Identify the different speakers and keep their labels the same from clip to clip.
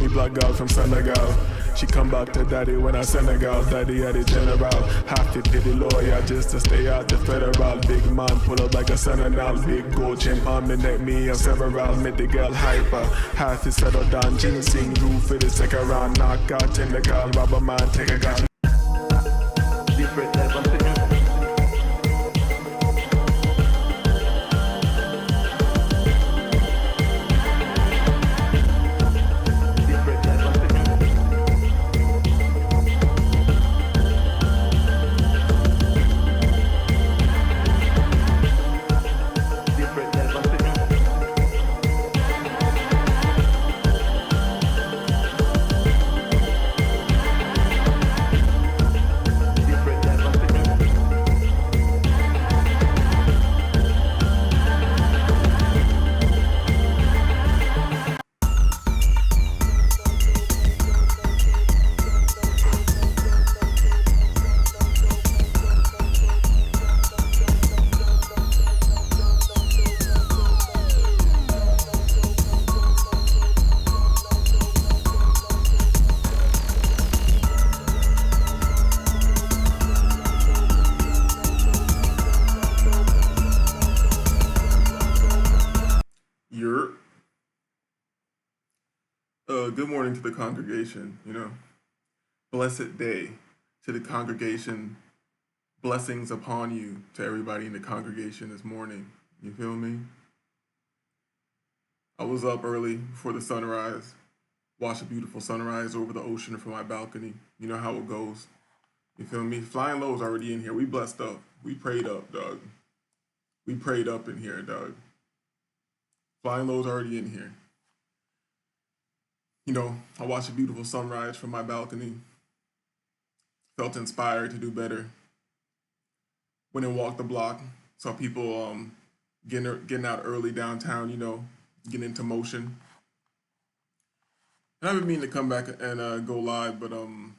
Speaker 1: me black girl from Senegal. She come back to daddy when I Senegal. Daddy at the general. Have to pay the lawyer just to stay out the federal. Big man pull up like a sentinel. Big gold chain on me neck, me and several. Make the girl hyper. Have to settle down. Ginseng roof for the second round. Knock out in the car. Rubber man take a gun.
Speaker 2: Different type of thing.
Speaker 3: Good morning to the congregation, blessed day to the congregation, blessings upon you to everybody in the congregation this morning, you feel me? I was up early before the sunrise, watched a beautiful sunrise over the ocean from my balcony, you know how it goes, you feel me? Flying Low's already in here, we blessed up, we prayed up, dog. We prayed up in here, dog. Flying Low's already in here. I watched a beautiful sunrise from my balcony. Felt inspired to do better. Went and walked the block. Saw people getting out early downtown, getting into motion. And I've been meaning to come back and go live, but some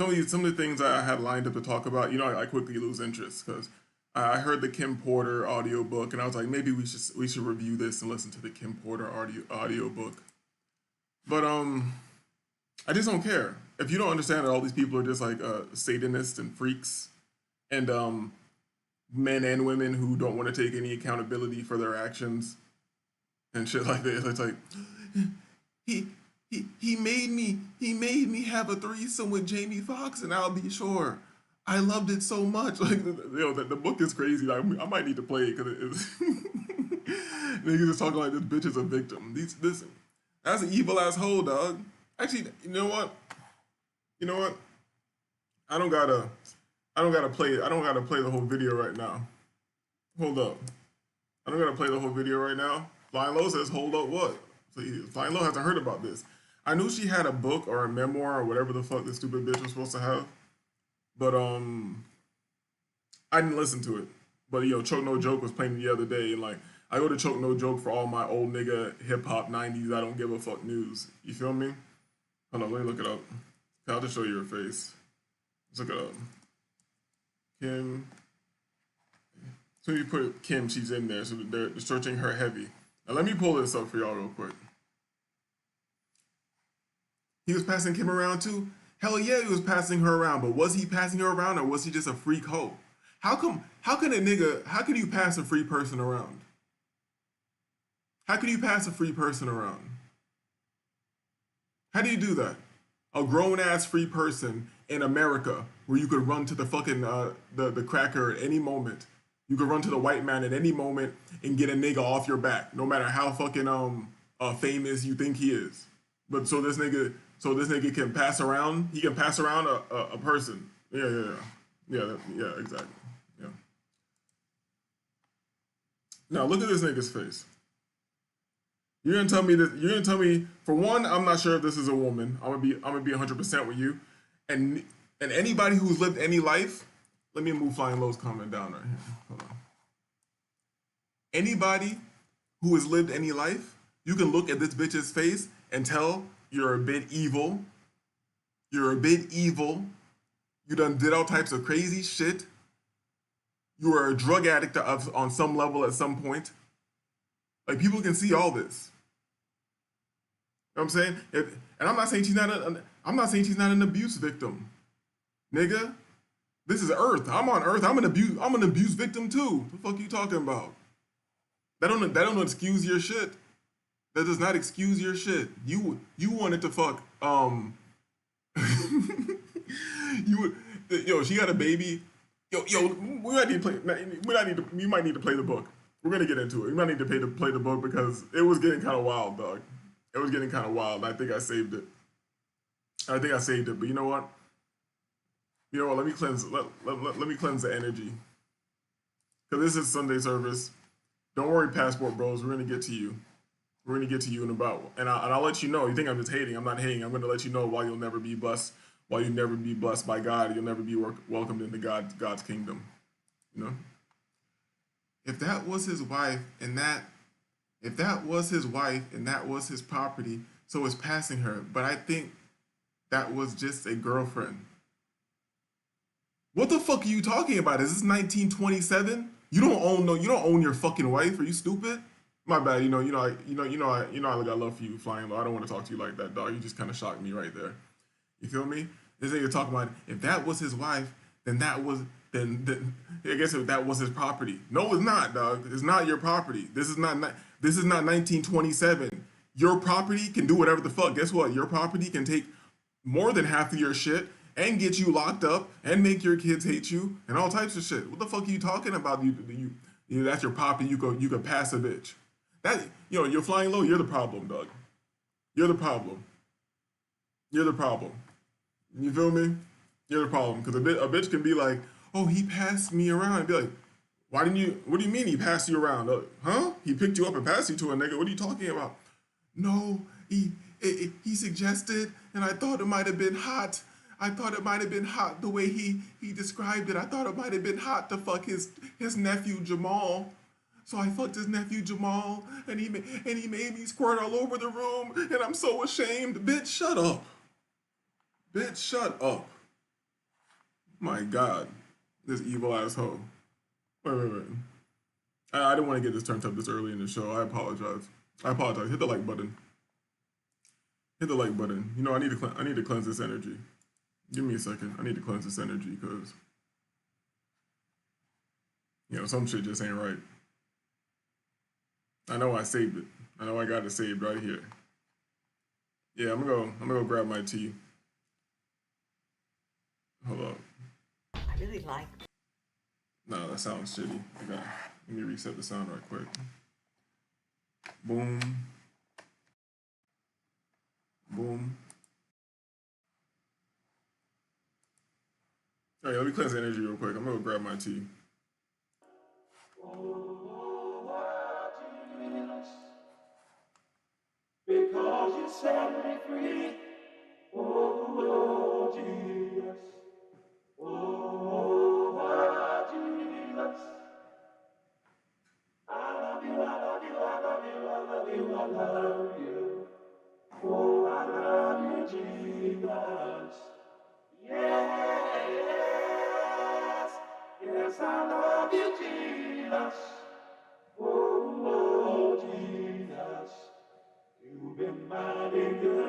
Speaker 3: of the things I had lined up to talk about, I quickly lose interest because I heard the Kim Porter audiobook, and I was like, maybe we should review this and listen to the Kim Porter audiobook. But I just don't care. If you don't understand that all these people are just like Satanists and freaks and men and women who don't want to take any accountability for their actions and shit like that, it's like he made me have a threesome with Jamie Foxx and I'll be sure. I loved it so much. Like the book is crazy. Like, I might need to play it because it is niggas is talking like this bitch is a victim. That's an evil ass hole, dog. Actually, you know what? I don't gotta play the whole video right now. Hold up. I don't gotta play the whole video right now. Flying Low says, hold up, what? So Flying Low hasn't heard about this. I knew she had a book or a memoir or whatever the fuck this stupid bitch was supposed to have. But I didn't listen to it. But Choke No Joke was playing the other day, and like I go to Choke No Joke for all my old nigga hip hop 90s I don't give a fuck news. You feel me? Hold on, let me look it up. I'll just show you her face. Let's look it up. Kim. So you put Kim, she's in there, so they're searching her heavy. Now let me pull this up for y'all real quick. He was passing Kim around too? Hell yeah, he was passing her around, but was he passing her around or was he just a freak hoe? How can you pass a free person around? How can you pass a free person around? How do you do that? A grown-ass free person in America where you could run to the fucking, the cracker at any moment. You could run to the white man at any moment and get a nigga off your back, no matter how fucking famous you think he is. But so this nigga can pass around, he can pass around a person. Yeah, exactly. Yeah. Now look at this nigga's face. You're gonna tell me that. You're gonna tell me, for one, I'm not sure if this is a woman. I'm gonna be 100% with you. And anybody who's lived any life, let me move Flying Low's comment down right here. Hold on. Anybody who has lived any life, you can look at this bitch's face and tell you're a bit evil. You're a bit evil. You done did all types of crazy shit. You are a drug addict on some level at some point. Like, people can see all this. know what I'm saying? And I'm not saying she's not an abuse victim, nigga. This is Earth. I'm on Earth. I'm an abuse victim too. The fuck you talking about? That don't excuse your shit. That does not excuse your shit. You wanted to fuck you yo, she got a baby. Yo, we might need to play. We might need to play the book. We're gonna get into it. We might need to play the book because it was getting kind of wild, dog. It was getting kind of wild. I think I saved it. But you know what? Let me cleanse. Let me cleanse the energy. Cause this is Sunday service. Don't worry, passport bros. We're gonna get to you. We're gonna get to you in about. And I'll let you know. You think I'm just hating? I'm not hating. I'm gonna let you know why you'll never be blessed. Why you never be blessed by God. You'll never be welcomed into God's kingdom. You know. If that was his wife and that was his property, so it's passing her. But I think that was just a girlfriend. What the fuck are you talking about? Is this 1927? You don't own your fucking wife. Are you stupid? My bad. I got love for you, flying low. I don't want to talk to you like that, dog. You just kind of shocked me right there. You feel me? This nigga talking about if that was his wife, then I guess if that was his property. No, it's not, dog. It's not your property. This is not 1927. Your property can do whatever the fuck. Guess what? Your property can take more than half of your shit and get you locked up and make your kids hate you and all types of shit. What the fuck are you talking about? That's your property. You could pass a bitch. You're flying low. You're the problem, dog. You're the problem. You're the problem. You feel me? You're the problem. Because a bitch can be like, oh, he passed me around. And be like, what do you mean he passed you around? Huh? He picked you up and passed you to a nigga. What are you talking about? No, he suggested, and I thought it might have been hot. I thought it might have been hot the way he described it. I thought it might have been hot to fuck his nephew Jamal. So I fucked his nephew Jamal, and he made me squirt all over the room, and I'm so ashamed. Bitch, shut up. Bitch, shut up. My God, this evil asshole. Wait. I didn't want to get this turned up this early in the show. I apologize. Hit the like button. I need to cleanse this energy. Give me a second. I need to cleanse this energy because some shit just ain't right. I know I saved it. I know I got it saved right here. Yeah, I'm gonna go grab my tea. Hold up.
Speaker 4: I really like.
Speaker 3: No, that sounds shitty. Let me reset the sound right quick. Boom. Boom. All right, let me cleanse the energy real quick. I'm gonna go grab my tea.
Speaker 5: Because you set me free, oh Jesus, oh Jesus, I love you, I love you, I love you, I love you, I love you, oh I love you, Jesus, yes, yes I love you, Jesus, oh Jesus. You've been mighty good.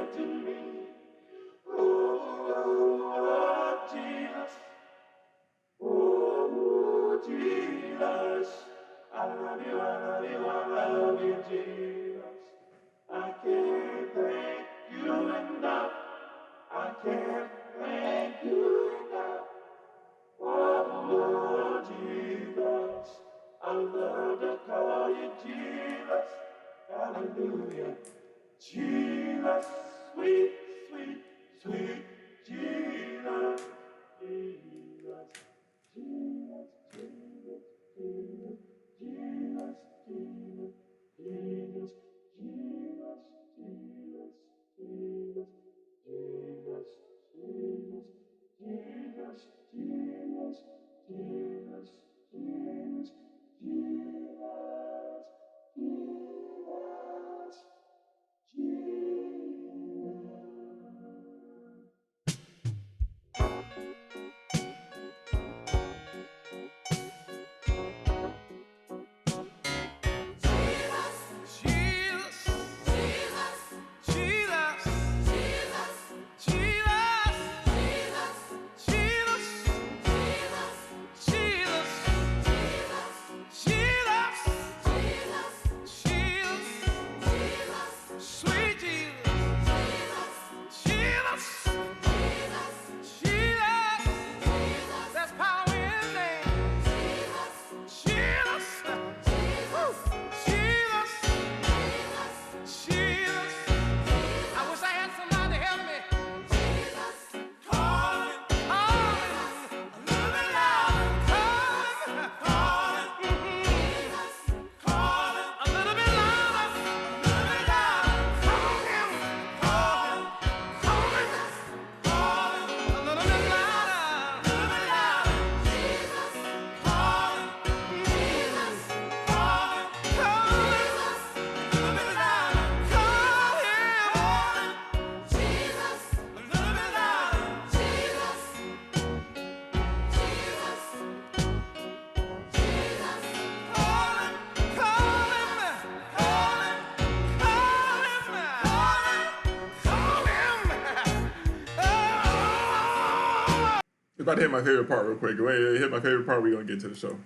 Speaker 3: about to hit my favorite part real quick. Wait, hit my favorite part. We're gonna get to the show.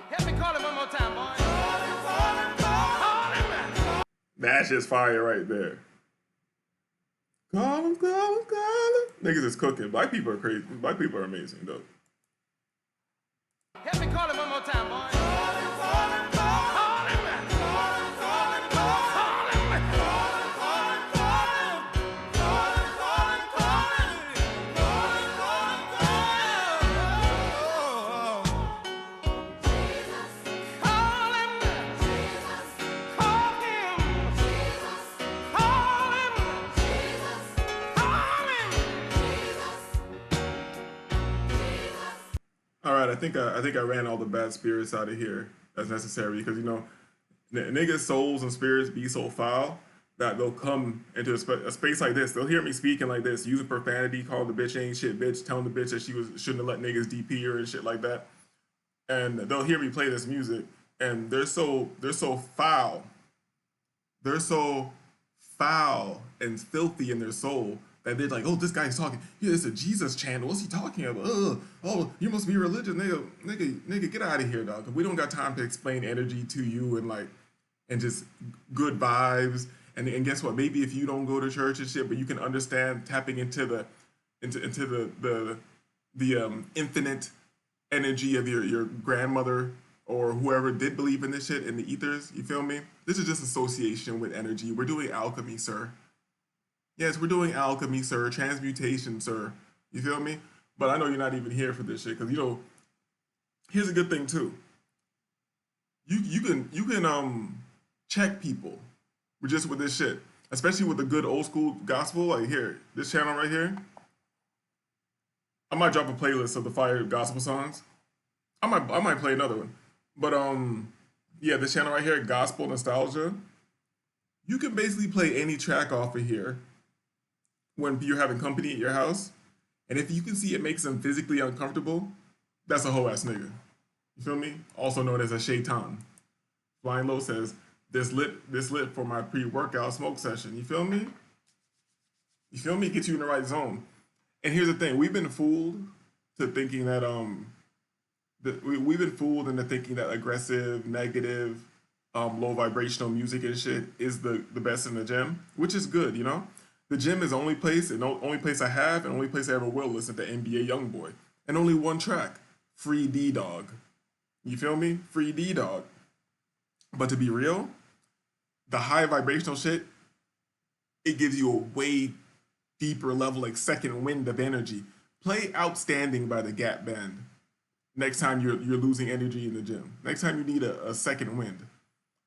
Speaker 6: Help me call it one more time, boy.
Speaker 3: That's just fire right there. Call him. Niggas is cooking. Black people are crazy. Black people are amazing, though.
Speaker 6: Help me call it one more time, boy.
Speaker 3: All right, I think I ran all the bad spirits out of here as necessary because you know, niggas' souls and spirits be so foul that they'll come into a space like this. They'll hear me speaking like this, using profanity, calling the bitch ain't shit bitch, telling the bitch that shouldn't have let niggas DP her and shit like that. And they'll hear me play this music, and they're so foul. They're so foul and filthy in their soul that they're like, oh, this guy's talking. Yeah, it's a Jesus channel. What's he talking about? Oh, you must be religious, nigga, get out of here, dog. We don't got time to explain energy to you and just good vibes. And guess what? Maybe if you don't go to church and shit, but you can understand tapping into the infinite energy of your grandmother or whoever did believe in this shit in the ethers. You feel me? This is just association with energy. We're doing alchemy, sir. Yes, we're doing alchemy, sir. Transmutation, sir. You feel me? But I know you're not even here for this shit because you know. Here's a good thing too. You can check people with this shit, especially with the good old school gospel. Like here, this channel right here. I might drop a playlist of the fire gospel songs. I might play another one, but yeah, this channel right here, gospel nostalgia. You can basically play any track off of here when you're having company at your house, and if you can see it makes them physically uncomfortable, that's a whole ass nigga. You feel me? Also known as a shaitan. Flying Low says this lit for my pre-workout smoke session. You feel me? You feel me? Get you in the right zone. And here's the thing: we've been fooled to thinking that we've been fooled into thinking that aggressive, negative, low vibrational music and shit is the best in the gym, which is good, you know. The gym is the only place I have and only place I ever will listen to NBA YoungBoy. And only one track, Free D Dog. You feel me? Free D Dog. But to be real, the high vibrational shit, it gives you a way deeper level, like second wind of energy. Play Outstanding by the Gap Band. Next time you're losing energy in the gym. Next time you need a second wind.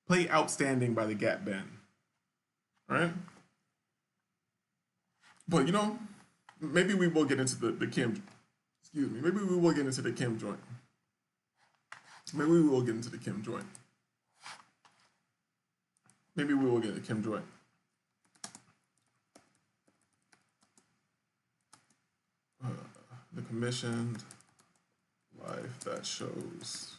Speaker 3: Play Outstanding by the Gap Band. All right? But, you know, maybe we will get into the Kim. Excuse me. Maybe we will get into the Kim joint. Maybe we will get into the Kim joint. Maybe we will get a Kim joint. The commissioned life that shows.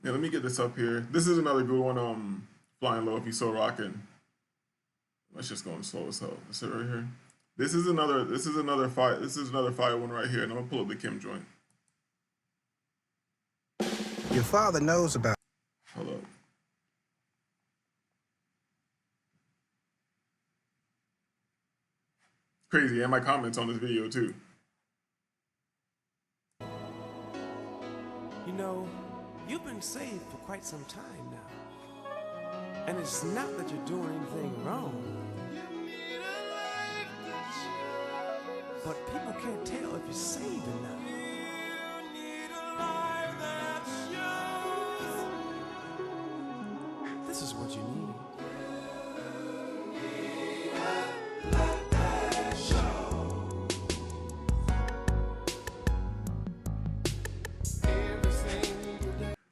Speaker 3: Yeah, let me get this up here. This is another good one. Flying Low, if you so rocking. Let's just go slow as hell. This it right here. This is another fire one right here, and I'm gonna pull up the Kim joint.
Speaker 7: Your father knows about.
Speaker 3: Hold up. Crazy, and my comments on this video too.
Speaker 8: You know, you've been saved for quite some time now. And it's not that you're doing anything wrong. But people can't tell if you're saved or not. This is what you need.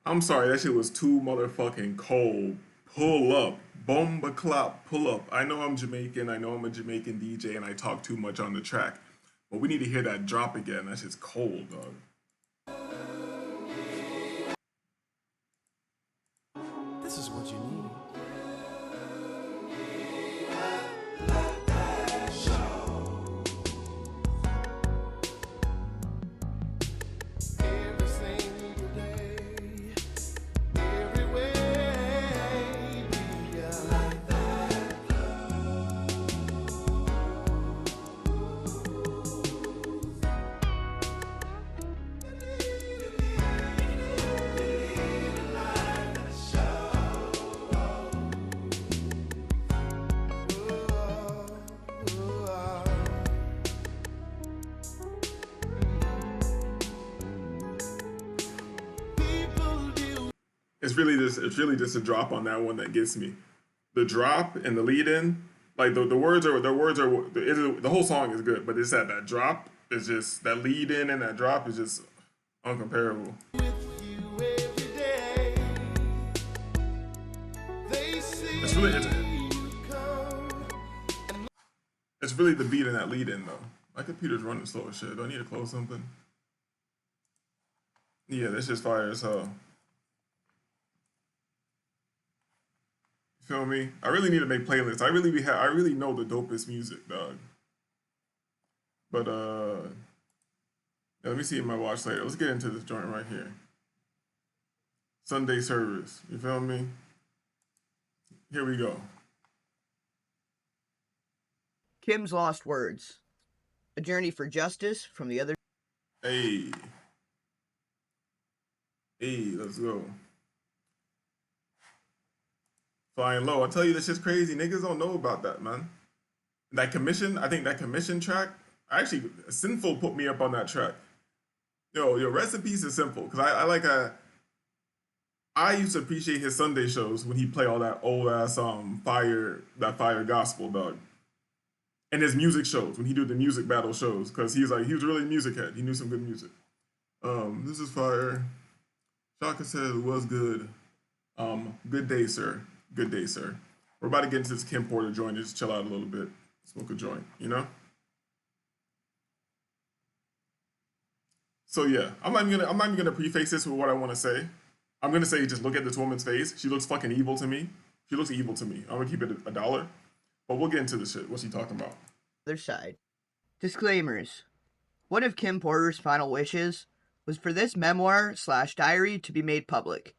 Speaker 3: I'm sorry, that shit was too motherfucking cold. Pull up. Bomba clop, pull up. I know I'm Jamaican, I know I'm a Jamaican DJ, and I talk too much on the track. But we need to hear that drop again. That shit's cold, dog.
Speaker 8: This is what you need.
Speaker 3: it's really just a drop on that one that gets me. The drop and the lead in, like the whole song is good, but it's that drop is just that lead in and that drop is just uncomparable. It's really it's really the beat in that lead in though. My computer's running slow as shit. Do I need to close something? Yeah, that's just fire as hell. You feel me? I really need to make playlists. I really know the dopest music, dog. But yeah, let me see my watch later. Let's get into this joint right here. Sunday service. You feel me? Here we go.
Speaker 9: Kim's Lost Words. A journey for justice from the other.
Speaker 3: Hey. Hey, let's go. Flying low. I tell you, this shit's crazy. Niggas don't know about that, man. That commission, I think that commission track, actually, Sinful put me up on that track. Yo, recipes is Sinful. Because I used to appreciate his Sunday shows when he play all that old ass fire gospel, dog. And his music shows, when he do the music battle shows. Because he was really a music head. He knew some good music. This is fire. Shaka says, was good. Good day, sir. Good day, sir. We're about to get into this Kim Porter joint. Just chill out a little bit. Smoke a joint, you know? So yeah, I'm not even gonna preface this with what I want to say. I'm gonna say just look at this woman's face. She looks fucking evil to me. She looks evil to me. I'm gonna keep it $1. But we'll get into this shit. What's he talking about?
Speaker 9: Other side. Disclaimers. One of Kim Porter's final wishes was for this memoir/diary to be made public.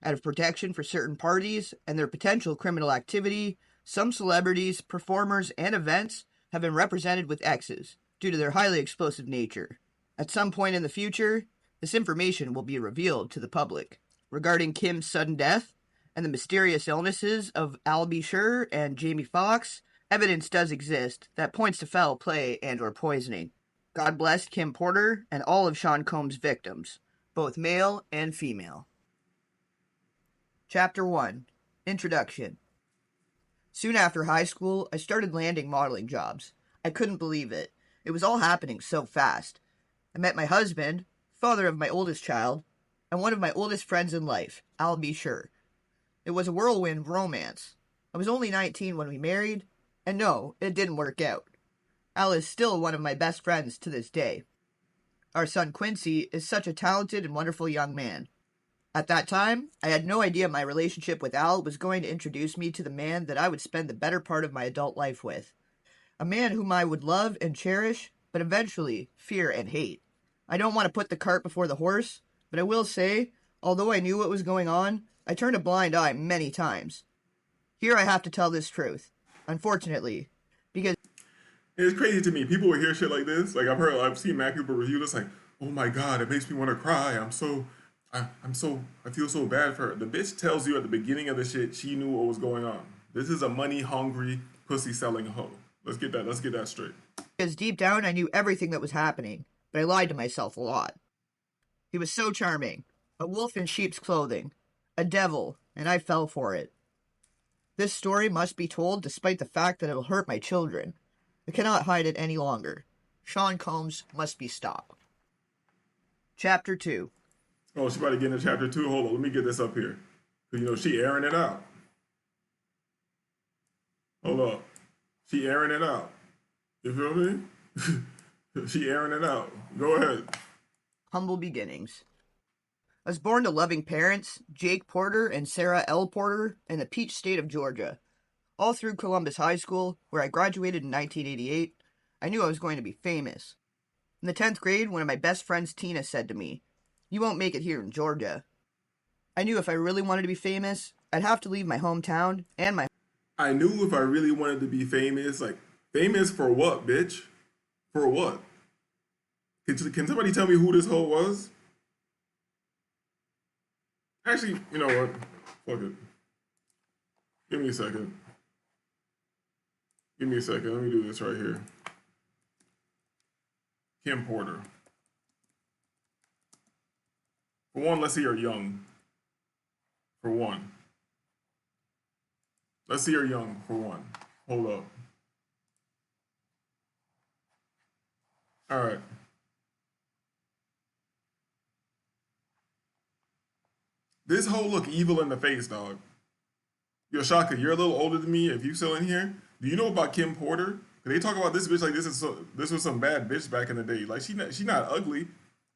Speaker 9: Out of protection for certain parties and their potential criminal activity, some celebrities, performers, and events have been represented with X's due to their highly explosive nature. At some point in the future, this information will be revealed to the public. Regarding Kim's sudden death and the mysterious illnesses of Al B. Sure and Jamie Foxx, evidence does exist that points to foul play and or poisoning. God bless Kim Porter and all of Sean Combs' victims, both male and female. Chapter 1. Introduction. Soon after high school, I started landing modeling jobs. I couldn't believe it. It was all happening so fast. I met my husband, father of my oldest child, and one of my oldest friends in life, Al B. Sure. It was a whirlwind romance. I was only 19 when we married, and no, it didn't work out. Al is still one of my best friends to this day. Our son Quincy is such a talented and wonderful young man. At that time, I had no idea my relationship with Al was going to introduce me to the man that I would spend the better part of my adult life with. A man whom I would love and cherish, but eventually fear and hate. I don't want to put the cart before the horse, but I will say, although I knew what was going on, I turned a blind eye many times. Here I have to tell this truth, unfortunately, because
Speaker 3: It's crazy to me. People will hear shit like this. Like I've seen mad people review this like, oh my god, it makes me want to cry. I feel so bad for her. The bitch tells you at the beginning of the shit she knew what was going on. This is a money hungry, pussy selling hoe. Let's get that straight.
Speaker 9: Because deep down I knew everything that was happening, but I lied to myself a lot. He was so charming, a wolf in sheep's clothing, a devil, and I fell for it. This story must be told despite the fact that it will hurt my children. I cannot hide it any longer. Sean Combs must be stopped. Chapter 2.
Speaker 3: Oh, she about to get into chapter 2. Hold on, let me get this up here. Cause she airing it out. Hold up. She airing it out. You feel me? She airing it out. Go ahead.
Speaker 9: Humble beginnings. I was born to loving parents, Jake Porter and Sarah L. Porter, in the Peach State of Georgia. All through Columbus High School, where I graduated in 1988, I knew I was going to be famous. In the 10th grade, one of my best friends, Tina, said to me, "You won't make it here in Georgia." I knew if I really wanted to be famous, I'd have to leave my hometown and my...
Speaker 3: I knew if I really wanted to be famous, like, famous for what, bitch? For what? Can somebody tell me who this hoe was? Actually, you know what? Fuck it. Give me a second. Give me a second. Let me do this right here. Kim Porter. For one, let's say you're young. for one. Let's see her young, for one. Hold up. All right. This hoe look evil in the face, dog. Yo, Shaka, you're a little older than me. If you still in here, do you know about Kim Porter? They talk about this bitch like this was some bad bitch back in the day. Like she not ugly,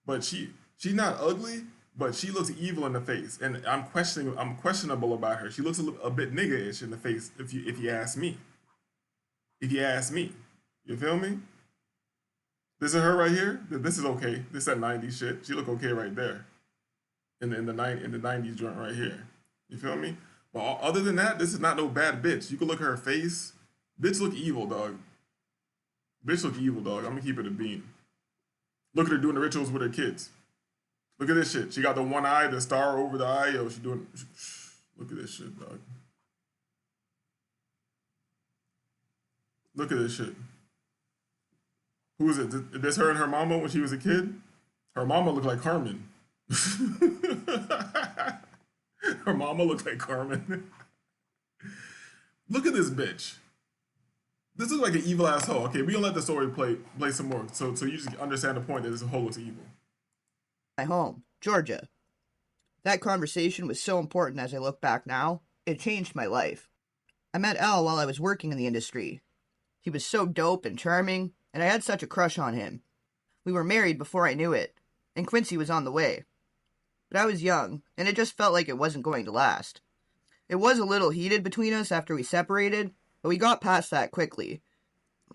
Speaker 3: but she not ugly, but she looks evil in the face, and I'm questionable about her. She looks a bit nigga-ish in the face. If you ask me, you feel me? This is her right here. This is okay. This is that 90s shit. She look okay right there. In the 90s joint right here. You feel me? But other than that, this is not no bad bitch. You can look at her face. Bitch look evil, dog. Bitch look evil, dog. I'm gonna keep it a bean. Look at her doing the rituals with her kids. Look at this shit. She got the one eye, the star over the eye. Yo, she doing. Look at this shit, dog. Look at this shit. Who is it? This her and her mama when she was a kid? Her mama looked like Carmen. Her mama looked like Carmen. Look at this bitch. This is like an evil ass hoe. Okay, we gonna let the story play some more, so you just understand the point that this hoe looks evil.
Speaker 9: My home, Georgia. That conversation was so important as I look back now. It changed my life. I met Al while I was working in the industry. He was so dope and charming, and I had such a crush on him. We were married before I knew it, and Quincy was on the way. But I was young, and it just felt like it wasn't going to last. It was a little heated between us after we separated, but we got past that quickly.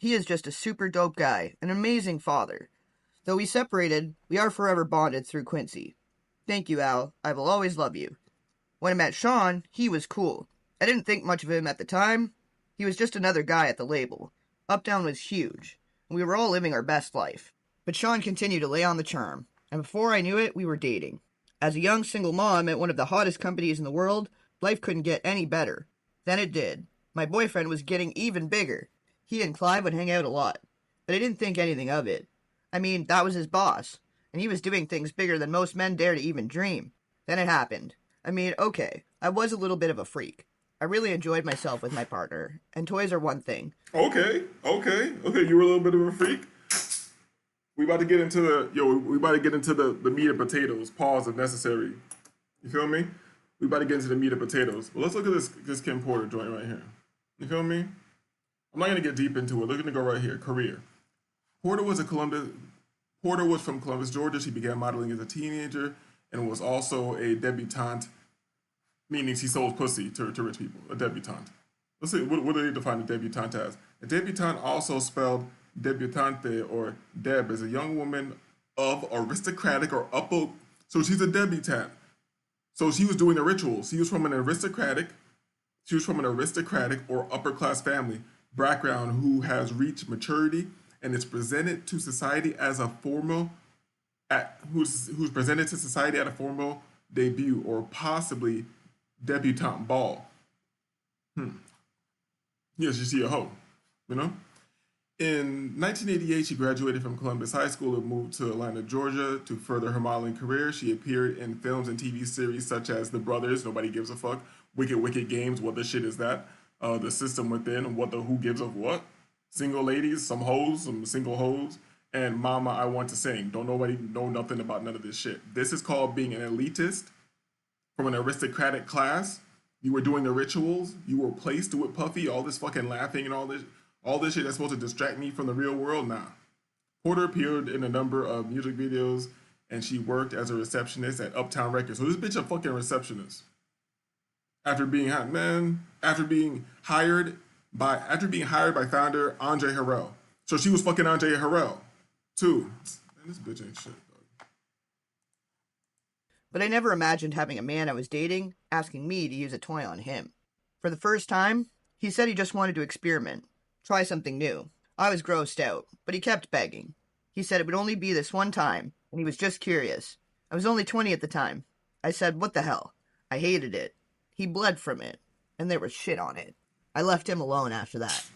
Speaker 9: He is just a super dope guy, an amazing father. Though we separated, we are forever bonded through Quincy. Thank you, Al. I will always love you. When I met Sean, he was cool. I didn't think much of him at the time. He was just another guy at the label. Uptown was huge, and we were all living our best life. But Sean continued to lay on the charm, and before I knew it, we were dating. As a young single mom at one of the hottest companies in the world, life couldn't get any better. Then it did. My boyfriend was getting even bigger. He and Clive would hang out a lot, but I didn't think anything of it. I mean, that was his boss, and he was doing things bigger than most men dare to even dream. Then it happened. I mean, okay, I was a little bit of a freak. I really enjoyed myself with my partner, and toys are one thing.
Speaker 3: Okay, you were a little bit of a freak. We about to get into the meat and potatoes. Pause if necessary. You feel me? We about to get into the meat and potatoes. Well, let's look at this Kim Porter joint right here. You feel me? I'm not gonna get deep into it. We're gonna go right here. Career. Porter was from Columbus, Georgia. She began modeling as a teenager and was also a debutante, meaning she sold pussy to rich people. A debutante. Let's see, what do they define a debutante as? A debutante, also spelled debutante or deb, is a young woman of aristocratic or upper. So she's a debutante. So she was doing the rituals. She was from an aristocratic or upper class family background who has reached maturity and is presented to society as a formal, who's presented to society at a formal debut or possibly debutante ball. Yes, you see a hoe, you know? In 1988, she graduated from Columbus High School and moved to Atlanta, Georgia to further her modeling career. She appeared in films and TV series such as The Brothers, Nobody Gives a Fuck, Wicked Games, What the Shit Is That, The System Within, Who Gives a What, Single Ladies, Some Hoes, Some Single Hoes, and Mama, I Want to Sing. Don't nobody know nothing about none of this shit. This is called being an elitist from an aristocratic class. You were doing the rituals. You were placed with Puffy, all this fucking laughing and all this shit that's supposed to distract me from the real world. Nah. Porter appeared in a number of music videos, and she worked as a receptionist at Uptown Records. So this bitch a fucking receptionist. After being hired by founder Andre Harrell. So she was fucking Andre Harrell too. Man, this bitch ain't shit, dog.
Speaker 9: But I never imagined having a man I was dating asking me to use a toy on him. For the first time, he said he just wanted to experiment, try something new. I was grossed out, but he kept begging. He said it would only be this one time, and he was just curious. I was only 20 at the time. I said, what the hell? I hated it. He bled from it, and there was shit on it. I left him alone after that.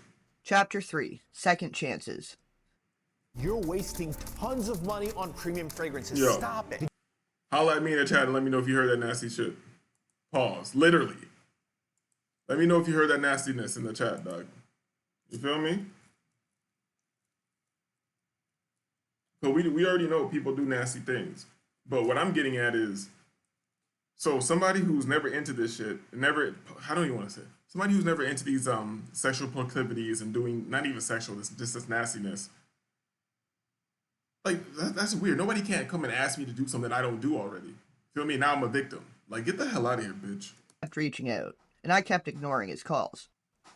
Speaker 9: Chapter 3, Second Chances.
Speaker 10: You're wasting tons of money on premium fragrances.
Speaker 3: Yo.
Speaker 10: Stop it.
Speaker 3: Holla at me in the chat and let me know if you heard that nasty shit. Pause. Literally. Let me know if you heard that nastiness in the chat, dog. You feel me? But we already know people do nasty things. But what I'm getting at is, so somebody who's never into this shit, never, how do you want to say? Somebody who's never into these sexual proclivities and doing, not even sexual, just this nastiness. Like, that's weird. Nobody can't come and ask me to do something I don't do already. Feel me? Now I'm a victim. Like, get the hell out of here, bitch.
Speaker 9: Kept reaching out, and I kept ignoring his calls.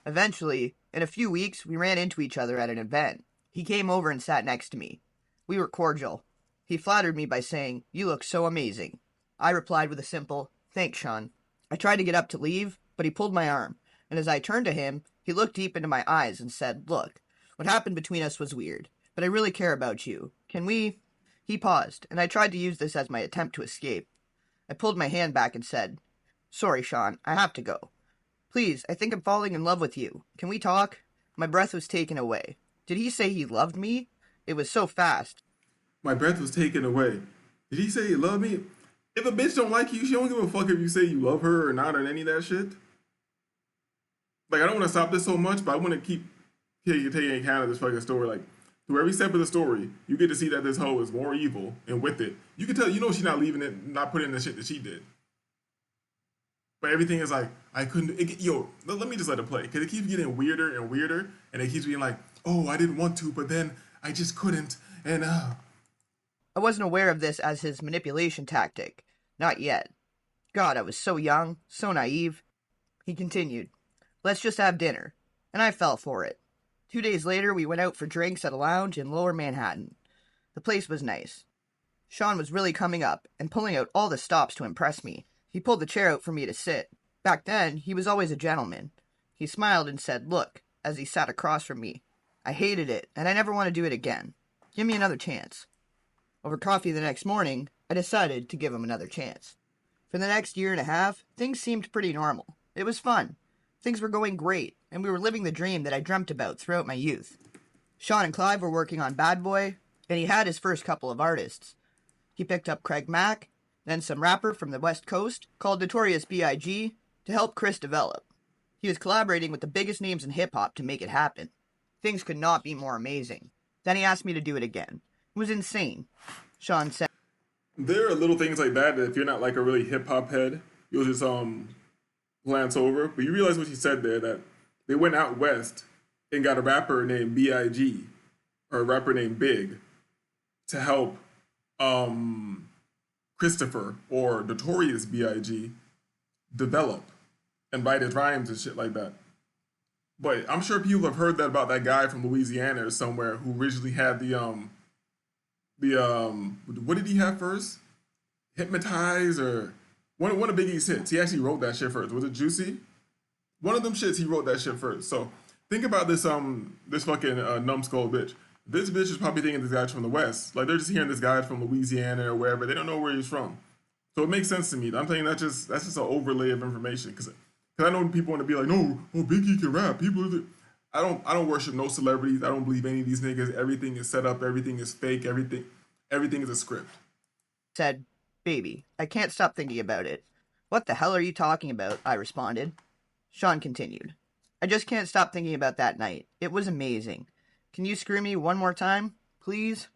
Speaker 9: Eventually, in a few weeks, we ran into each other at an event. He came over and sat next to me. We were cordial. He flattered me by saying, "You look so amazing." I replied with a simple, "Thanks, Sean." I tried to get up to leave, but he pulled my arm, and as I turned to him, he looked deep into my eyes and said, "Look, what happened between us was weird, but I really care about you. Can we—" He paused, and I tried to use this as my attempt to escape. I pulled my hand back and said, "Sorry, Sean, I have to go. Please, I think I'm falling in love with you. Can we talk?" My breath was taken away. Did he say he loved me? It was so fast.
Speaker 3: My breath was taken away. Did he say he loved me? If a bitch don't like you, she don't give a fuck if you say you love her or not or any of that shit. Like, I don't want to stop this so much, but I want to keep taking account of this fucking story. Like, through every step of the story, you get to see that this hoe is more evil, and with it, you can tell, you know, she's not leaving it, not putting in the shit that she did. But everything is like, I couldn't, let me just let it play. Because it keeps getting weirder and weirder, and it keeps being like, oh, I didn't want to, but then I just couldn't, and
Speaker 9: I wasn't aware of this as his manipulation tactic. Not yet. God, I was so young, so naive. He continued, "Let's just have dinner." And I fell for it. 2 days later, we went out for drinks at a lounge in Lower Manhattan. The place was nice. Sean was really coming up and pulling out all the stops to impress me. He pulled the chair out for me to sit. Back then, he was always a gentleman. He smiled and said, "Look," as he sat across from me. I hated it, and I never want to do it again. Give me another chance. Over coffee the next morning, I decided to give him another chance. For the next year and a half, things seemed pretty normal. It was fun. Things were going great, and we were living the dream that I dreamt about throughout my youth. Sean and Clive were working on Bad Boy, and he had his first couple of artists. He picked up Craig Mack, then some rapper from the West Coast called Notorious B.I.G. to help Chris develop. He was collaborating with the biggest names in hip-hop to make it happen. Things could not be more amazing. Then he asked me to do it again. It was insane. Sean said,
Speaker 3: there are little things like that if you're not like a really hip-hop head, you'll just glance over. But you realize what she said there, that they went out west and got a rapper named B.I.G. or a rapper named Big to help Christopher or Notorious B.I.G. develop and write his rhymes and shit like that. But I'm sure people have heard that about that guy from Louisiana or somewhere who originally had what did he have first? Hypnotize or one of Biggie's hits. He actually wrote that shit first. Was it Juicy? One of them shits, he wrote that shit first. So think about this this fucking numbskull bitch. This bitch is probably thinking this guy's from the West. Like, they're just hearing this guy from Louisiana or wherever. They don't know where he's from. So it makes sense to me. I'm saying that's just an overlay of information. Because I know people want to be like, no, oh, Biggie can rap. I don't worship no celebrities. I don't believe any of these niggas. Everything is set up. Everything is fake. Everything is a script.
Speaker 9: said, "Baby, I can't stop thinking about it." "What the hell are you talking about?" I responded. Sean continued, "I just can't stop thinking about that night. It was amazing. Can you screw me one more time, please?"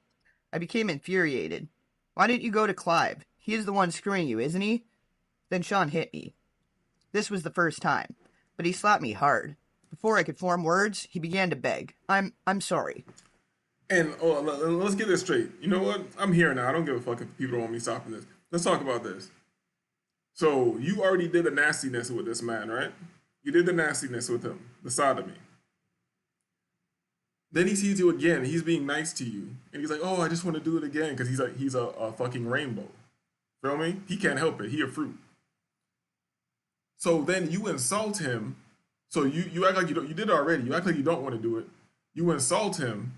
Speaker 9: I became infuriated. "Why didn't you go to Clive? He is the one screwing you, isn't he?" Then Sean hit me. This was the first time, but he slapped me hard. Before I could form words, he began to beg. I'm sorry."
Speaker 3: And let's get this straight. You know what? I'm here now. I don't give a fuck if people don't want me stopping this. Let's talk about this. So you already did the nastiness with this man, right? You did the nastiness with him, the sodomy. Then he sees you again. He's being nice to you, and he's like, "Oh, I just want to do it again," because he's a fucking rainbow. Feel me? He can't help it. He a fruit. So then you insult him. So you act like you don't. You did it already. You act like you don't want to do it. You insult him,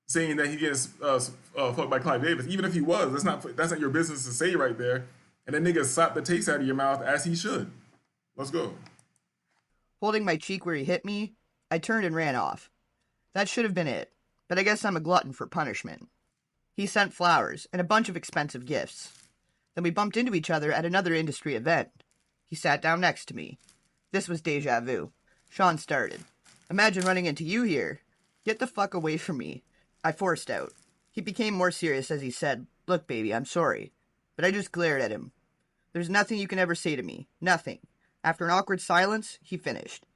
Speaker 3: saying that he gets fucked by Clive Davis. Even if he was, that's not your business to say right there. And then nigga slapped the taste out of your mouth as he should. Let's go.
Speaker 9: Holding my cheek where he hit me, I turned and ran off. That should have been it, but I guess I'm a glutton for punishment. He sent flowers and a bunch of expensive gifts. Then we bumped into each other at another industry event. He sat down next to me. This was deja vu. Sean started. Imagine running into you here. Get the fuck away from me. I forced out. He became more serious as he said, look, baby, I'm sorry. But I just glared at him. There's nothing you can ever say to me. Nothing. After an awkward silence, he finished.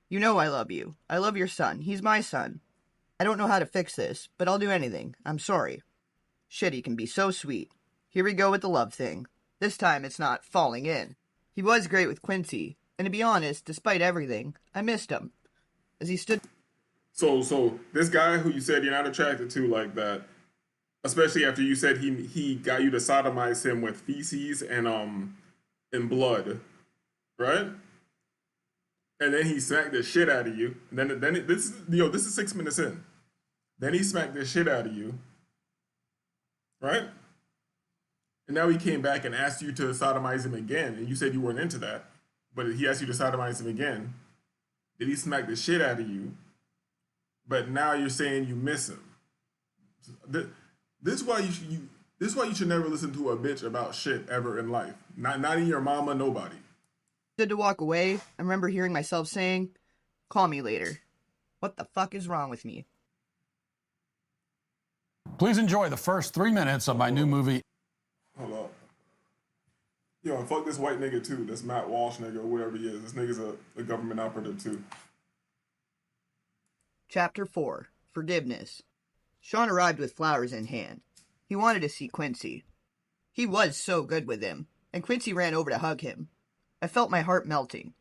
Speaker 9: You know I love you. I love your son. He's my son. I don't know how to fix this, but I'll do anything. I'm sorry. Shit, he can be so sweet. Here we go with the love thing. This time it's not falling in. He was great with Quincy, and to be honest, despite everything, I missed him. As he stood...
Speaker 3: So this guy who you said you're not attracted to like that, especially after you said he got you to sodomize him with feces and blood, right? And then he smacked the shit out of you. And then this is 6 minutes in. Then he smacked the shit out of you, right? And now he came back and asked you to sodomize him again, and you said you weren't into that, but he asked you to sodomize him again. Did he smack the shit out of you? But now you're saying you miss him. This is why you should never listen to a bitch about shit ever in life. Not in your mama, nobody.
Speaker 9: Stood to walk away. I remember hearing myself saying, call me later. What the fuck is wrong with me?
Speaker 11: Please enjoy the first 3 minutes of my new movie.
Speaker 3: Hold up. Yo, and fuck this white nigga too. This Matt Walsh nigga or whatever he is. This nigga's a government operative too.
Speaker 9: Chapter 4. Forgiveness. Sean arrived with flowers in hand. He wanted to see Quincy. He was so good with him, and Quincy ran over to hug him. I felt my heart melting.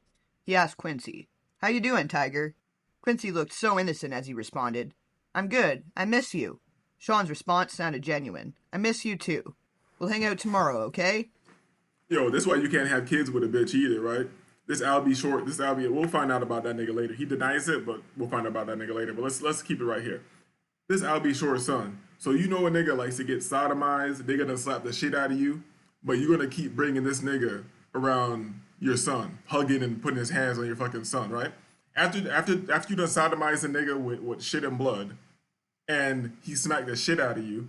Speaker 9: He asked Quincy, how you doing, Tiger? Quincy looked so innocent as he responded, I'm good. I miss you. Sean's response sounded genuine. I miss you too. We'll hang out tomorrow, okay?
Speaker 3: Yo, this is why you can't have kids with a bitch either, right? This Albie short, we'll find out about that nigga later. He denies it, but we'll find out about that nigga later. But let's keep it right here. This Albie short son. So you know a nigga likes to get sodomized, they gonna slap the shit out of you, but you're gonna keep bringing this nigga around your son, hugging and putting his hands on your fucking son, right? After you done sodomized a nigga with shit and blood, and he smacked the shit out of you,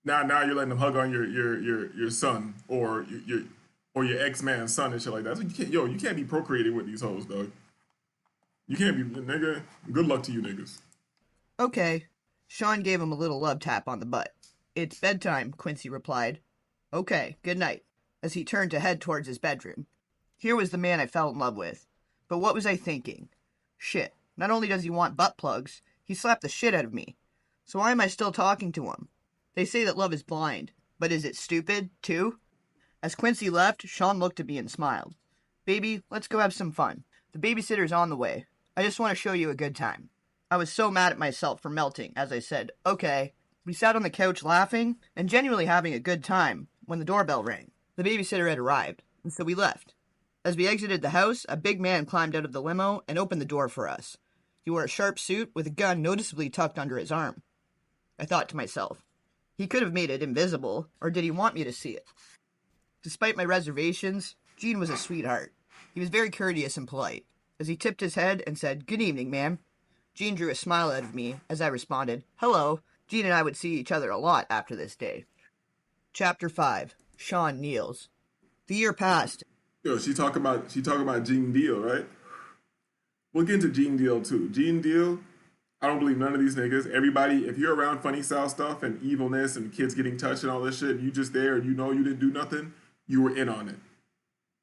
Speaker 3: now you're letting him hug on your son or your ex-man's son and shit like that. So you can't be procreating with these hoes, dog. You can't be, nigga. Good luck to you niggas.
Speaker 9: Okay. Sean gave him a little love tap on the butt. It's bedtime, Quincy replied. Okay, good night, as he turned to head towards his bedroom. Here was the man I fell in love with. But what was I thinking? Shit, not only does he want butt plugs, he slapped the shit out of me. So why am I still talking to him? They say that love is blind, but is it stupid, too? As Quincy left, Sean looked at me and smiled. Baby, let's go have some fun. The babysitter's on the way. I just want to show you a good time. I was so mad at myself for melting as I said, okay. We sat on the couch laughing and genuinely having a good time when the doorbell rang. The babysitter had arrived, and so we left. As we exited the house, a big man climbed out of the limo and opened the door for us. He wore a sharp suit with a gun noticeably tucked under his arm. I thought to myself, he could have made it invisible, or did he want me to see it? Despite my reservations, Gene was a sweetheart. He was very courteous and polite, as he tipped his head and said, good evening, ma'am. Gene drew a smile out of me as I responded, hello. Gene and I would see each other a lot after this day. Chapter 5. Sean kneels. The year passed.
Speaker 3: Yo, she talk about Gene Deal, right? We'll get into Gene Deal too. Gene Deal, I don't believe none of these niggas. Everybody, if you're around funny style stuff and evilness and kids getting touched and all this shit, you just there and you know you didn't do nothing, you were in on it.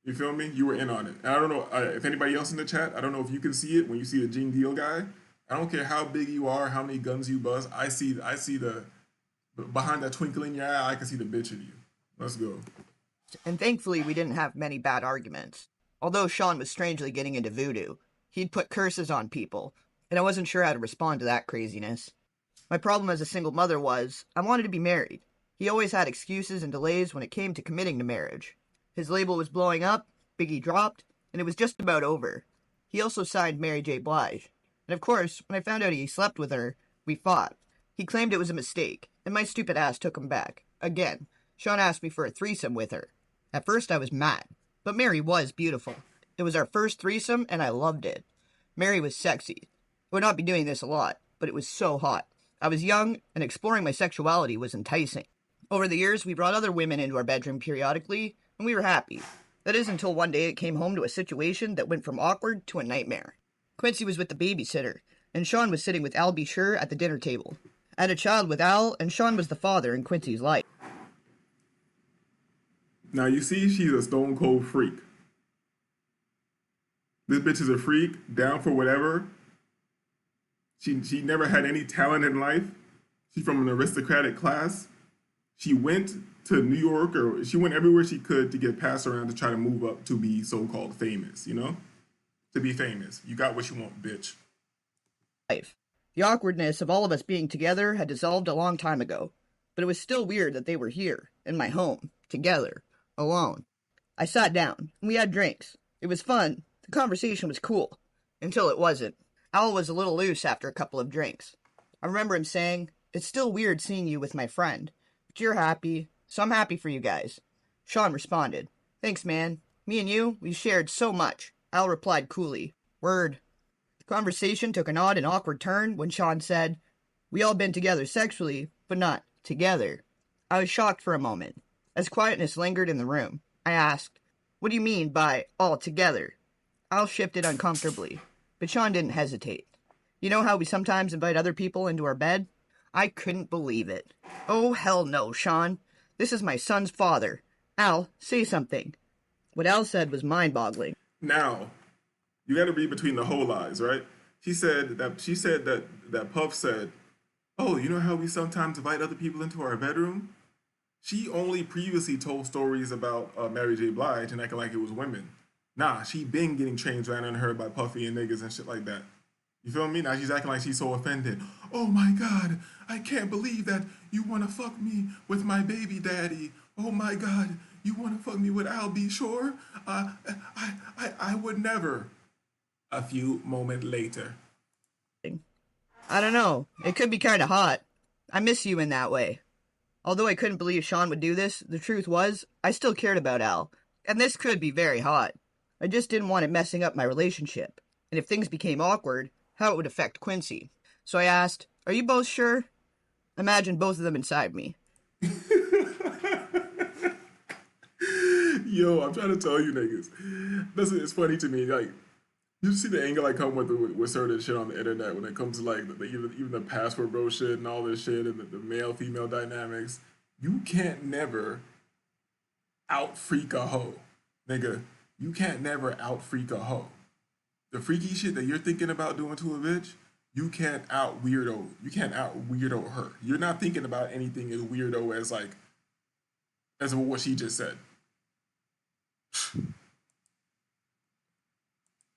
Speaker 3: You feel me? You were in on it. And I don't know if anybody else in the chat, I don't know if you can see it when you see the Gene Deal guy. I don't care how big you are, how many guns you bust. I see the behind that twinkle in your eye, I can see the bitch in you. Let's go.
Speaker 9: And thankfully, we didn't have many bad arguments. Although Sean was strangely getting into voodoo, he'd put curses on people, and I wasn't sure how to respond to that craziness. My problem as a single mother was, I wanted to be married. He always had excuses and delays when it came to committing to marriage. His label was blowing up, Biggie dropped, and it was just about over. He also signed Mary J. Blige. And of course, when I found out he slept with her, we fought. He claimed it was a mistake, and my stupid ass took him back. Again, Sean asked me for a threesome with her. At first I was mad, but Mary was beautiful. It was our first threesome, and I loved it. Mary was sexy. I would not be doing this a lot, but it was so hot. I was young, and exploring my sexuality was enticing. Over the years, we brought other women into our bedroom periodically, and we were happy. That is until one day it came home to a situation that went from awkward to a nightmare. Quincy was with the babysitter, and Sean was sitting with Al B. Sure at the dinner table. I had a child with Al, and Sean was the father in Quincy's life.
Speaker 3: Now you see, she's a stone cold freak. This bitch is a freak, down for whatever. She never had any talent in life. She's from an aristocratic class. She went to New York, or she went everywhere she could to get passed around to try to move up to be so-called famous, you know? To be famous. You got what you want, bitch.
Speaker 9: The awkwardness of all of us being together had dissolved a long time ago, but it was still weird that they were here, in my home, together, alone. I sat down, and we had drinks. It was fun. The conversation was cool. Until it wasn't. Al was a little loose after a couple of drinks. I remember him saying, "It's still weird seeing you with my friend. But you're happy, so I'm happy for you guys." Sean responded, "Thanks, man. Me and you, we shared so much." Al replied coolly, "Word." The conversation took an odd and awkward turn when Sean said, "We all been together sexually, but not together." I was shocked for a moment. As quietness lingered in the room, I asked, "What do you mean by all together?" Al shifted uncomfortably, but Sean didn't hesitate. "You know how we sometimes invite other people into our bed?" I couldn't believe it. "Oh, hell no, Sean. This is my son's father. Al, say something." What Al said was mind-boggling.
Speaker 3: Now, you got to read between the whole lies, right? She said that Puff said, "Oh, you know how we sometimes invite other people into our bedroom?" She only previously told stories about Mary J. Blige and acting like it was women. Nah, she been getting trains ran on her by Puffy and niggas and shit like that. You feel me? Now she's acting like she's so offended. "Oh my God, I can't believe that you want to fuck me with my baby daddy. Oh my God, you want to fuck me with Al B. Sure? I would never." A few moments later.
Speaker 9: I don't know. It could be kind of hot. I miss you in that way. Although I couldn't believe Sean would do this, the truth was, I still cared about Al. And this could be very hot. I just didn't want it messing up my relationship. And if things became awkward, how it would affect Quincy. So I asked, "Are you both sure?" Imagine both of them inside me.
Speaker 3: Yo, I'm trying to tell you niggas. It's funny to me, like, you see the angle I come with certain shit on the internet when it comes to like even the password bro shit and all this shit and the male female dynamics. You can't never out freak a hoe, nigga. You can't never out freak a hoe. The freaky shit that you're thinking about doing to a bitch, you can't out weirdo. You can't out weirdo her. You're not thinking about anything as weirdo as what she just said.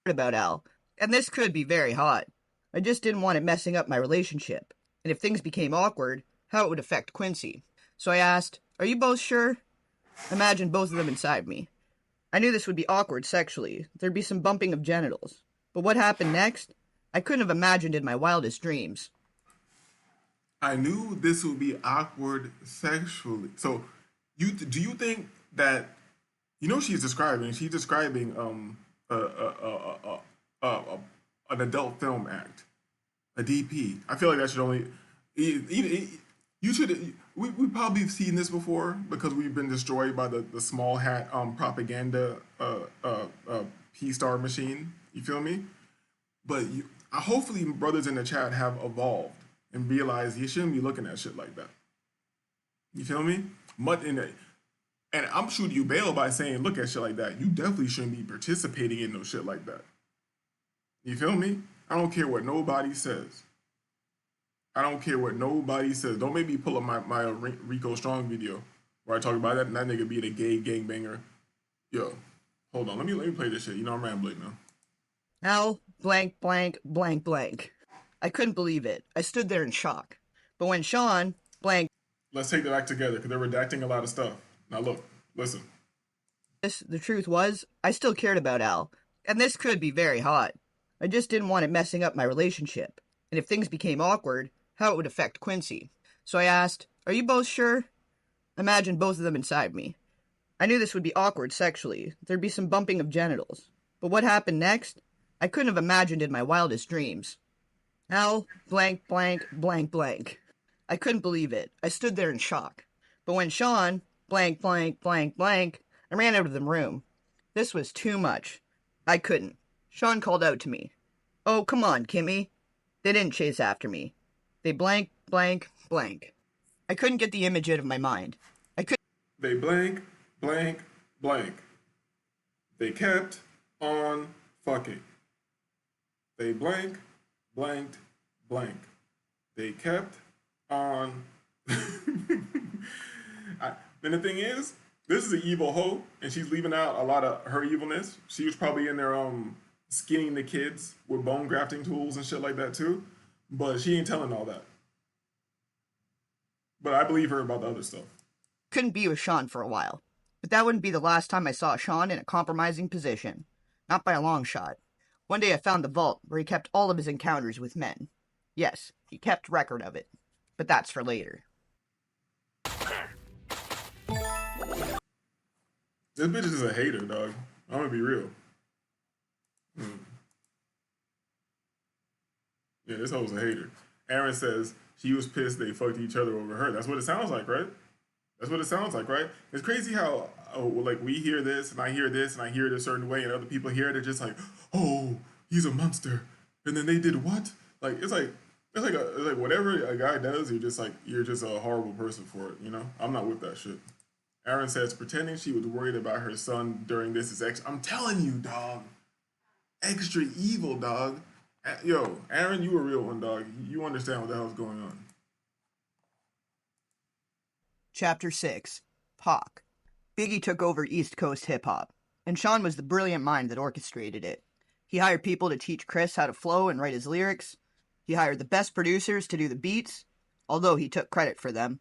Speaker 9: About Al, and this could be very hot. I just didn't want it messing up my relationship. And if things became awkward, how it would affect Quincy. So I asked, "Are you both sure?" Imagine both of them inside me. I knew this would be awkward sexually. There'd be some bumping of genitals. But what happened next? I couldn't have imagined in my wildest dreams.
Speaker 3: I knew this would be awkward sexually. So, do you think that, you know, she's describing an adult film act, a DP. I feel like that should only you should we probably have seen this before because we've been destroyed by the small hat propaganda P-star machine. You feel me? But hopefully brothers in the chat have evolved and realized you shouldn't be looking at shit like that. You feel me? And I'm shooting you bail by saying look at shit like that. You definitely shouldn't be participating in no shit like that. You feel me? I don't care what nobody says. I don't care what nobody says. Don't make me pull up my Rico Strong video where I talk about that nigga being a gay gangbanger. Yo, hold on. Let me play this shit. You know I'm rambling now.
Speaker 9: Al, blank, blank, blank, blank. I couldn't believe it. I stood there in shock. But when Sean, blank...
Speaker 3: Let's take that back together because they're redacting a lot of stuff. Now look, listen.
Speaker 9: The truth was, I still cared about Al. And this could be very hot. I just didn't want it messing up my relationship. And if things became awkward, how it would affect Quincy. So I asked, "Are you both sure?" Imagine both of them inside me. I knew this would be awkward sexually. There'd be some bumping of genitals. But what happened next? I couldn't have imagined in my wildest dreams. Al, blank, blank, blank, blank. I couldn't believe it. I stood there in shock. But when Sean, blank, blank, blank, blank, I ran out of the room. This was too much. I couldn't. Sean called out to me. Oh, come on, Kimmy. They didn't chase after me. They blank, blank, blank. I couldn't get the image out of my mind.
Speaker 3: They blank, blank, blank. They kept on fucking. They blank, blanked, blank. They kept on. And the thing is, this is an evil hoe, and she's leaving out a lot of her evilness. She was probably in there skinning the kids with bone grafting tools and shit like that too. But she ain't telling all that. But I believe her about the other stuff.
Speaker 9: Couldn't be with Sean for a while. But that wouldn't be the last time I saw Sean in a compromising position. Not by a long shot. One day I found the vault where he kept all of his encounters with men. Yes, he kept record of it. But that's for later.
Speaker 3: This bitch is a hater, dog. I'm gonna be real. Yeah, this hoe's a hater. Aaron says she was pissed they fucked each other over her. That's what it sounds like, right? That's what it sounds like, right? It's crazy how, like, we hear this, and I hear this, and I hear it a certain way, and other people hear it, they're just like, oh, he's a monster. And then they did what? Like, it's like whatever a guy does, you're just a horrible person for it, you know? I'm not with that shit. Aaron says, pretending she was worried about her son during this is extra. I'm telling you, dog. Extra evil, dog. Yo, Aaron, you a real one, dog. You understand what the hell's going on.
Speaker 9: Chapter 6. Pac. Biggie took over East Coast hip-hop, and Sean was the brilliant mind that orchestrated it. He hired people to teach Chris how to flow and write his lyrics. He hired the best producers to do the beats, although he took credit for them.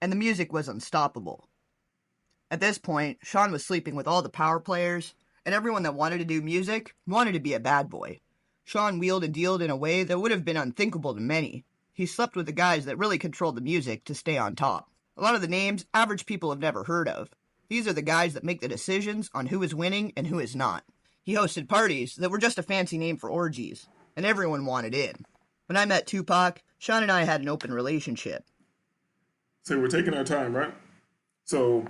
Speaker 9: And the music was unstoppable. At this point, Sean was sleeping with all the power players, and everyone that wanted to do music wanted to be a bad boy. Sean wheeled and dealed in a way that would have been unthinkable to many. He slept with the guys that really controlled the music to stay on top. A lot of the names average people have never heard of. These are the guys that make the decisions on who is winning and who is not. He hosted parties that were just a fancy name for orgies, and everyone wanted in. When I met Tupac, Sean and I had an open relationship.
Speaker 3: So we're taking our time, right? So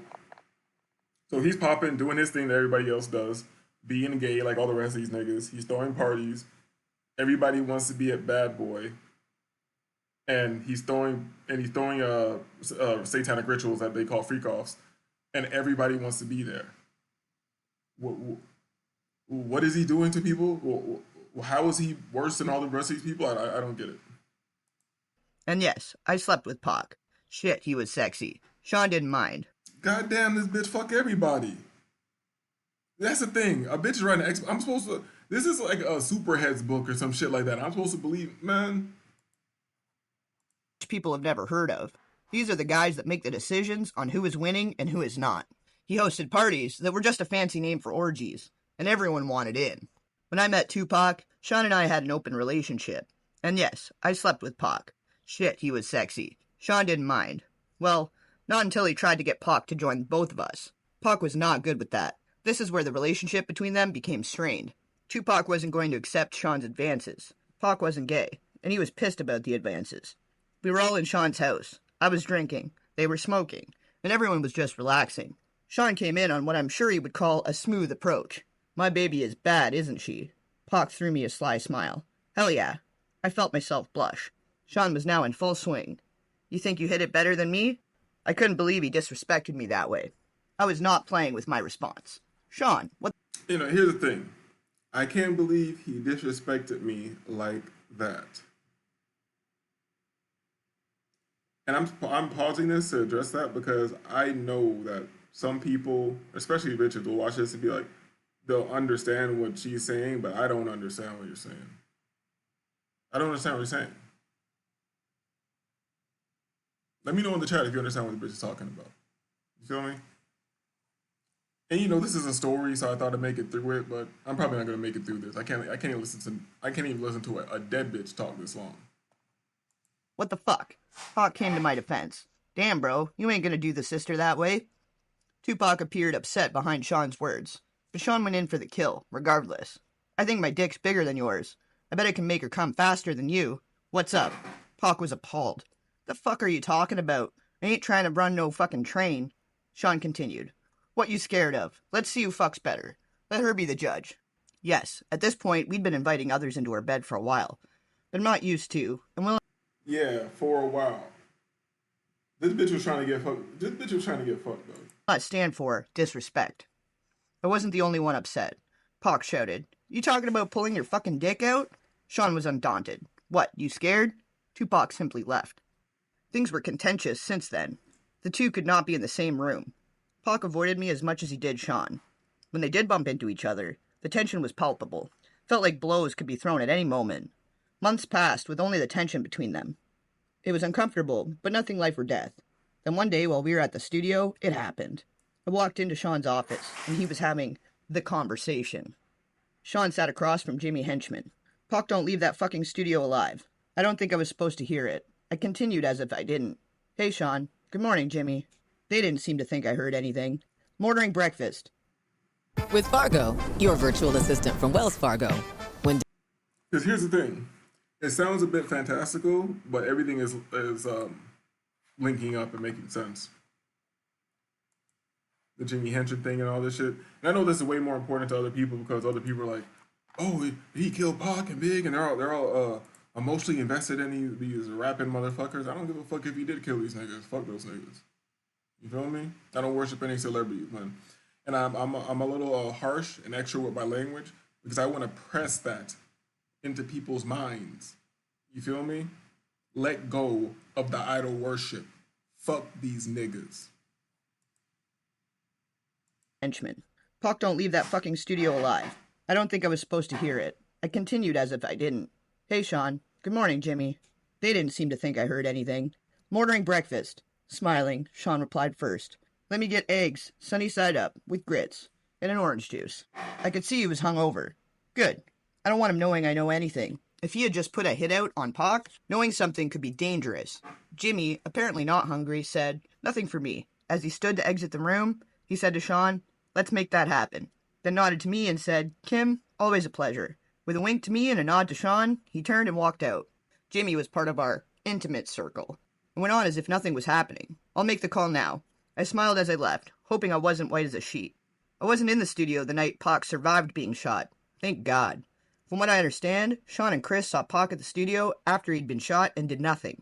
Speaker 3: he's popping, doing his thing that everybody else does, being gay like all the rest of these niggas. He's throwing parties. Everybody wants to be a bad boy. And he's throwing satanic rituals that they call freak-offs, and everybody wants to be there. What is he doing to people? How is he worse than all the rest of these people? I don't get it.
Speaker 9: And yes, I slept with Pac. Shit, he was sexy. Sean didn't mind.
Speaker 3: Goddamn, this bitch fuck everybody. That's the thing. A bitch is writing I'm supposed to. This is like a Superheads book or some shit like that. I'm supposed to believe, man.
Speaker 9: People have never heard of. These are the guys that make the decisions on who is winning and who is not. He hosted parties that were just a fancy name for orgies, and everyone wanted in. When I met Tupac, Sean and I had an open relationship. And yes, I slept with Pac. Shit, he was sexy. Sean didn't mind. Well, not until he tried to get Pac to join both of us. Pac was not good with that. This is where the relationship between them became strained. Tupac wasn't going to accept Sean's advances. Pac wasn't gay, and he was pissed about the advances. We were all in Sean's house. I was drinking, they were smoking, and everyone was just relaxing. Sean came in on what I'm sure he would call a smooth approach. My baby is bad, isn't she? Pac threw me a sly smile. Hell yeah. I felt myself blush. Sean was now in full swing. You think you hit it better than me? I couldn't believe he disrespected me that way. I was not playing with my response. Sean, what?
Speaker 3: You know, here's the thing. I can't believe he disrespected me like that. And I'm pausing this to address that because I know that some people, especially bitches, will watch this and be like, they'll understand what she's saying, but I don't understand what you're saying. I don't understand what you're saying. Let me know in the chat if you understand what the bitch is talking about. You feel me? And you know, this is a story, so I thought I'd make it through it, but I'm probably not gonna make it through this. I can't even listen to a dead bitch talk this long.
Speaker 9: What the fuck? Pac came to my defense. Damn, bro, you ain't gonna do the sister that way. Tupac appeared upset behind Sean's words, but Sean went in for the kill, regardless. I think my dick's bigger than yours. I bet I can make her come faster than you. What's up? Pac was appalled. The fuck are you talking about? I ain't trying to run no fucking train. Sean continued. What you scared of? Let's see who fucks better. Let her be the judge. Yes, at this point, we'd been inviting others into her bed for a while. But I'm not used to, and will
Speaker 3: Yeah, for a while. This bitch was trying to get fucked. This bitch was trying to get fucked, though.
Speaker 9: not stand for disrespect. I wasn't the only one upset. Pac shouted, You talking about pulling your fucking dick out? Sean was undaunted. What, you scared? Tupac simply left. Things were contentious since then. The two could not be in the same room. Pac avoided me as much as he did Sean. When they did bump into each other, the tension was palpable. Felt like blows could be thrown at any moment. Months passed with only the tension between them. It was uncomfortable, but nothing life or death. Then one day while we were at the studio, it happened. I walked into Sean's office, and he was having the conversation. Sean sat across from Jimmy Henchman. Pac don't leave that fucking studio alive. I don't think I was supposed to hear it. I continued as if I didn't. Hey, Sean. Good morning, Jimmy. They didn't seem to think I heard anything. I'm ordering breakfast.
Speaker 12: With Fargo, your virtual assistant from Wells Fargo.
Speaker 3: Because here's the thing. It sounds a bit fantastical, but everything is linking up and making sense. The Jimmy Henchman thing and all this shit. And I know this is way more important to other people because other people are like, oh, he killed Pac and Big, and they're all emotionally invested in these rapping motherfuckers. I don't give a fuck if he did kill these niggas. Fuck those niggas. You feel me? I don't worship any celebrities, man. And I'm a little harsh and extra with my language because I want to press that into people's minds. You feel me? Let go of the idol worship. Fuck these niggas.
Speaker 9: Henchman. Pac don't leave that fucking studio alive. I don't think I was supposed to hear it. I continued as if I didn't. Hey, Sean. Good morning, Jimmy. They didn't seem to think I heard anything. I'm ordering breakfast. Smiling, Sean replied first. Let me get eggs, sunny side up, with grits, and an orange juice. I could see he was hungover. Good. I don't want him knowing I know anything. If he had just put a hit out on Pac, knowing something could be dangerous. Jimmy, apparently not hungry, said, Nothing for me. As he stood to exit the room, he said to Sean, Let's make that happen. Then nodded to me and said, Kim, always a pleasure. With a wink to me and a nod to Sean, he turned and walked out. Jimmy was part of our intimate circle. It went on as if nothing was happening. I'll make the call now. I smiled as I left, hoping I wasn't white as a sheet. I wasn't in the studio the night Pac survived being shot. Thank God. From what I understand, Sean and Chris saw Pac at the studio after he'd been shot and did nothing.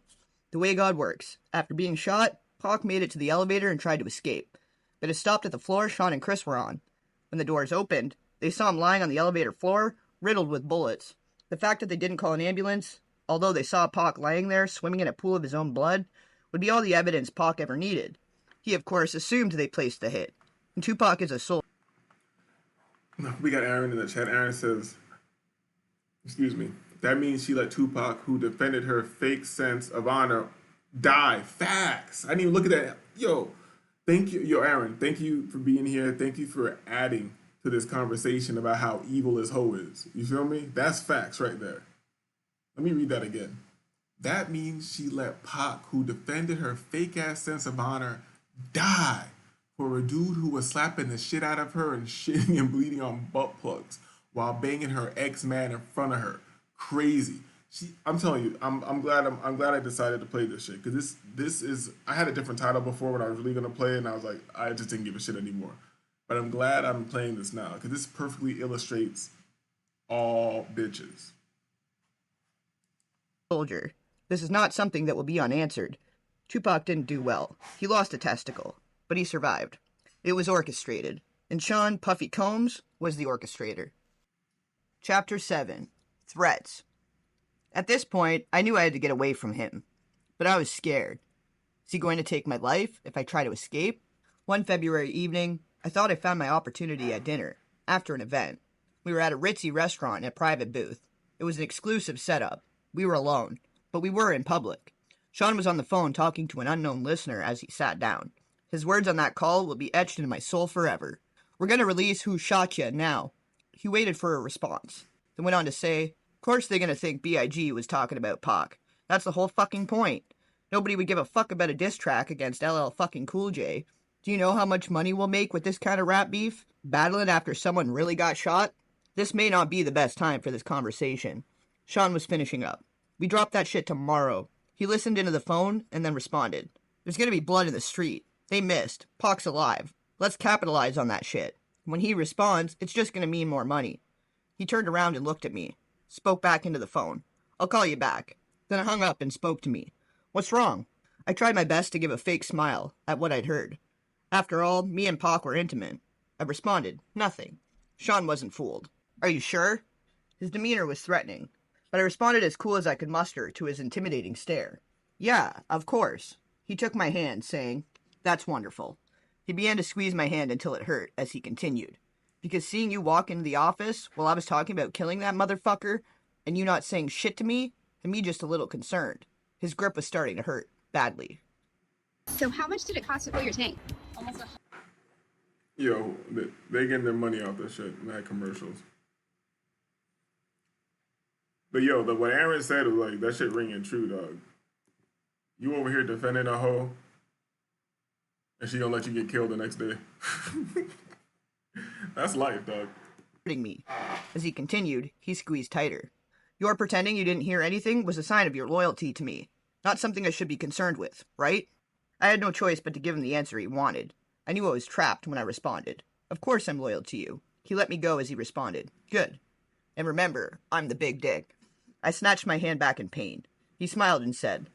Speaker 9: The way God works. After being shot, Pac made it to the elevator and tried to escape. But it stopped at the floor Sean and Chris were on. When the doors opened, they saw him lying on the elevator floor, riddled with bullets. The fact that they didn't call an ambulance, although they saw Pac lying there, swimming in a pool of his own blood, would be all the evidence Pac ever needed. He, of course, assumed they placed the hit. And Tupac is a soul.
Speaker 3: We got Aaron in the chat. Aaron says, excuse me, that means she let Tupac, who defended her fake sense of honor, die. Facts. I didn't even look at that. Yo, thank you. Yo, Aaron, thank you for being here. Thank you for adding to this conversation about how evil this hoe is. You feel me? That's facts right there. Let me read that again. That means she let Pac, who defended her fake-ass sense of honor, die for a dude who was slapping the shit out of her and shitting and bleeding on butt plugs while banging her ex-man in front of her. Crazy. I'm telling you, I'm glad I decided to play this shit because this is, I had a different title before when I was really gonna play it and I was like, I just didn't give a shit anymore. But I'm glad I'm playing this now because this perfectly illustrates all bitches.
Speaker 9: Soldier. This is not something that will be unanswered. Tupac didn't do well. He lost a testicle, but he survived. It was orchestrated, and Sean Puffy Combs was the orchestrator. Chapter 7. Threats. At this point, I knew I had to get away from him, but I was scared. Is he going to take my life if I try to escape? One February evening, I thought I found my opportunity at dinner, after an event. We were at a ritzy restaurant in a private booth. It was an exclusive setup. We were alone, but we were in public. Sean was on the phone talking to an unknown listener as he sat down. His words on that call will be etched into my soul forever. We're going to release Who Shot Ya now. He waited for a response, then went on to say, Of course they're going to think B.I.G. was talking about Pac. That's the whole fucking point. Nobody would give a fuck about a diss track against LL fucking Cool J. Do you know how much money we'll make with this kind of rap beef? Battling after someone really got shot? This may not be the best time for this conversation. Sean was finishing up. We dropped that shit tomorrow. He listened into the phone and then responded. There's gonna be blood in the street. They missed. Pac's alive. Let's capitalize on that shit. When he responds, it's just gonna mean more money. He turned around and looked at me. Spoke back into the phone. I'll call you back. Then hung up and spoke to me. What's wrong? I tried my best to give a fake smile at what I'd heard. After all, me and Pac were intimate. I responded, nothing. Sean wasn't fooled. Are you sure? His demeanor was threatening, but I responded as cool as I could muster to his intimidating stare. Yeah, of course. He took my hand, saying, that's wonderful. He began to squeeze my hand until it hurt as he continued. Because seeing you walk into the office while I was talking about killing that motherfucker, and you not saying shit to me, and me just a little concerned. His grip was starting to hurt, badly.
Speaker 13: So how much did it cost to fill your tank? Almost
Speaker 3: Yo, they getting their money off this shit, mad commercials. But yo, what Aaron said was like, that shit ringing true, dog. You over here defending a hoe, and she gonna let you get killed the next day. That's life, dog.
Speaker 9: Me. As he continued, he squeezed tighter. Your pretending you didn't hear anything was a sign of your loyalty to me. Not something I should be concerned with, right? I had no choice but to give him the answer he wanted. I knew I was trapped when I responded. Of course I'm loyal to you. He let me go as he responded. Good. And remember, I'm the big dick. I snatched my hand back in pain. He smiled and said,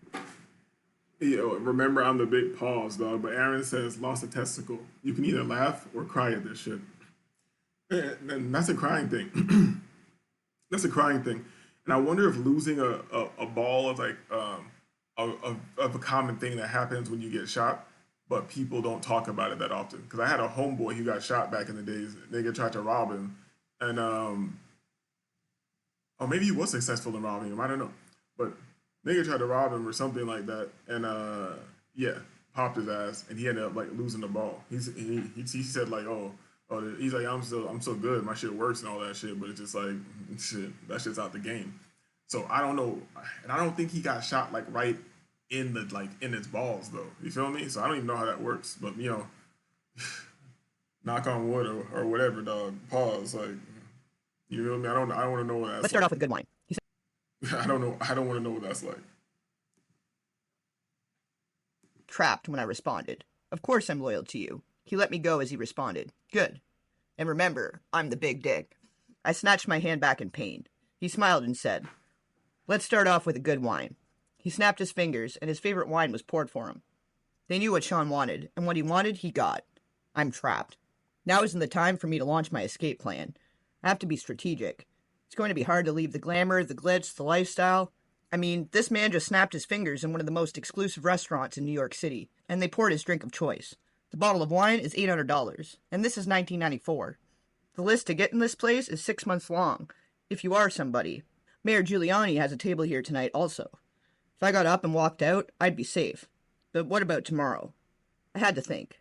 Speaker 3: Yo, remember I'm the big pause, dog, but Aaron says lost a testicle. You can either laugh or cry at this shit. And that's a crying thing. That's a crying thing. And I wonder if losing a ball is like of a common thing that happens when you get shot, but people don't talk about it that often. Because I had a homeboy who got shot back in the days. Nigga tried to rob him, and or maybe he was successful in robbing him. I don't know, but nigga tried to rob him or something like that, and yeah, popped his ass, and he ended up like losing the ball. He said like, oh, he's like, I'm so good, my shit works and all that shit, but it's just like shit, that shit's out the game. So I don't know, and I don't think he got shot like right in its balls though. You feel me? So I don't even know how that works, but you know, knock on wood or whatever, dog. Pause. Like, you feel me? I don't want to know what that's.
Speaker 9: Let's start off with a good wine. He said,
Speaker 3: I don't know. I don't want to know what that's like.
Speaker 9: Trapped when I responded. Of course I'm loyal to you. He let me go as he responded. Good. And remember, I'm the big dick. I snatched my hand back in pain. He smiled and said, let's start off with a good wine. He snapped his fingers, and his favorite wine was poured for him. They knew what Sean wanted, and what he wanted, he got. I'm trapped. Now isn't the time for me to launch my escape plan. I have to be strategic. It's going to be hard to leave the glamour, the glitz, the lifestyle. I mean, this man just snapped his fingers in one of the most exclusive restaurants in New York City, and they poured his drink of choice. The bottle of wine is $800, and this is 1994. The list to get in this place is 6 months long, if you are somebody. Mayor Giuliani has a table here tonight also. If I got up and walked out, I'd be safe. But what about tomorrow? I had to think.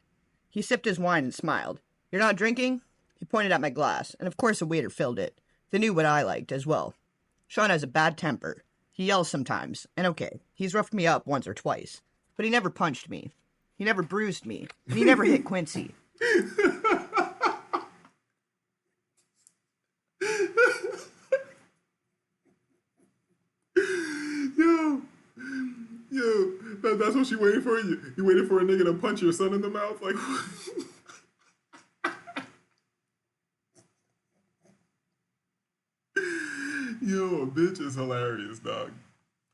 Speaker 9: He sipped his wine and smiled. You're not drinking? He pointed at my glass, and of course a waiter filled it. They knew what I liked as well. Sean has a bad temper. He yells sometimes, and okay, he's roughed me up once or twice. But he never punched me. He never bruised me. And he never hit Quincy.
Speaker 3: Yo, that's what you waiting for? You waiting for a nigga to punch your son in the mouth? Like, yo, a bitch is hilarious, dog.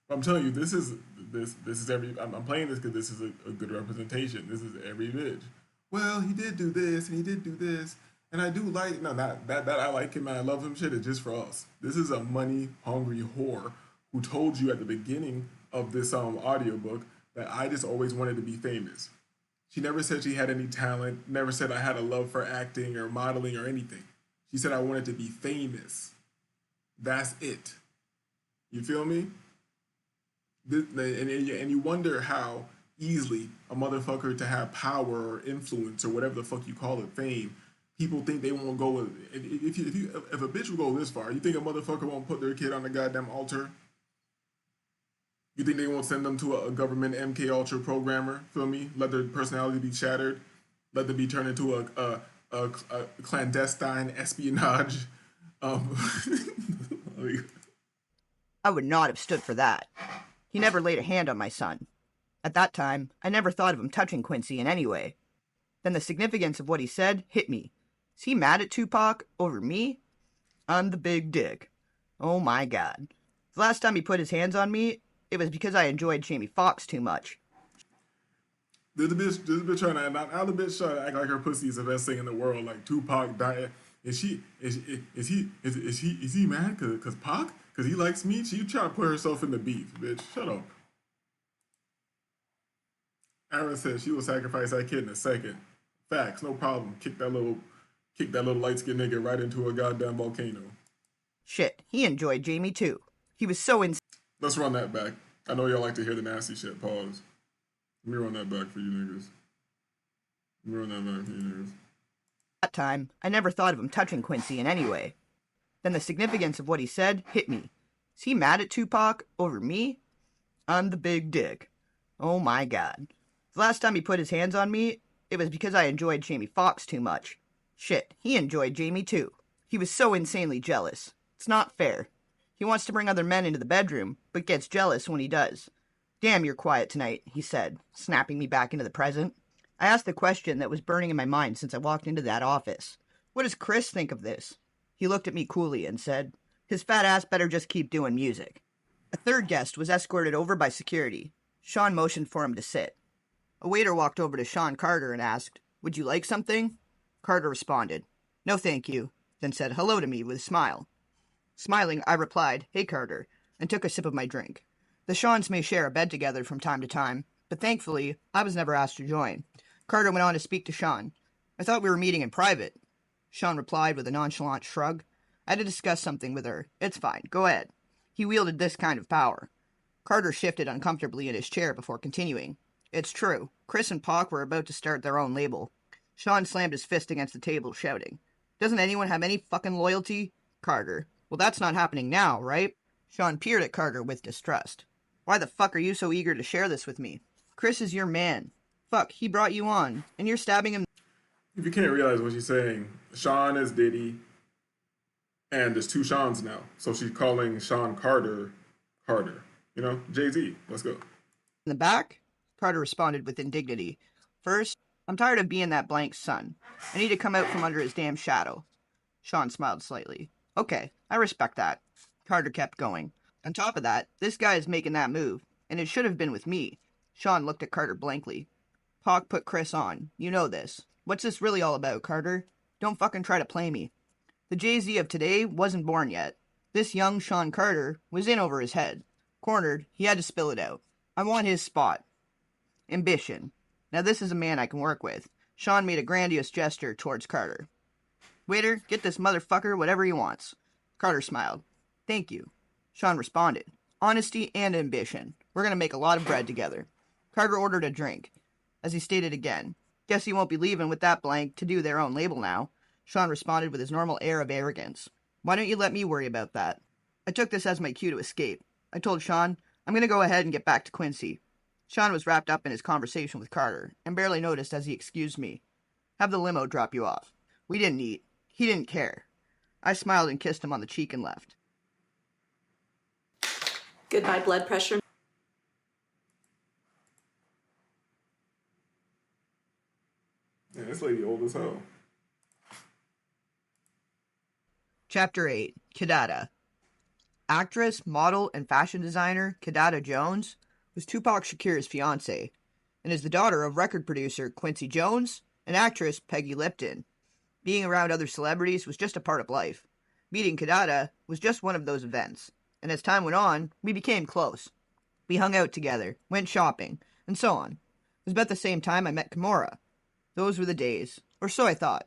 Speaker 3: I'm telling you, this is every. I'm playing this because this is a good representation. This is every bitch. Well, he did do this and he did do this, and I do like that I like him and I love him. Shit is just for us. This is a money hungry whore who told you at the beginning of this audiobook that I just always wanted to be famous. She never said she had any talent, never said I had a love for acting or modeling or anything. She said I wanted to be famous. That's it. You feel me? And you wonder how easily a motherfucker to have power or influence or whatever the fuck you call it, fame, people think they won't go. If a bitch will go this far, you think a motherfucker won't put their kid on the goddamn altar? You think they won't send them to a government MK Ultra programmer? Feel me? Let their personality be shattered. Let them be turned into a clandestine espionage.
Speaker 9: I would not have stood for that. He never laid a hand on my son. At that time, I never thought of him touching Quincy in any way. Then the significance of what he said hit me. Is he mad at Tupac over me? I'm the big dick. Oh my god. The last time he put his hands on me, it was because I enjoyed Jamie Foxx too much.
Speaker 3: This bitch trying to, now the bitch trying to act like her pussy is the best thing in the world, like Tupac died. Is he mad cause Pac? Cause he likes me? She trying to put herself in the beef, bitch. Shut up. Aaron said she will sacrifice that kid in a second. Facts, no problem. Kick that little light-skinned nigga right into a goddamn volcano.
Speaker 9: Shit, he enjoyed Jamie too. He was so
Speaker 3: Let's run that back. I know y'all like to hear the nasty shit. Pause. Let me run that back for you niggas.
Speaker 9: That time, I never thought of him touching Quincy in any way. Then the significance of what he said hit me. Is he mad at Tupac over me? I'm the big dick. Oh my god. The last time he put his hands on me, it was because I enjoyed Jamie Foxx too much. Shit, he enjoyed Jamie too. He was so insanely jealous. It's not fair. He wants to bring other men into the bedroom, but gets jealous when he does. Damn, you're quiet tonight, he said, snapping me back into the present. I asked the question that was burning in my mind since I walked into that office. What does Chris think of this? He looked at me coolly and said, his fat ass better just keep doing music. A third guest was escorted over by security. Sean motioned for him to sit. A waiter walked over to Sean Carter and asked, would you like something? Carter responded, no thank you, then said hello to me with a smile. Smiling, I replied, hey Carter, and took a sip of my drink. The Seans may share a bed together from time to time, but thankfully, I was never asked to join. Carter went on to speak to Sean. I thought we were meeting in private. Sean replied with a nonchalant shrug. I had to discuss something with her. It's fine, go ahead. He wielded this kind of power. Carter shifted uncomfortably in his chair before continuing. It's true. Chris and Pac were about to start their own label. Sean slammed his fist against the table, shouting, doesn't anyone have any fucking loyalty? Carter, well that's not happening now, right? Sean peered at Carter with distrust. Why the fuck are you so eager to share this with me? Chris is your man. Fuck, he brought you on, and you're stabbing him.
Speaker 3: If you can't realize what she's saying, Sean is Diddy, and there's two Seans now. So she's calling Sean Carter. You know, Jay-Z. Let's go.
Speaker 9: In the back? Carter responded with indignity. First, I'm tired of being that blank's son. I need to come out from under his damn shadow. Sean smiled slightly. Okay, I respect that. Carter kept going. On top of that, this guy is making that move, and it should have been with me. Sean looked at Carter blankly. Pac put Chris on. You know this. What's this really all about, Carter? Don't fucking try to play me. The Jay-Z of today wasn't born yet. This young Sean Carter was in over his head. Cornered, he had to spill it out. I want his spot. Ambition. Now this is a man I can work with. Sean made a grandiose gesture towards Carter. Waiter, get this motherfucker whatever he wants. Carter smiled. Thank you. Sean responded. Honesty and ambition. We're gonna make a lot of bread together. Carter ordered a drink. As he stated again, guess he won't be leaving with that blank to do their own label now. Sean responded with his normal air of arrogance. Why don't you let me worry about that? I took this as my cue to escape. I told Sean, I'm gonna go ahead and get back to Quincy. Sean was wrapped up in his conversation with Carter, and barely noticed as he excused me. Have the limo drop you off. We didn't eat. He didn't care. I smiled and kissed him on the cheek and left.
Speaker 14: Goodbye, blood pressure.
Speaker 3: Yeah, this lady old as hell.
Speaker 9: Chapter 8. Kidada. Actress, model, and fashion designer Kidada Jones was Tupac Shakur's fiancée, and is the daughter of record producer Quincy Jones and actress Peggy Lipton. Being around other celebrities was just a part of life. Meeting Kidada was just one of those events, and as time went on, we became close. We hung out together, went shopping, and so on. It was about the same time I met Kimura. Those were the days, or so I thought.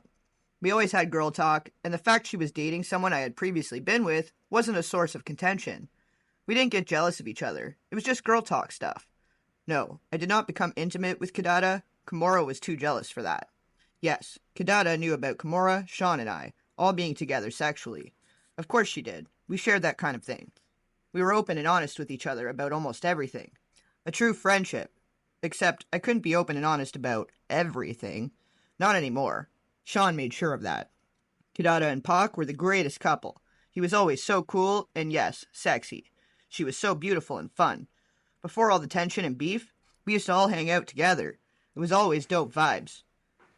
Speaker 9: We always had girl talk, and the fact she was dating someone I had previously been with wasn't a source of contention. We didn't get jealous of each other. It was just girl talk stuff. No, I did not become intimate with Kidada. Kimura was too jealous for that. Yes, Kidada knew about Kimura, Sean, and I, all being together sexually. Of course she did. We shared that kind of thing. We were open and honest with each other about almost everything. A true friendship. Except I couldn't be open and honest about everything. Not anymore. Sean made sure of that. Kidada and Pac were the greatest couple. He was always so cool and, yes, sexy. She was so beautiful and fun. Before all the tension and beef, We used to all hang out together. It was always dope vibes.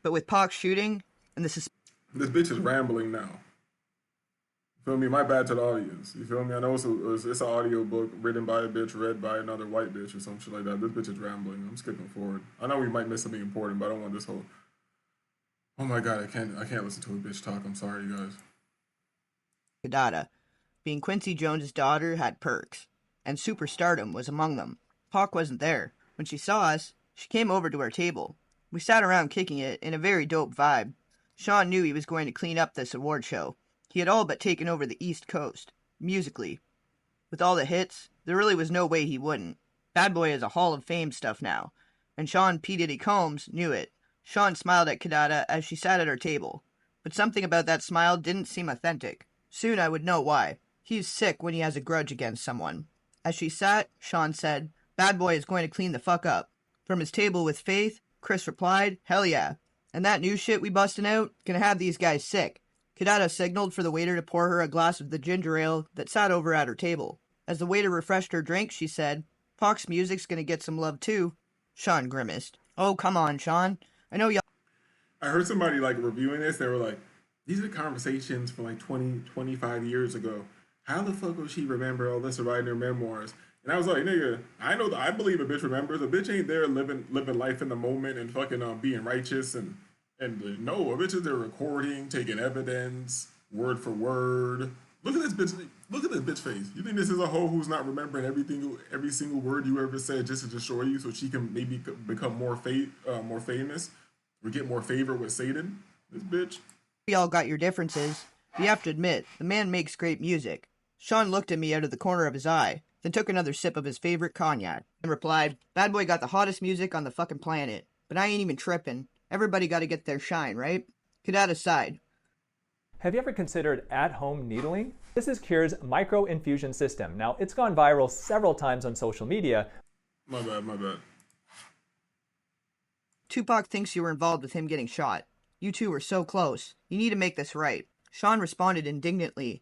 Speaker 9: But with Pac shooting and the
Speaker 3: This bitch is rambling now. You feel me? My bad to the audience. You feel me? I know it's an audio book written by a bitch, read by another white bitch or some shit like that. This bitch is rambling. I'm skipping forward. I know we might miss something important, but I don't want this whole. Oh my god, I can't listen to a bitch talk. I'm sorry, you guys.
Speaker 9: Kidada. Being Quincy Jones's daughter had perks, and superstardom was among them. Pac wasn't there. When she saw us, she came over to our table. We sat around kicking it in a very dope vibe. Sean knew he was going to clean up this award show. He had all but taken over the East Coast, musically. With all the hits, there really was no way he wouldn't. Bad Boy is a Hall of Fame stuff now, and Sean P. Diddy Combs knew it. Sean smiled at Kidada as she sat at our table, but something about that smile didn't seem authentic. Soon I would know why. He's sick when he has a grudge against someone. As she sat, Sean said, Bad Boy is going to clean the fuck up. From his table with Faith, Chris replied, hell yeah. And that new shit we bustin' out, gonna have these guys sick. Kidada signaled for the waiter to pour her a glass of the ginger ale that sat over at her table. As the waiter refreshed her drink, she said, Pac's music's gonna get some love too. Sean grimaced. Oh, come on, Sean. I know y'all.
Speaker 3: I heard somebody like reviewing this. They were like, these are conversations from like 20, 25 years ago. How the fuck will she remember all this or writing her memoirs? And I was like, nigga, I believe a bitch remembers. A bitch ain't there living life in the moment and fucking being righteous and no, a bitch is there recording, taking evidence, word for word. Look at this bitch. Look at this bitch face. You think this is a hoe who's not remembering every single word you ever said just to destroy you, so she can maybe become more famous or get more favor with Satan? This bitch.
Speaker 9: Y'all got your differences. You have to admit, the man makes great music. Sean looked at me out of the corner of his eye, then took another sip of his favorite cognac, and replied, Bad Boy got the hottest music on the fucking planet, but I ain't even tripping. Everybody gotta get their shine, right? Kidada sighed.
Speaker 14: Have you ever considered at-home needling? This is Cure's micro-infusion system. Now, it's gone viral several times on social media.
Speaker 3: My bad.
Speaker 9: Tupac thinks you were involved with him getting shot. You two were so close. You need to make this right. Sean responded indignantly.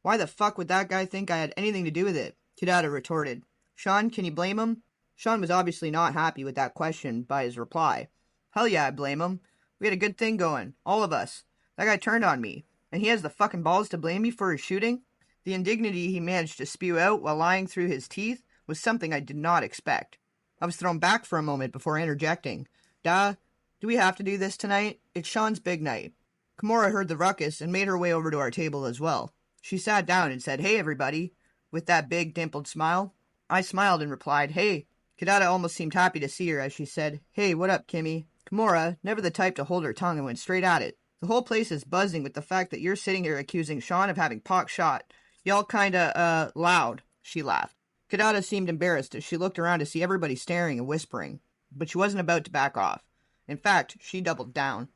Speaker 9: Why the fuck would that guy think I had anything to do with it? Kidada retorted. Sean, can you blame him? Sean was obviously not happy with that question by his reply. Hell yeah, I blame him. We had a good thing going. All of us. That guy turned on me. And he has the fucking balls to blame me for his shooting? The indignity he managed to spew out while lying through his teeth was something I did not expect. I was thrown back for a moment before interjecting. Do we have to do this tonight? It's Sean's big night. Kimura heard the ruckus and made her way over to our table as well. She sat down and said, hey everybody, with that big dimpled smile. I smiled and replied, hey. Kidada almost seemed happy to see her as she said, hey, what up, Kimmy? Kimura, never the type to hold her tongue, and went straight at it. The whole place is buzzing with the fact that you're sitting here accusing Sean of having Pac shot. Y'all kinda, loud, she laughed. Kidada seemed embarrassed as she looked around to see everybody staring and whispering, but she wasn't about to back off. In fact, she doubled down.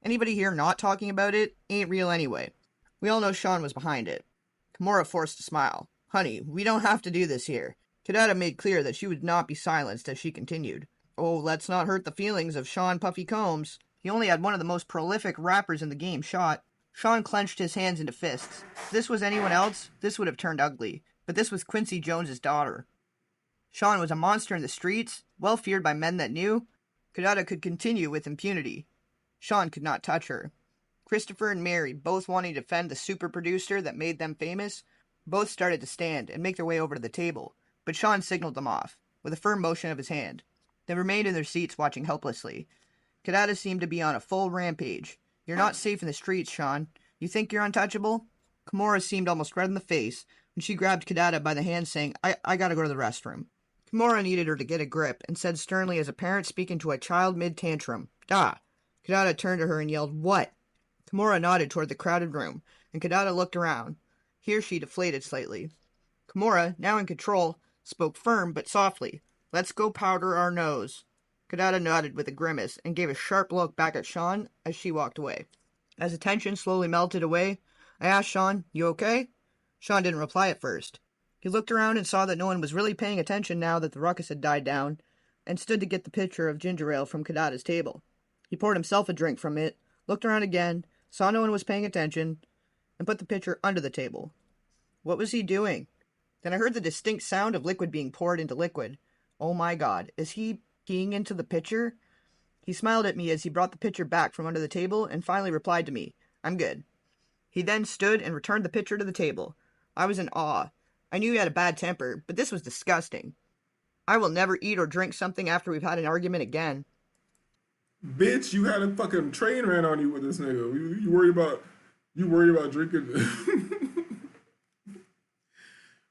Speaker 9: Anybody here not talking about it ain't real anyway. We all know Sean was behind it. Kimura forced a smile. Honey, we don't have to do this here. Kidada made clear that she would not be silenced as she continued. Oh, let's not hurt the feelings of Sean Puffy Combs. He only had one of the most prolific rappers in the game shot. Sean clenched his hands into fists. If this was anyone else, this would have turned ugly. But this was Quincy Jones's daughter. Sean was a monster in the streets, well feared by men that knew. Kidada could continue with impunity. Sean could not touch her. Christopher and Mary, both wanting to defend the super producer that made them famous, both started to stand and make their way over to the table, but Sean signaled them off, with a firm motion of his hand. They remained in their seats watching helplessly. Kidada seemed to be on a full rampage. You're not safe in the streets, Sean. You think you're untouchable? Kimura seemed almost red in the face when she grabbed Kidada by the hand, saying, I gotta go to the restroom. Kimura needed her to get a grip and said sternly as a parent speaking to a child mid-tantrum, Da! Kidada turned to her and yelled, What? Kimura nodded toward the crowded room, and Kidada looked around. Here she deflated slightly. Kimura, now in control, spoke firm but softly. Let's go powder our nose. Kidada nodded with a grimace and gave a sharp look back at Sean as she walked away. As the tension slowly melted away, I asked Sean, You okay? Sean didn't reply at first. He looked around and saw that no one was really paying attention now that the ruckus had died down, and stood to get the pitcher of ginger ale from Kidada's table. He poured himself a drink from it, looked around again, saw no one was paying attention, and put the pitcher under the table. What was he doing? Then I heard the distinct sound of liquid being poured into liquid. Oh my god, is he peeing into the pitcher. He smiled at me as he brought the pitcher back from under the table and finally replied to me, "I'm good." He then stood and returned the pitcher to the table. I was in awe. I knew he had a bad temper, but this was disgusting. I will never eat or drink something after we've had an argument again.
Speaker 3: Bitch, you had a fucking train ran on you with this nigga. You worried about drinking.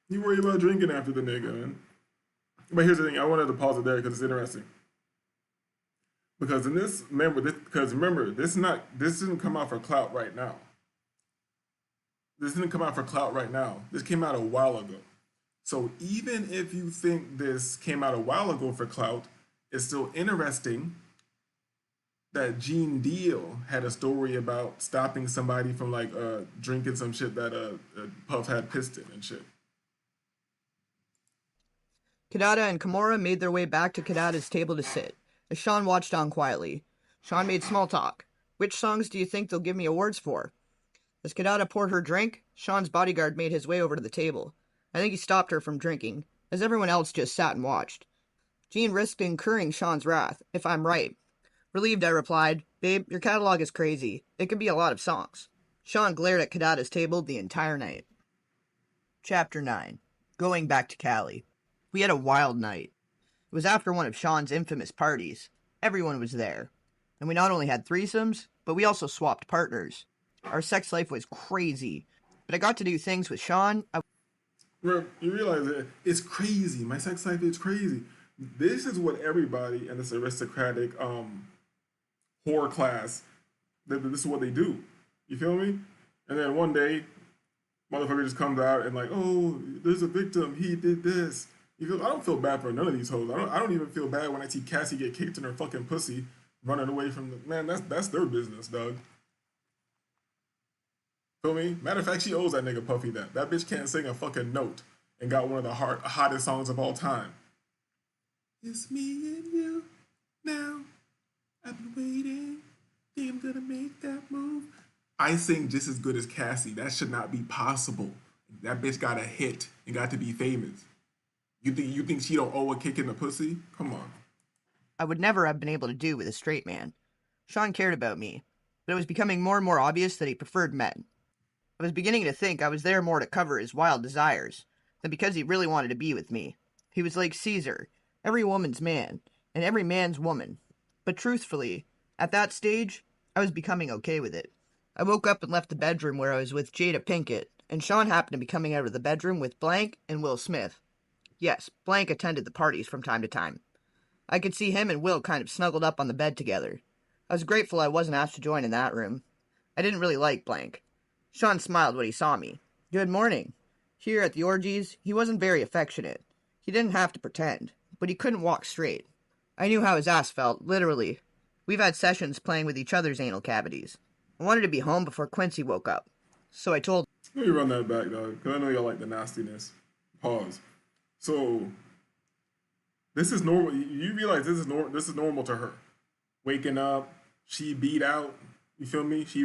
Speaker 3: You worried about drinking after the nigga, man. But here's the thing. I wanted to pause it there because it's interesting. Because remember, this didn't come out for clout right now. This didn't come out for clout right now. This came out a while ago. So even if you think this came out a while ago for clout, it's still interesting that Gene Deal had a story about stopping somebody from like drinking some shit that Puff had pissed in and shit.
Speaker 9: Kadada and Kimura made their way back to Kadada's table to sit, as Sean watched on quietly. Sean made small talk. Which songs do you think they'll give me awards for? As Kadada poured her drink, Sean's bodyguard made his way over to the table. I think he stopped her from drinking, as everyone else just sat and watched. Gene risked incurring Sean's wrath, if I'm right. Relieved, I replied, "Babe, your catalog is crazy. It could be a lot of songs." Sean glared at Kadada's table the entire night. Chapter 9. Going back to Cali. We had a wild night. It was after one of Sean's infamous parties. Everyone was there. And we not only had threesomes, but we also swapped partners. Our sex life was crazy. But I got to do things with Sean.
Speaker 3: You realize that it's crazy. My sex life is crazy. This is what everybody in this aristocratic whore class, this is what they do. You feel me? And then one day, motherfucker just comes out and like, oh, there's a victim. He did this. You feel? I don't feel bad for none of these hoes. I don't even feel bad when I see Cassie get kicked in her fucking pussy running away from the man. That's their business, dog. Feel me? Matter of fact, she owes that nigga Puffy that. That bitch can't sing a fucking note and got one of the hottest songs of all time. It's me and you now. I've been waiting. Think I'm gonna make that move. I sing just as good as Cassie. That should not be possible. That bitch got a hit and got to be famous. You think she don't owe a kick in the pussy? Come on.
Speaker 9: I would never have been able to do with a straight man. Sean cared about me, but it was becoming more and more obvious that he preferred men. I was beginning to think I was there more to cover his wild desires than because he really wanted to be with me. He was like Caesar, every woman's man, and every man's woman. But truthfully, at that stage, I was becoming okay with it. I woke up and left the bedroom where I was with Jada Pinkett, and Sean happened to be coming out of the bedroom with Blank and Will Smith. Yes, Blank attended the parties from time to time. I could see him and Will kind of snuggled up on the bed together. I was grateful I wasn't asked to join in that room. I didn't really like Blank. Sean smiled when he saw me. "Good morning." Here at the orgies, he wasn't very affectionate. He didn't have to pretend, but he couldn't walk straight. I knew how his ass felt, literally. We've had sessions playing with each other's anal cavities. I wanted to be home before Quincy woke up. So I told
Speaker 3: Let me run that back, dog, because I know y'all like the nastiness. Pause. So, this is normal. You realize this is normal to her. Waking up, she beat out. You feel me? They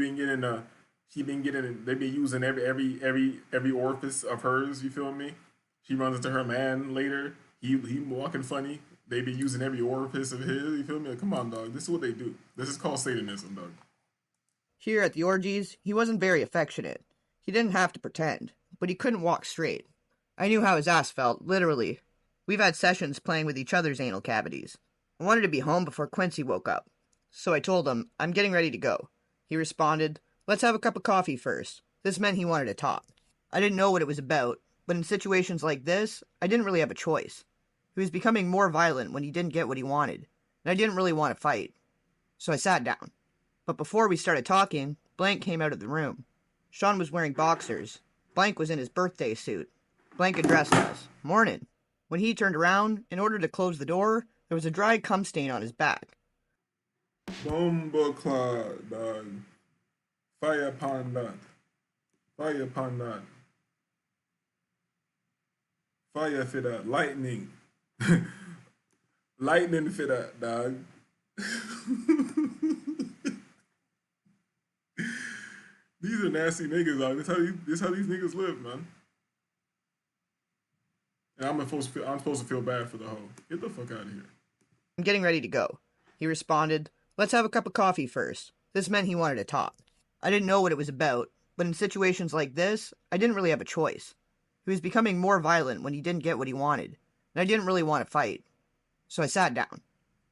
Speaker 3: be using every orifice of hers. You feel me? She runs into her man later. He walking funny. They be using every orifice of his. You feel me? Like, come on, dog. This is what they do. This is called Satanism, dog.
Speaker 9: Here at the orgies, he wasn't very affectionate. He didn't have to pretend, but he couldn't walk straight. I knew how his ass felt, literally. We've had sessions playing with each other's anal cavities. I wanted to be home before Quincy woke up. So I told him, "I'm getting ready to go." He responded, "Let's have a cup of coffee first." This meant he wanted to talk. I didn't know what it was about, but in situations like this, I didn't really have a choice. He was becoming more violent when he didn't get what he wanted, and I didn't really want to fight. So I sat down. But before we started talking, Blank came out of the room. Sean was wearing boxers. Blank was in his birthday suit. Blank addressed us. "Mornin'." When he turned around, in order to close the door, there was a dry cum stain on his back.
Speaker 3: Bumbleclad, dog. Fire upon that. Fire upon that. Fire for that. Lightning. Lightning for that, dog. These are nasty niggas, dog. This how these niggas live, man. And I'm supposed to feel bad for the hoe. Get the fuck out of here.
Speaker 9: I'm getting ready to go. He responded, let's have a cup of coffee first. This meant he wanted to talk. I didn't know what it was about, but in situations like this, I didn't really have a choice. He was becoming more violent when he didn't get what he wanted, and I didn't really want to fight. So I sat down.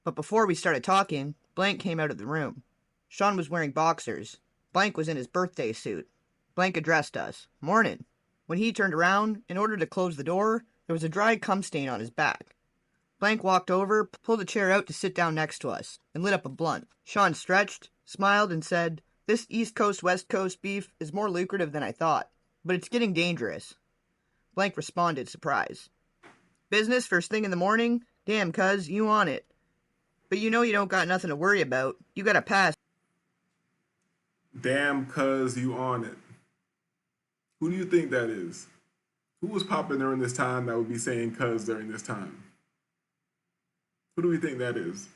Speaker 9: But before we started talking, Blank came out of the room. Sean was wearing boxers. Blank was in his birthday suit. Blank addressed us. Mornin'. When he turned around, in order to close the door, there was a dry cum stain on his back. Blank walked over, pulled a chair out to sit down next to us, and lit up a blunt. Sean stretched, smiled, and said, this East Coast-West Coast beef is more lucrative than I thought, but it's getting dangerous. Blank responded, surprised. Business first thing in the morning? Damn, cuz, you on it. But you know you don't got nothing to worry about. You got a pass.
Speaker 3: Damn, cuz, you on it. Who do you think that is? Who was popping during this time that would be saying cuz during this time? Who do we think that is?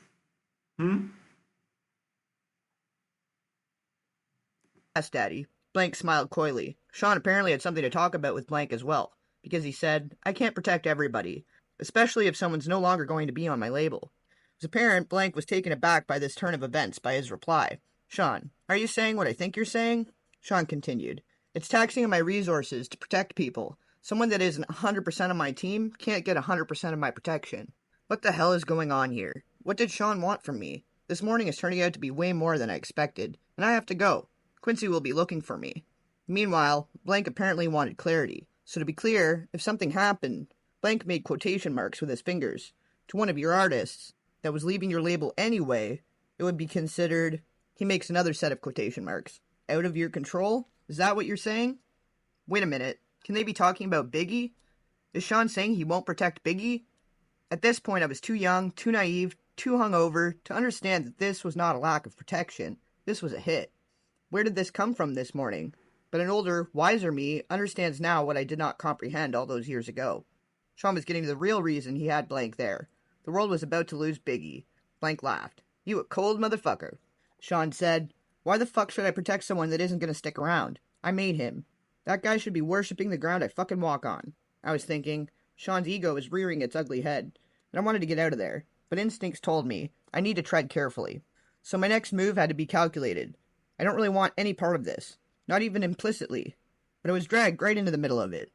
Speaker 9: Yes, Daddy. Blank smiled coyly. Sean apparently had something to talk about with Blank as well, because he said, I can't protect everybody, especially if someone's no longer going to be on my label. It was apparent Blank was taken aback by this turn of events by his reply. Sean, are you saying what I think you're saying? Sean continued. It's taxing on my resources to protect people. Someone that isn't 100% of my team can't get 100% of my protection. What the hell is going on here? What did Sean want from me? This morning is turning out to be way more than I expected, and I have to go. Quincy will be looking for me. Meanwhile, Blank apparently wanted clarity. So to be clear, if something happened, Blank made quotation marks with his fingers, to one of your artists that was leaving your label anyway, it would be considered, he makes another set of quotation marks, out of your control? Is that what you're saying? Wait a minute, can they be talking about Biggie? Is Sean saying he won't protect Biggie? At this point, I was too young, too naive, too hungover to understand that this was not a lack of protection. This was a hit. Where did this come from this morning? But an older, wiser me understands now what I did not comprehend all those years ago. Sean was getting the real reason he had Blank there. The world was about to lose Biggie. Blank laughed. You a cold motherfucker. Sean said, why the fuck should I protect someone that isn't going to stick around? I made him. That guy should be worshipping the ground I fucking walk on. I was thinking, Sean's ego is rearing its ugly head, and I wanted to get out of there, but instincts told me I need to tread carefully. So my next move had to be calculated. I don't really want any part of this, not even implicitly, but I was dragged right into the middle of it.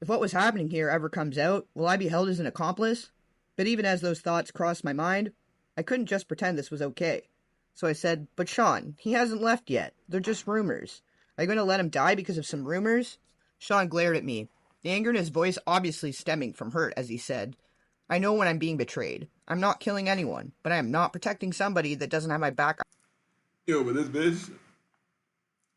Speaker 9: If what was happening here ever comes out, will I be held as an accomplice? But even as those thoughts crossed my mind, I couldn't just pretend this was okay. So I said, but Sean, he hasn't left yet. They're just rumors. Are you going to let him die because of some rumors? Sean glared at me, the anger in his voice obviously stemming from hurt as he said, I know when I'm being betrayed. I'm not killing anyone, but I am not protecting somebody that doesn't have my back.
Speaker 3: Yo, but this bitch,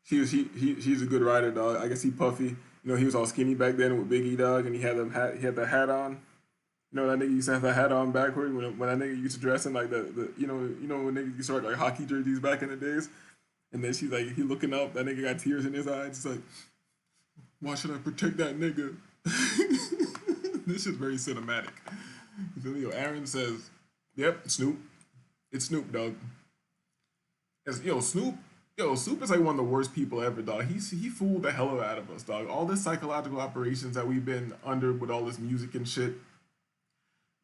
Speaker 3: she's a good writer, dog. I guess he puffy. You know, he was all skinny back then with Biggie, dog, and he had the hat on. You know, that nigga used to have the hat on backward when that nigga used to dress in like the you know when niggas used to wear like hockey jerseys back in the days. And then she's like, he looking up, that nigga got tears in his eyes. It's like, why should I protect that nigga? This is very cinematic. Yo, Aaron says, yep, Snoop. It's Snoop, dog. Snoop is like one of the worst people ever, dog. He fooled the hell out of us, dog. All this psychological operations that we've been under with all this music and shit.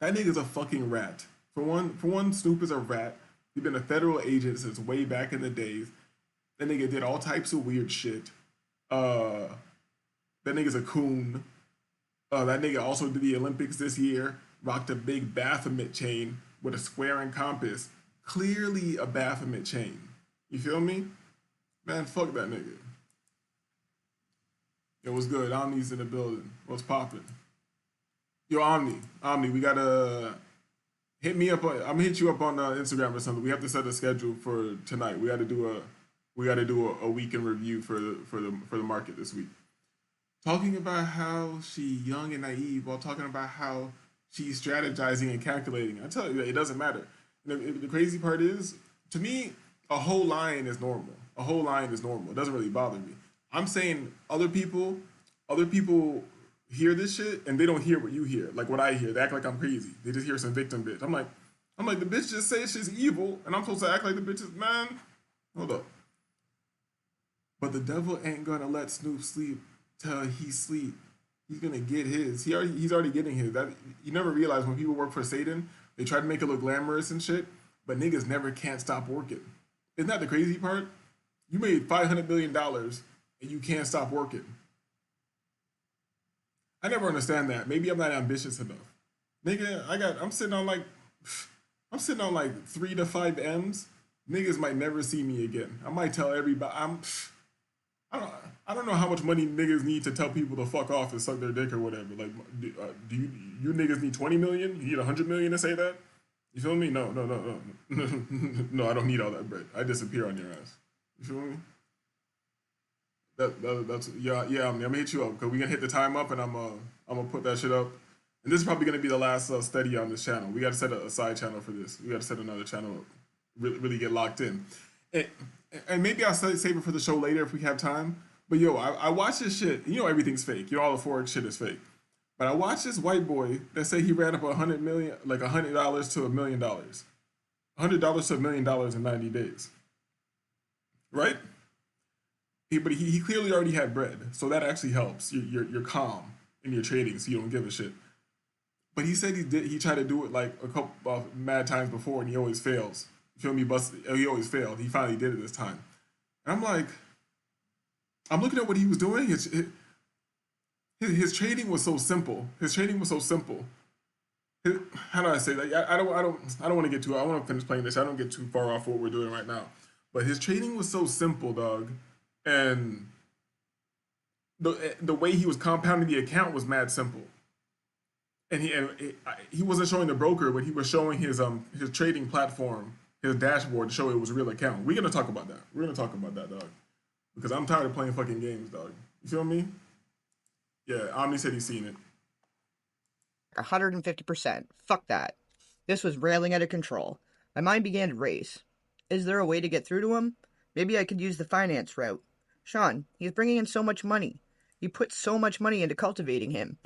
Speaker 3: That nigga's a fucking rat. For one, Snoop is a rat. He's been a federal agent since way back in the days. That nigga did all types of weird shit. That nigga's a coon. That nigga also did the Olympics this year. Rocked a big Baphomet chain with a square and compass. Clearly a Baphomet chain. You feel me? Man, fuck that nigga. Yo, what's good? Omni's in the building. What's poppin'? Yo, Omni, we gotta hit me up. I'm gonna hit you up on Instagram or something. We have to set a schedule for tonight. We gotta do a weekend review for the market this week. Talking about how she young and naive while talking about how she's strategizing and calculating. I tell you, it doesn't matter. The crazy part is, to me, a whole line is normal. A whole line is normal. It doesn't really bother me. I'm saying other people hear this shit and they don't hear what you hear, like what I hear. They act like I'm crazy. They just hear some victim bitch. I'm like the bitch just said she's evil, and I'm supposed to act like the bitch is, man. Hold up. But the devil ain't gonna let Snoop sleep till he sleep. He's gonna get his. He's already getting his. That you never realize when people work for Satan, They try to make it look glamorous and shit, but niggas never can't stop working. Isn't that the crazy part? You made $500 million and you can't stop working. I never understand that. Maybe I'm not ambitious enough. Nigga, I'm sitting on like 3 to 5 M's. Niggas might never see me again. I might tell everybody I don't know how much money niggas need to tell people to fuck off and suck their dick or whatever. Like, do you niggas need 20 million? You need 100 million to say that? You feel me? No. No, I don't need all that bread. I disappear on your ass. You feel me? That's I'm gonna hit you up because we gonna hit the time up and I'm gonna put that shit up. And this is probably gonna be the last study on this channel. We gotta set a side channel for this. We gotta set another channel up. Really get locked in. And maybe I'll save it for the show later if we have time. But yo, I watch this shit. You know everything's fake. You know all the Forex shit is fake. But I watched this white boy that say he ran up $100 million, like $100 to $1 million, $100 to $1 million in 90 days, right? But he clearly already had bread, so that actually helps. You're calm in your trading, so you don't give a shit. But he said he tried to do it like a couple of mad times before, and he always fails. You feel me? He always failed. He finally did it this time, and I'm like, I'm looking at what he was doing. His trading was so simple. How do I say that? I don't want to get too. I want to finish playing this. I don't get too far off what we're doing right now. But his trading was so simple, dog, and the way he was compounding the account was mad simple. And he wasn't showing the broker, but he was showing his trading platform, his dashboard, to show it was a real account. We're gonna talk about that. We're gonna talk about that, dog, because I'm tired of playing fucking games, dog. You feel me? Yeah, Omni said he's seen it.
Speaker 9: 150%. Fuck that. This was railing out of control. My mind began to race. Is there a way to get through to him? Maybe I could use the finance route. Sean, he's bringing in so much money. You put so much money into cultivating him.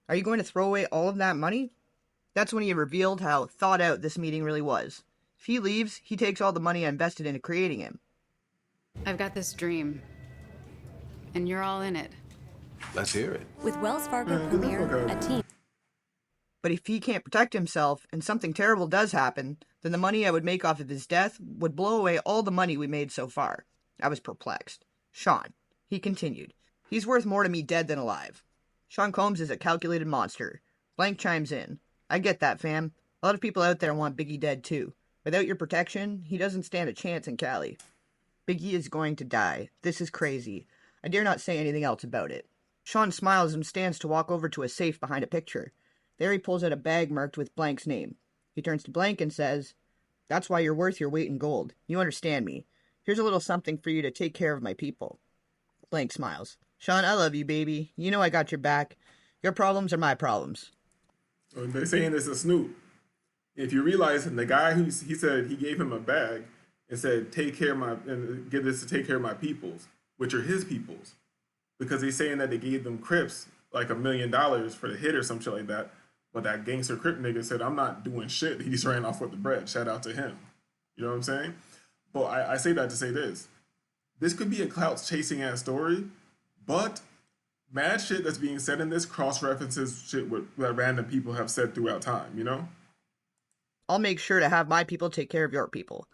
Speaker 9: Are you going to throw away all of that money? That's when he revealed how thought out this meeting really was. If he leaves, he takes all the money I invested into creating him.
Speaker 15: I've got this dream, and you're all in it.
Speaker 10: Let's hear it.
Speaker 16: With Wells Fargo Premier, a team.
Speaker 9: But if he can't protect himself and something terrible does happen, then the money I would make off of his death would blow away all the money we made so far. I was perplexed. Sean, he continued, he's worth more to me dead than alive. Sean Combs is a calculated monster. Blank chimes in. I get that, fam. A lot of people out there want Biggie dead too. Without your protection, he doesn't stand a chance in Cali. Biggie is going to die. This is crazy. I dare not say anything else about it. Sean smiles and stands to walk over to a safe behind a picture. There he pulls out a bag marked with Blank's name. He turns to Blank and says, "That's why you're worth your weight in gold. You understand me. Here's a little something for you to take care of my people." Blank smiles. "Sean, I love you, baby. You know I got your back. Your problems are my problems."
Speaker 3: They're saying this is Snoop. If you realize, the guy he said he gave him a bag and said, "Take care of my, and give this to take care of my peoples," which are his peoples, because he's saying that they gave them Crips like $1 million for the hit or some shit like that. But that gangster Crip nigga said, "I'm not doing shit." He just ran off with the bread. Shout out to him. You know what I'm saying? But I say that to say this. This could be a clout chasing ass story, but mad shit that's being said in this cross-references shit that random people have said throughout time, you know?
Speaker 9: I'll make sure to have my people take care of your people.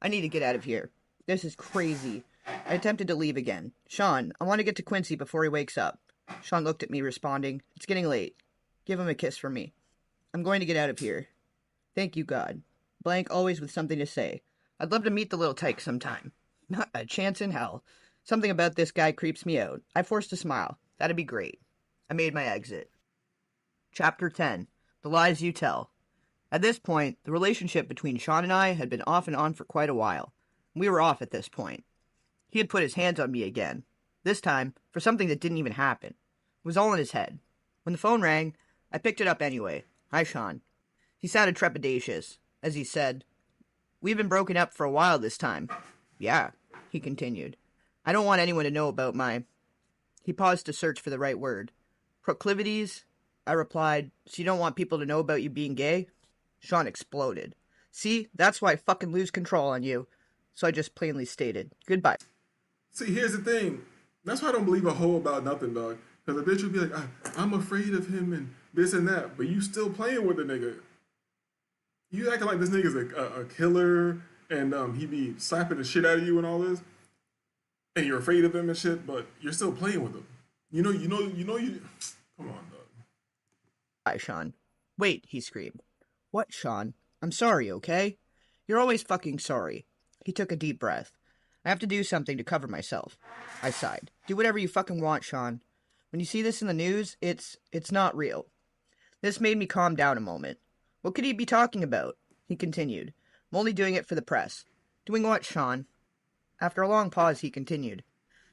Speaker 9: I need to get out of here. This is crazy. I attempted to leave again. "Sean, I want to get to Quincy before he wakes up." Sean looked at me, responding, "It's getting late. Give him a kiss for me. I'm going to get out of here. Thank you, God." Blank always with something to say. I'd love to meet the little tyke sometime. Not a chance in hell. Something about this guy creeps me out. I forced a smile. That'd be great. I made my exit. Chapter 10. The Lies You Tell. At this point, the relationship between Sean and I had been off and on for quite a while. We were off at this point. He had put his hands on me again. This time, for something that didn't even happen. It was all in his head. When the phone rang, I picked it up anyway. "Hi, Sean." He sounded trepidatious, as he said, "We've been broken up for a while this time." "Yeah," he continued. "I don't want anyone to know about my..." He paused to search for the right word. "Proclivities?" I replied, "So you don't want people to know about you being gay?" Sean exploded. "See, that's why I fucking lose control on you." So I just plainly stated, "Goodbye."
Speaker 3: See, here's the thing. That's why I don't believe a hoe about nothing, dog. Because a bitch would be like, "I'm afraid of him and this and that," but you still playing with a nigga. You acting like this nigga's a killer and he be slapping the shit out of you and all this, and you're afraid of him and shit, but you're still playing with him. You know. Come on, dog.
Speaker 9: Hi, Sean. Wait, he screamed. What, Sean? I'm sorry, okay? You're always fucking sorry. He took a deep breath. I have to do something to cover myself. I sighed. Do whatever you fucking want, Sean. When you see this in the news, it's not real. This made me calm down a moment. What could he be talking about? He continued. I'm only doing it for the press. Doing what, Sean? After a long pause, he continued.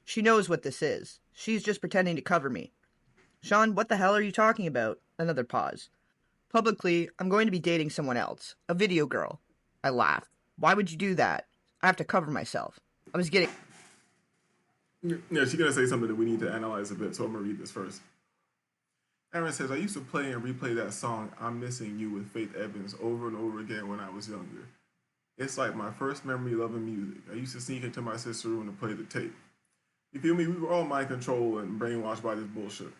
Speaker 9: She knows what this is. She's just pretending to cover me. Sean, what the hell are you talking about? Another pause. Publicly, I'm going to be dating someone else. A video girl. I laughed. Why would you do that? I have to cover myself. I was getting...
Speaker 3: Yeah, she's going to say something that we need to analyze a bit, so I'm going to read this first. Aaron says, I used to play and replay that song, I'm Missing You with Faith Evans, over and over again when I was younger. It's like my first memory loving music. I used to sneak into my sister's room to play the tape. You feel me? We were all mind controlled and brainwashed by this bullshit.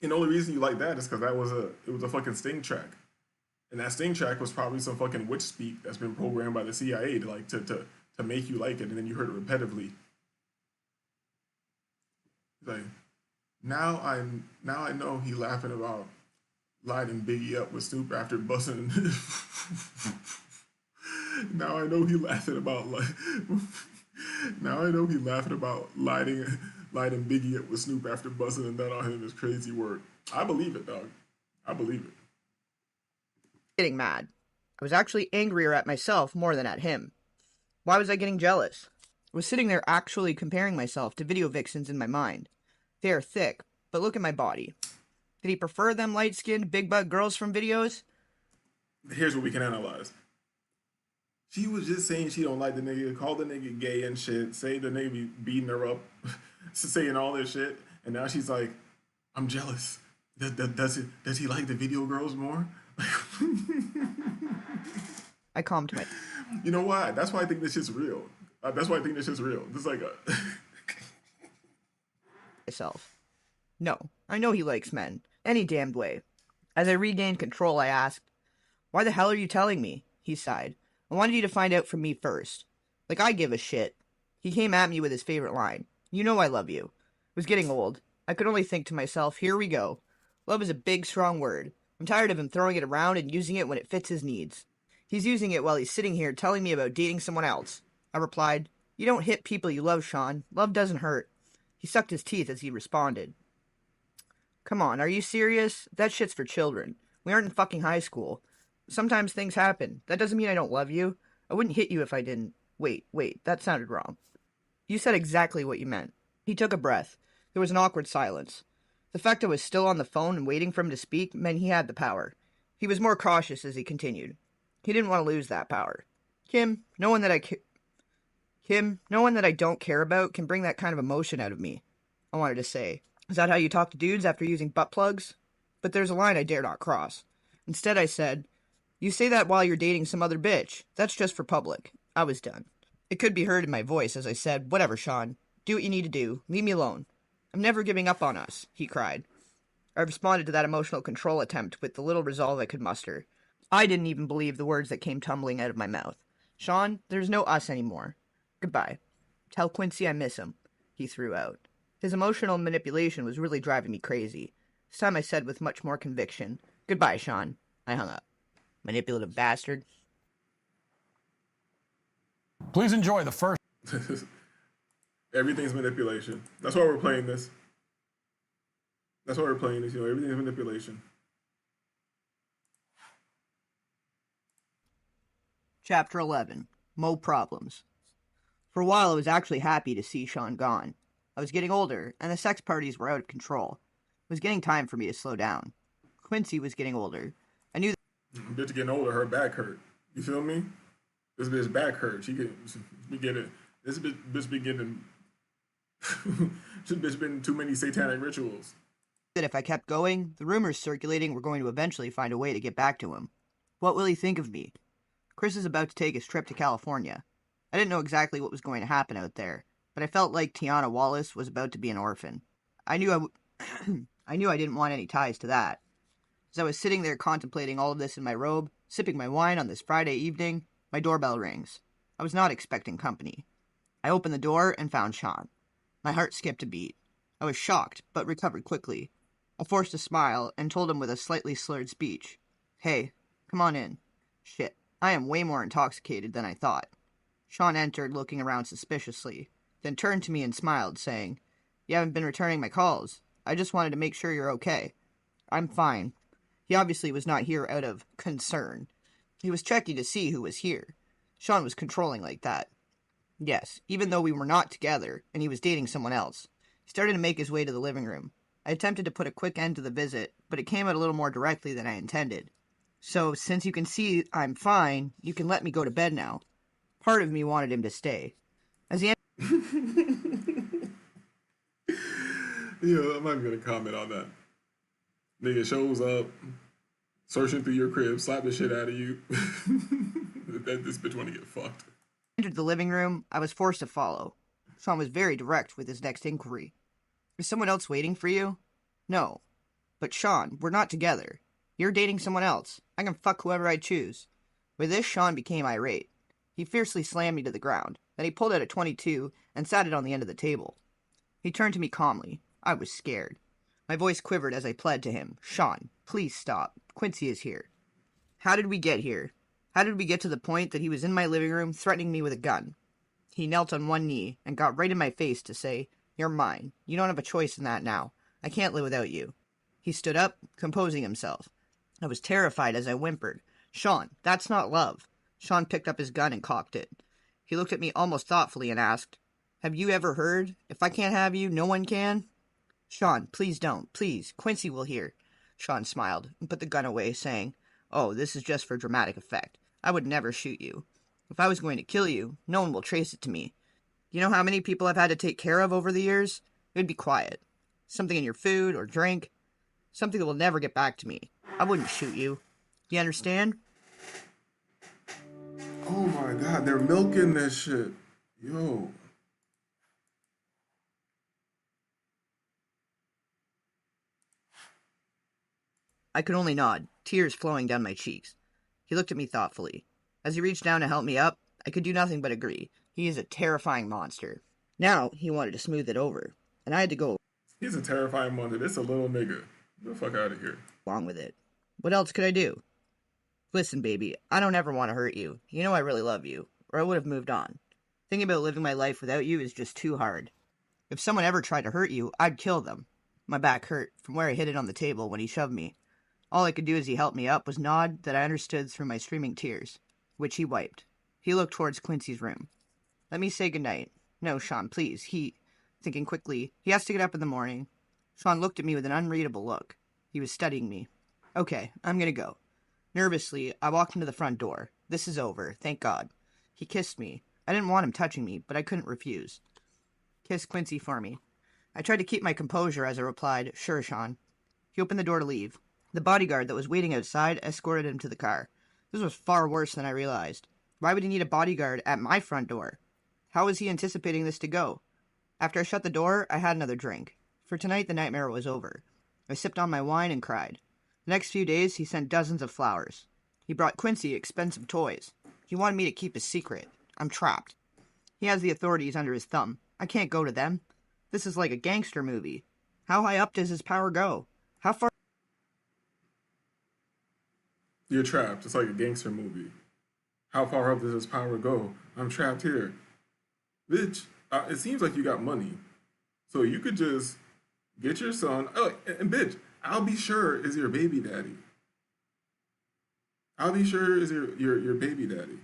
Speaker 3: And the only reason you like that is because it was a fucking Sting track. And that Sting track was probably some fucking witch speak that's been programmed by the CIA to make you like it, and then you heard it repetitively. Like, now I know he laughing about lighting Biggie up with Snoop after busting. Now I know he laughing about lighting Biggie up with Snoop after busting a nut on him is crazy work. I believe it, dog. I believe it.
Speaker 9: Getting mad. I was actually angrier at myself more than at him. Why was I getting jealous? I was sitting there actually comparing myself to video vixens in my mind. They are thick, but look at my body. Did he prefer them light-skinned, big-butt girls from videos?
Speaker 3: Here's what we can analyze. She was just saying she don't like the nigga, call the nigga gay and shit, say the nigga be beating her up, saying all this shit, and now she's like, I'm jealous. Does he like the video girls more?
Speaker 9: I calmed my...
Speaker 3: You know why? That's why I think this shit's real. This is like a...
Speaker 9: myself. No, I know he likes men. Any damned way. As I regained control, I asked, Why the hell are you telling me? He sighed. I wanted you to find out from me first. Like I give a shit. He came at me with his favorite line. You know I love you. It was getting old. I could only think to myself, here we go. Love is a big, strong word. I'm tired of him throwing it around and using it when it fits his needs. He's using it while he's sitting here telling me about dating someone else. I replied, You don't hit people you love, Sean. Love doesn't hurt. He sucked his teeth as he responded. Come on, are you serious? That shit's for children. We aren't in fucking high school. Sometimes things happen. That doesn't mean I don't love you. I wouldn't hit you if I didn't. Wait, that sounded wrong. You said exactly what you meant. He took a breath. There was an awkward silence. The fact I was still on the phone and waiting for him to speak meant he had the power. He was more cautious as he continued. He didn't want to lose that power. Kim, no one that I don't care about can bring that kind of emotion out of me. I wanted to say, is that how you talk to dudes after using butt plugs? But there's a line I dare not cross. Instead I said, You say that while you're dating some other bitch. That's just for public. I was done. It could be heard in my voice as I said, Whatever, Sean. Do what you need to do. Leave me alone. I'm never giving up on us, he cried. I responded to that emotional control attempt with the little resolve I could muster. I didn't even believe the words that came tumbling out of my mouth. Sean, there's no us anymore. Goodbye. Tell Quincy I miss him, he threw out. His emotional manipulation was really driving me crazy. This time I said with much more conviction, Goodbye, Sean. I hung up. Manipulative bastard.
Speaker 11: Please enjoy the first...
Speaker 3: Everything's manipulation. That's why we're playing this. Everything's manipulation.
Speaker 9: Chapter 11. Mo Problems. For a while I was actually happy to see Sean gone. I was getting older, and the sex parties were out of control. It was getting time for me to slow down. Quincy was getting older. I knew that...
Speaker 3: Bitch getting older, her back hurt. You feel me? This bitch back hurt. This bitch be getting... This bitch been too many satanic rituals.
Speaker 9: That if I kept going, the rumors circulating were going to eventually find a way to get back to him. What will he think of me? Chris is about to take his trip to California. I didn't know exactly what was going to happen out there, but I felt like Tiana Wallace was about to be an orphan. I knew I didn't want any ties to that. As I was sitting there contemplating all of this in my robe, sipping my wine on this Friday evening, my doorbell rings. I was not expecting company. I opened the door and found Sean. My heart skipped a beat. I was shocked, but recovered quickly. I forced a smile and told him with a slightly slurred speech, "Hey, come on in." Shit, I am way more intoxicated than I thought. Sean entered, looking around suspiciously, then turned to me and smiled, saying, "You haven't been returning my calls. I just wanted to make sure you're okay." "I'm fine." He obviously was not here out of concern. He was checking to see who was here. Sean was controlling like that. Yes, even though we were not together, and he was dating someone else. He started to make his way to the living room. I attempted to put a quick end to the visit, but it came out a little more directly than I intended. "So, since you can see I'm fine, you can let me go to bed now." Part of me wanted him to stay. As he
Speaker 3: Yeah, I'm not even gonna comment on that. Nigga shows up, searching through your crib, slap the shit out of you. This bitch wanna get fucked.
Speaker 9: entered the living room, I was forced to follow. Sean was very direct with his next inquiry. "Is someone else waiting for you?" "No." "But Sean, we're not together. You're dating someone else. I can fuck whoever I choose." With this, Sean became irate. He fiercely slammed me to the ground. Then he pulled out a .22 and sat it on the end of the table. He turned to me calmly. I was scared. My voice quivered as I pled to him, "Sean, please stop. Quincy is here." How did we get here? How did we get to the point that he was in my living room threatening me with a gun? He knelt on one knee and got right in my face to say, "You're mine. You don't have a choice in that now. I can't live without you." He stood up, composing himself. I was terrified as I whimpered, "Sean, that's not love." Sean picked up his gun and cocked it. He looked at me almost thoughtfully and asked, "Have you ever heard, if I can't have you, no one can?" "Sean, please don't. Please. Quincy will hear." Sean smiled and put the gun away, saying, "Oh, this is just for dramatic effect. I would never shoot you. If I was going to kill you, no one will trace it to me. You know how many people I've had to take care of over the years? It would be quiet. Something in your food or drink. Something that will never get back to me. I wouldn't shoot you. Do you understand?"
Speaker 3: Oh my god, they're milking this shit. Yo.
Speaker 9: I could only nod, tears flowing down my cheeks. He looked at me thoughtfully. As he reached down to help me up, I could do nothing but agree. He is a terrifying monster. Now he wanted to smooth it over, and I had to go
Speaker 3: He's a terrifying monster. This a little nigga. Get the fuck out of here.
Speaker 9: along with it. What else could I do? "Listen, baby, I don't ever want to hurt you. You know I really love you, or I would have moved on. Thinking about living my life without you is just too hard. If someone ever tried to hurt you, I'd kill them." My back hurt from where I hit it on the table when he shoved me. All I could do as he helped me up was nod that I understood through my streaming tears, which he wiped. He looked towards Quincy's room. "Let me say goodnight." "No, Sean, please. Thinking quickly, he has to get up in the morning." Sean looked at me with an unreadable look. He was studying me. "Okay, I'm gonna go." Nervously, I walked into the front door. "This is over, thank God." He kissed me. I didn't want him touching me, but I couldn't refuse. "Kiss Quincy for me." I tried to keep my composure as I replied, "Sure, Sean." He opened the door to leave. The bodyguard that was waiting outside escorted him to the car. This was far worse than I realized. Why would he need a bodyguard at my front door? How was he anticipating this to go? After I shut the door, I had another drink. For tonight, the nightmare was over. I sipped on my wine and cried. The next few days, he sent dozens of flowers. He brought Quincy expensive toys. He wanted me to keep his secret. I'm trapped. He has the authorities under his thumb. I can't go to them. This is like a gangster movie. How high up does his power go? How far...
Speaker 3: You're trapped. It's like a gangster movie. How far up does his power go? I'm trapped here. Bitch, it seems like you got money. So you could just get your son. Oh, and bitch, I'll be sure is your baby daddy. I'll be sure is your baby daddy.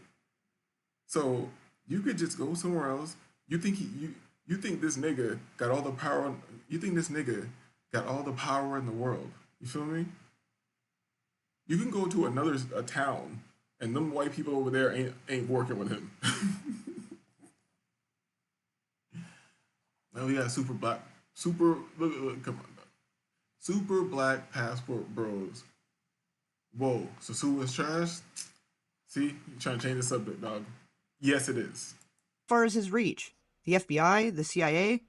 Speaker 3: So you could just go somewhere else. You think you think this nigga got all the power? You think this nigga got all the power in the world? You feel me? You can go to a town, and them white people over there ain't working with him. Now we got super black passport bros. Whoa, SOSUA is trash? See, you trying to change the subject, dog. Yes, it is.
Speaker 9: Far as his reach? The FBI? The CIA?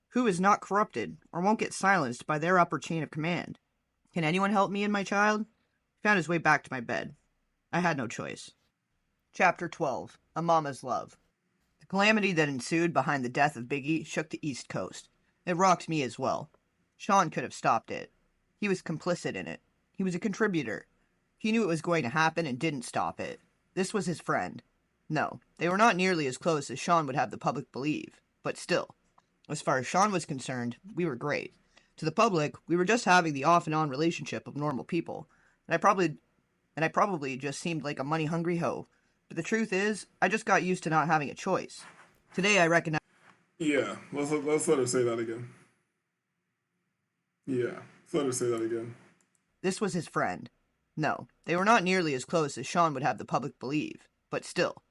Speaker 9: Who is not corrupted or won't get silenced by their upper chain of command? Can anyone help me and my child? He found his way back to my bed. I had no choice. Chapter 12. A Mama's Love. The calamity that ensued behind the death of Biggie shook the East Coast. It rocked me as well. Sean could have stopped it. He was complicit in it. He was a contributor. He knew it was going to happen and didn't stop it. This was his friend. No, they were not nearly as close as Sean would have the public believe, but still. As far as Sean was concerned, we were great. To the public, we were just having the off-and-on relationship of normal people, and I probably just seemed like a money-hungry hoe. But the truth is, I just got used to not having a choice. Today I recognize...
Speaker 3: Yeah, let's let her say that again. Yeah, let's let her say that again.
Speaker 9: This was his friend. No, they were not nearly as close as Sean would have the public believe, but still.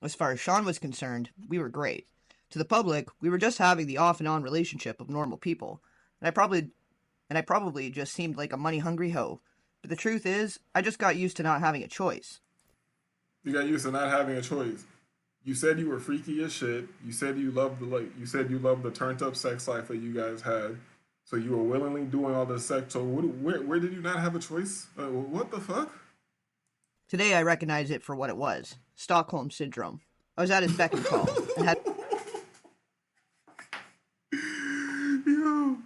Speaker 9: As far as Sean was concerned, we were great. To the public, we were just having the off-and-on relationship of normal people, and I probably just seemed like a money-hungry hoe. But the truth is, I just got used to not having a choice.
Speaker 3: You got used to not having a choice. You said you were freaky as shit. You said you loved the turned up sex life that you guys had. So you were willingly doing all this sex. So where did you not have a choice? What the fuck?
Speaker 9: Today I recognize it for what it was. Stockholm Syndrome. I was at his beck and call and had...
Speaker 3: Yo.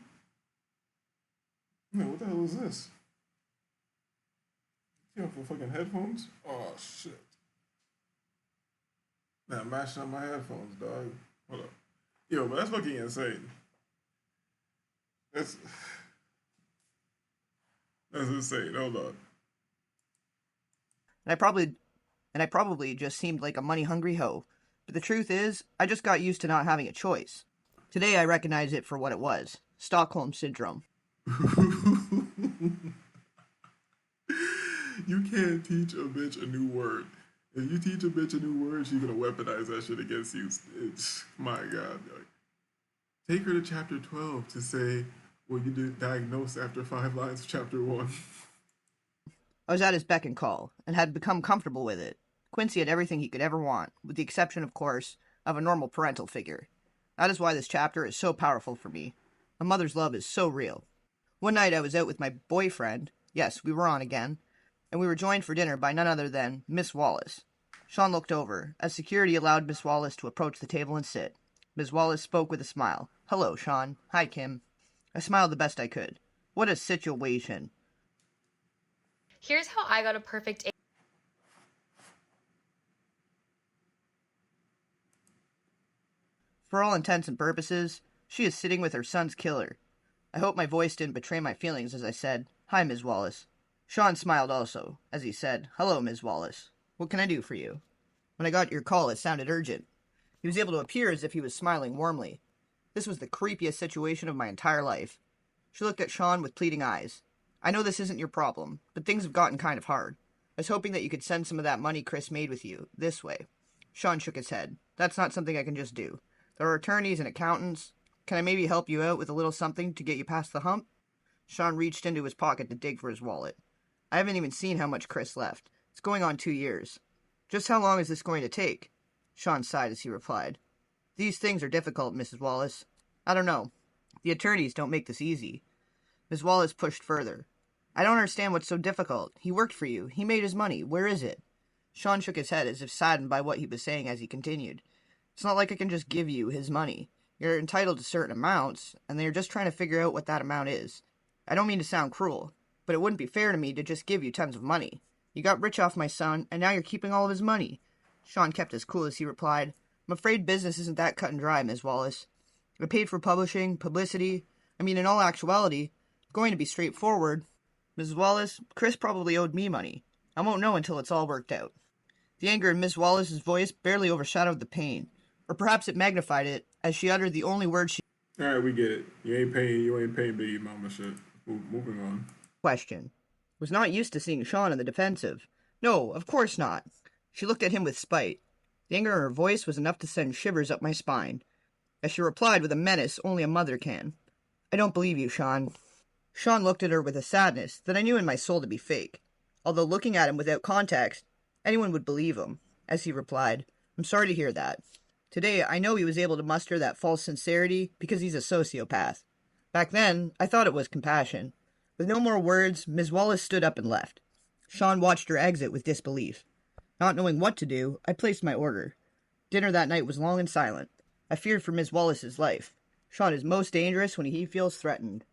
Speaker 3: Man, what the hell is this? You know, for fucking headphones? Oh, shit. Nah, I'm mashing up my headphones, dog. Hold up. Yo, but that's fucking insane. That's insane. Hold on.
Speaker 9: And I probably just seemed like a money-hungry hoe. But the truth is, I just got used to not having a choice. Today I recognize it for what it was. Stockholm Syndrome.
Speaker 3: You can't teach a bitch a new word. If you teach a bitch a new word, she's gonna weaponize that shit against you. It's, my God. Like, take her to chapter 12 to say what you did diagnose after 5 lines of chapter 1.
Speaker 9: I was at his beck and call, and had become comfortable with it. Quincy had everything he could ever want, with the exception, of course, of a normal parental figure. That is why this chapter is so powerful for me. A mother's love is so real. One night I was out with my boyfriend. Yes, we were on again. And we were joined for dinner by none other than Miss Wallace. Sean looked over, as security allowed Miss Wallace to approach the table and sit. Miss Wallace spoke with a smile. "Hello, Sean. Hi, Kim." I smiled the best I could. What a situation.
Speaker 17: Here's how I got a perfect A.
Speaker 9: For all intents and purposes, she is sitting with her son's killer. I hope my voice didn't betray my feelings as I said, "Hi, Ms. Wallace." Sean smiled also, as he said, "Hello, Ms. Wallace. What can I do for you?" When I got your call, it sounded urgent. He was able to appear as if he was smiling warmly. This was the creepiest situation of my entire life. She looked at Sean with pleading eyes. "I know this isn't your problem, but things have gotten kind of hard. I was hoping that you could send some of that money Chris made with you, this way." Sean shook his head. "That's not something I can just do. There are attorneys and accountants. Can I maybe help you out with a little something to get you past the hump?" Sean reached into his pocket to dig for his wallet. "I haven't even seen how much Chris left. It's going on 2 years. Just how long is this going to take?" Sean sighed as he replied, "These things are difficult, Mrs. Wallace. I don't know. The attorneys don't make this easy." Ms. Wallace pushed further. "I don't understand what's so difficult. He worked for you. He made his money. Where is it?" Sean shook his head as if saddened by what he was saying as he continued. "It's not like I can just give you his money. You're entitled to certain amounts, and they are just trying to figure out what that amount is. I don't mean to sound cruel, but it wouldn't be fair to me to just give you tons of money. You got rich off my son, and now you're keeping all of his money." Sean kept as cool as he replied, "I'm afraid business isn't that cut and dry, Ms. Wallace. I paid for publishing, publicity. I mean, in all actuality, it's going to be straightforward. Ms. Wallace, Chris probably owed me money. I won't know until it's all worked out." The anger in Miss Wallace's voice barely overshadowed the pain, or perhaps it magnified it, as she uttered the only word she...
Speaker 3: Alright, we get it. You ain't paying Biggie Mama shit. Moving on.
Speaker 9: Question. Was not used to seeing Sean in the defensive. No, of course not. She looked at him with spite. The anger in her voice was enough to send shivers up my spine, as she replied with a menace only a mother can. "I don't believe you, Sean." Sean looked at her with a sadness that I knew in my soul to be fake. Although looking at him without context, anyone would believe him, as he replied, "I'm sorry to hear that. Today, I know he was able to muster that false sincerity because he's a sociopath. Back then, I thought it was compassion. With no more words, Ms. Wallace stood up and left. Sean watched her exit with disbelief. Not knowing what to do, I placed my order. Dinner that night was long and silent. I feared for Ms. Wallace's life. Sean is most dangerous when he feels threatened.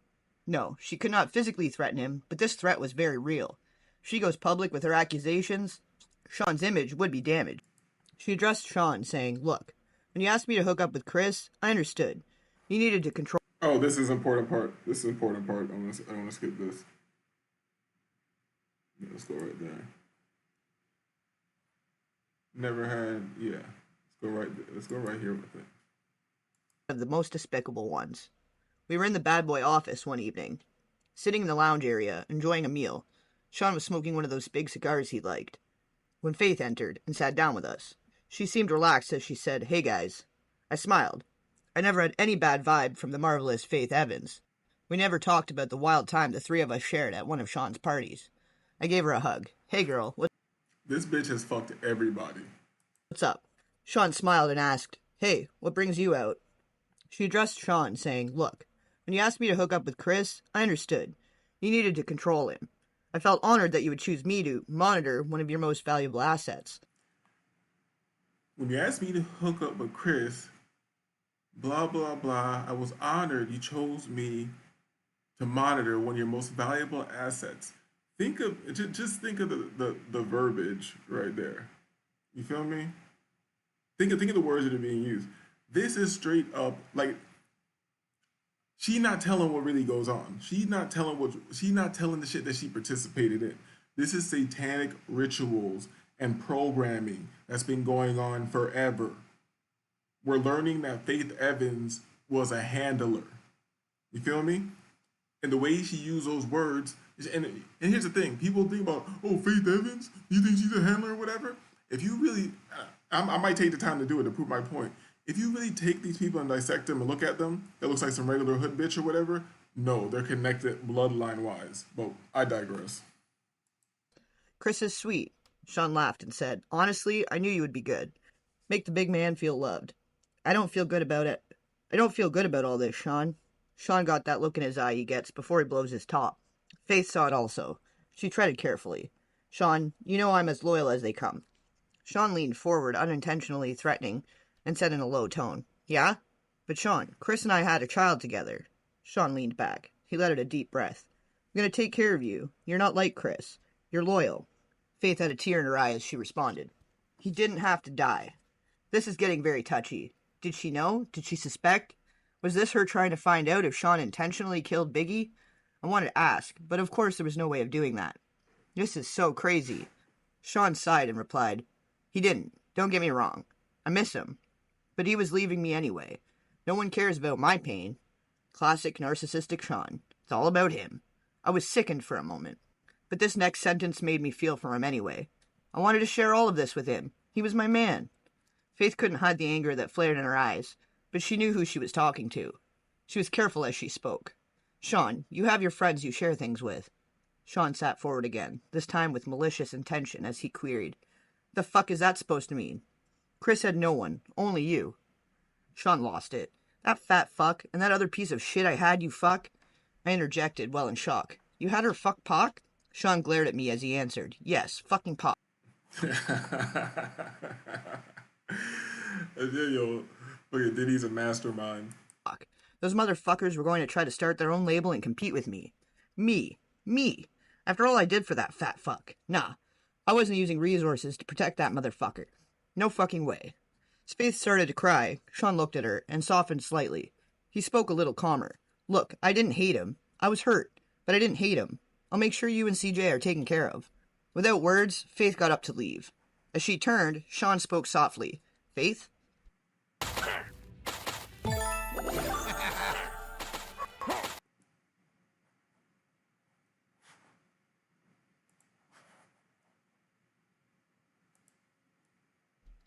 Speaker 9: No, she could not physically threaten him, but this threat was very real. If she goes public with her accusations, Sean's image would be damaged. She addressed Sean, saying, "Look, when you asked me to hook up with Chris, I understood. You needed to control..."
Speaker 3: Oh, this is important part. This is important part. I want to skip this. Let's go right there. Never had, yeah. Let's go right here with it.
Speaker 9: Of the most despicable ones. We were in the bad boy office one evening, sitting in the lounge area, enjoying a meal. Sean was smoking one of those big cigars he liked. When Faith entered and sat down with us, she seemed relaxed as she said, "Hey guys." I smiled. I never had any bad vibe from the marvelous Faith Evans. We never talked about the wild time the three of us shared at one of Sean's parties. I gave her a hug. "Hey girl,
Speaker 3: This bitch has fucked everybody.
Speaker 9: What's up?" Sean smiled and asked, "Hey, what brings you out?" She addressed Sean, saying, "Look, when you asked me to hook up with Chris, I understood. You needed to control him. I felt honored that you would choose me to monitor one of your most valuable assets."
Speaker 3: When you asked me to hook up with Chris, blah, blah, blah, I was honored you chose me to monitor one of your most valuable assets. Just think of the verbiage right there. You feel me? Think of the words that are being used. This is straight up like she not telling what really goes on. She's not telling the shit that she participated in. This is satanic rituals and programming that's been going on forever. We're learning that Faith Evans was a handler. You feel me? And the way she used those words, and here's the thing, people think about, oh, Faith Evans, you think she's a handler or whatever? If you really, I might take the time to do it to prove my point. If you really take these people and dissect them and look at them, that looks like some regular hood bitch or whatever, no, they're connected bloodline-wise. But I digress.
Speaker 9: "Chris is sweet." Sean laughed and said, "Honestly, I knew you would be good. Make the big man feel loved." I don't feel good about it. I don't feel good about all this, Sean." Sean got that look in his eye he gets before he blows his top. Faith saw it also. She treaded carefully. "Sean, you know I'm as loyal as they come." Sean leaned forward, unintentionally threatening, and said in a low tone, "Yeah? But Sean, Chris and I had a child together." Sean leaned back. He let out a deep breath. "I'm going to take care of you. You're not like Chris. You're loyal." Faith had a tear in her eye as she responded. "He didn't have to die." This is getting very touchy. Did she know? Did she suspect? Was this her trying to find out if Sean intentionally killed Biggie? I wanted to ask, but of course there was no way of doing that. This is so crazy. Sean sighed and replied, "He didn't. Don't get me wrong. I miss him. But he was leaving me anyway. No one cares about my pain." Classic narcissistic Sean. It's all about him. I was sickened for a moment. But this next sentence made me feel for him anyway. I wanted to share all of this with him. He was my man. Faith couldn't hide the anger that flared in her eyes, but she knew who she was talking to. She was careful as she spoke. "Sean, you have your friends you share things with." Sean sat forward again, this time with malicious intention, as he queried, "The fuck is that supposed to mean?" Chris had no one, only you. Sean lost it. "That fat fuck, and that other piece of shit I had you fuck?" I interjected, well in shock. "You had her fuck Pac?" Sean glared at me as he answered, "Yes, fucking Pac."
Speaker 3: Yo, look at Diddy's a mastermind.
Speaker 9: Those motherfuckers were going to try to start their own label and compete with me. Me. After all I did for that fat fuck. Nah, I wasn't using resources to protect that motherfucker. No fucking way. As Faith started to cry, Sean looked at her and softened slightly. He spoke a little calmer. "Look, I didn't hate him. I was hurt, but I didn't hate him. I'll make sure you and CJ are taken care of." Without words, Faith got up to leave. As she turned, Sean spoke softly. "Faith?"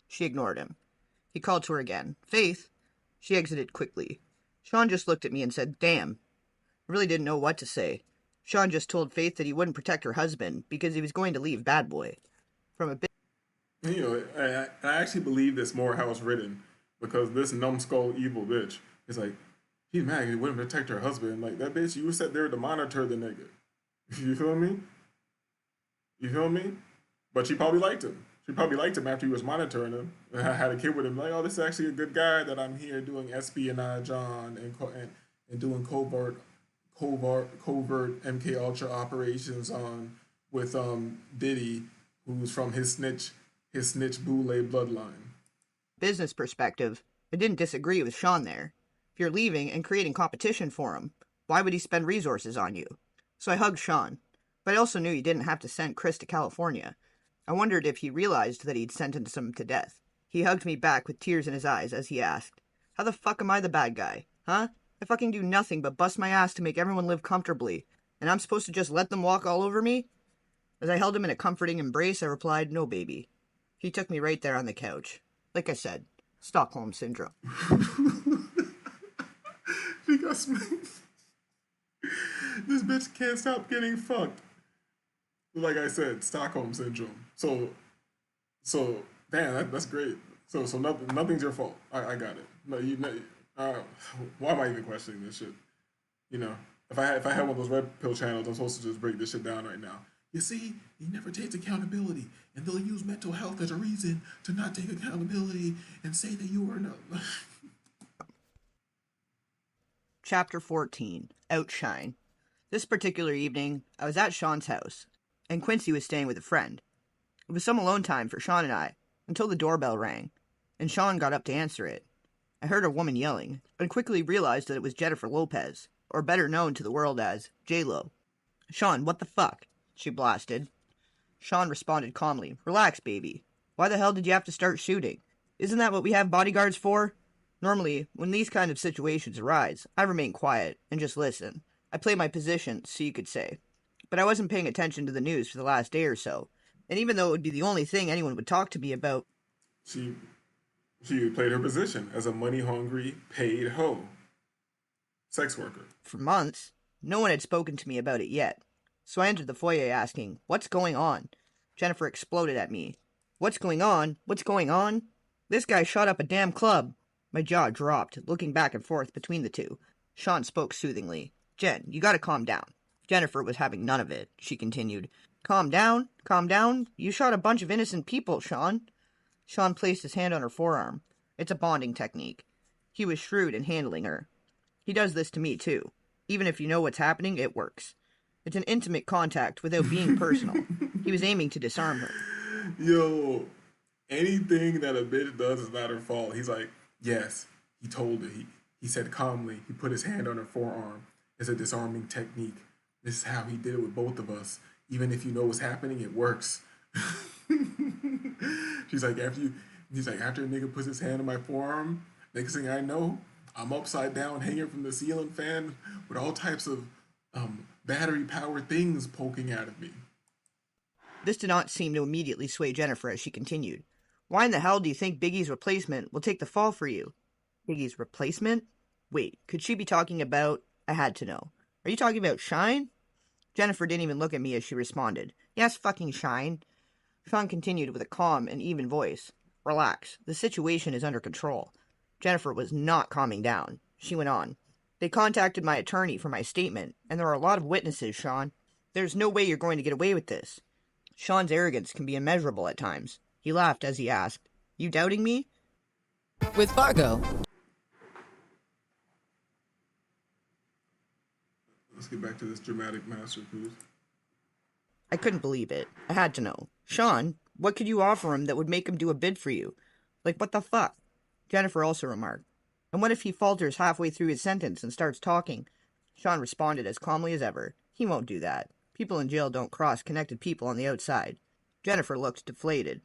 Speaker 9: She ignored him. He called to her again. "Faith?" She exited quickly. Sean just looked at me and said, "Damn." I really didn't know what to say. Sean just told Faith that he wouldn't protect her husband because he was going to leave Bad Boy. From a bit.
Speaker 3: You know, I actually believe this more how it's written, because this numbskull evil bitch is like, she's mad he wouldn't protect her husband. Like, that bitch, you were set there to monitor the nigga. You feel me? You feel me? But she probably liked him. She probably liked him after he was monitoring him. And had a kid with him. Like, oh, this is actually a good guy that I'm here doing espionage on and doing covert MK Ultra operations on with Diddy, who's from his snitch Boule bloodline.
Speaker 9: Business perspective, I didn't disagree with Sean there. If you're leaving and creating competition for him, why would he spend resources on you? So I hugged Sean, but I also knew he didn't have to send Chris to California. I wondered if he realized that he'd sentenced him to death. He hugged me back with tears in his eyes as he asked, "How the fuck am I the bad guy? Huh? I fucking do nothing but bust my ass to make everyone live comfortably, and I'm supposed to just let them walk all over me?" As I held him in a comforting embrace, I replied, "No, baby." He took me right there on the couch. Like I said, Stockholm Syndrome.
Speaker 3: Because this bitch can't stop getting fucked. Like I said, Stockholm Syndrome. So, damn, that's great. So nothing's your fault. I got it. No, why am I even questioning this shit? You know, if I had one of those red pill channels, I'm supposed to just break this shit down right now. You see, he never takes accountability, and they'll use mental health as a reason to not take accountability and say that you are no.
Speaker 9: Chapter 14, Outshine. This particular evening, I was at Sean's house, and Quincy was staying with a friend. It was some alone time for Sean and I, until the doorbell rang, and Sean got up to answer it. I heard a woman yelling, and quickly realized that it was Jennifer Lopez, or better known to the world as J-Lo. "Sean, what the fuck?" she blasted. Sean responded calmly, "Relax, baby. Why the hell did you have to start shooting? Isn't that what we have bodyguards for?" Normally, when these kind of situations arise, I remain quiet and just listen. I play my position, so you could say. But I wasn't paying attention to the news for the last day or so, and even though it would be the only thing anyone would talk to me about...
Speaker 3: She played her position as a money-hungry, paid hoe. Sex worker.
Speaker 9: For months, no one had spoken to me about it yet. So I entered the foyer asking, "What's going on?" Jennifer exploded at me. "What's going on? What's going on? This guy shot up a damn club." My jaw dropped, looking back and forth between the two. Sean spoke soothingly. "Jen, you gotta calm down." Jennifer was having none of it. She continued, Calm down? Calm down? You shot a bunch of innocent people, Sean." Sean placed his hand on her forearm. It's a bonding technique. He was shrewd in handling her. He does this to me, too. Even if you know what's happening, it works. It's an intimate contact without being personal. He was aiming to disarm her.
Speaker 3: Yo, anything that a bitch does is not her fault. He's like, yes, he told her. He said calmly, he put his hand on her forearm. It's a disarming technique. This is how he did it with both of us. Even if you know what's happening, it works. He's like, after a nigga puts his hand on my forearm, next thing I know, I'm upside down hanging from the ceiling fan with all types of battery-powered things poking out of me.
Speaker 9: This did not seem to immediately sway Jennifer as she continued. "Why in the hell do you think Biggie's replacement will take the fall for you?" Biggie's replacement? Wait, could she be talking about... I had to know. Are you talking about Shine? Jennifer didn't even look at me as she responded. "Yes, fucking Shine." Sean continued with a calm and even voice. "Relax. The situation is under control." Jennifer was not calming down. She went on. "They contacted my attorney for my statement, and there are a lot of witnesses, Sean. There's no way you're going to get away with this." Sean's arrogance can be immeasurable at times. He laughed as he asked, "You doubting me?"
Speaker 12: With Fargo.
Speaker 3: Let's get back to this dramatic masterpiece.
Speaker 9: I couldn't believe it. I had to know. "Sean, what could you offer him that would make him do a bid for you? Like, what the fuck?" Jennifer also remarked. "And what if he falters halfway through his sentence and starts talking?" Sean responded as calmly as ever. "He won't do that. People in jail don't cross connected people on the outside." Jennifer looked deflated.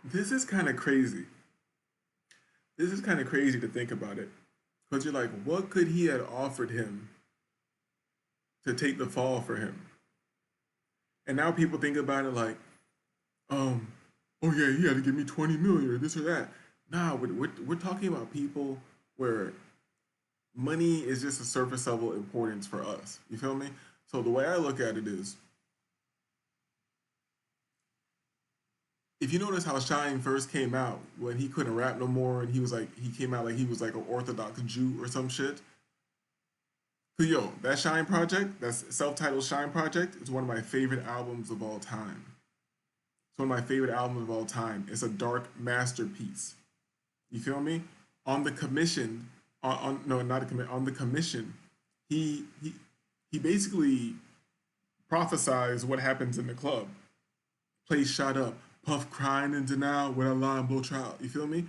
Speaker 3: This is kind of crazy. This is kind of crazy to think about it. Because you're like, what could he have offered him to take the fall for him? And now people think about it like, oh yeah, he had to give me 20 million or this or that. Nah, we're talking about people where money is just a surface level importance for us. You feel me? So the way I look at it is, if you notice how Shine first came out when he couldn't rap no more, and he came out like he was like an Orthodox Jew or some shit. So yo, that Shine Project, that's self-titled Shine Project, is one of my favorite albums of all time. It's one of my favorite albums of all time. It's a dark masterpiece. You feel me? On the commission, on no, not a commit. On the commission, he he he basically prophesies what happens in the club. Place shot up, Puff crying in denial when a line blow trial. You feel me?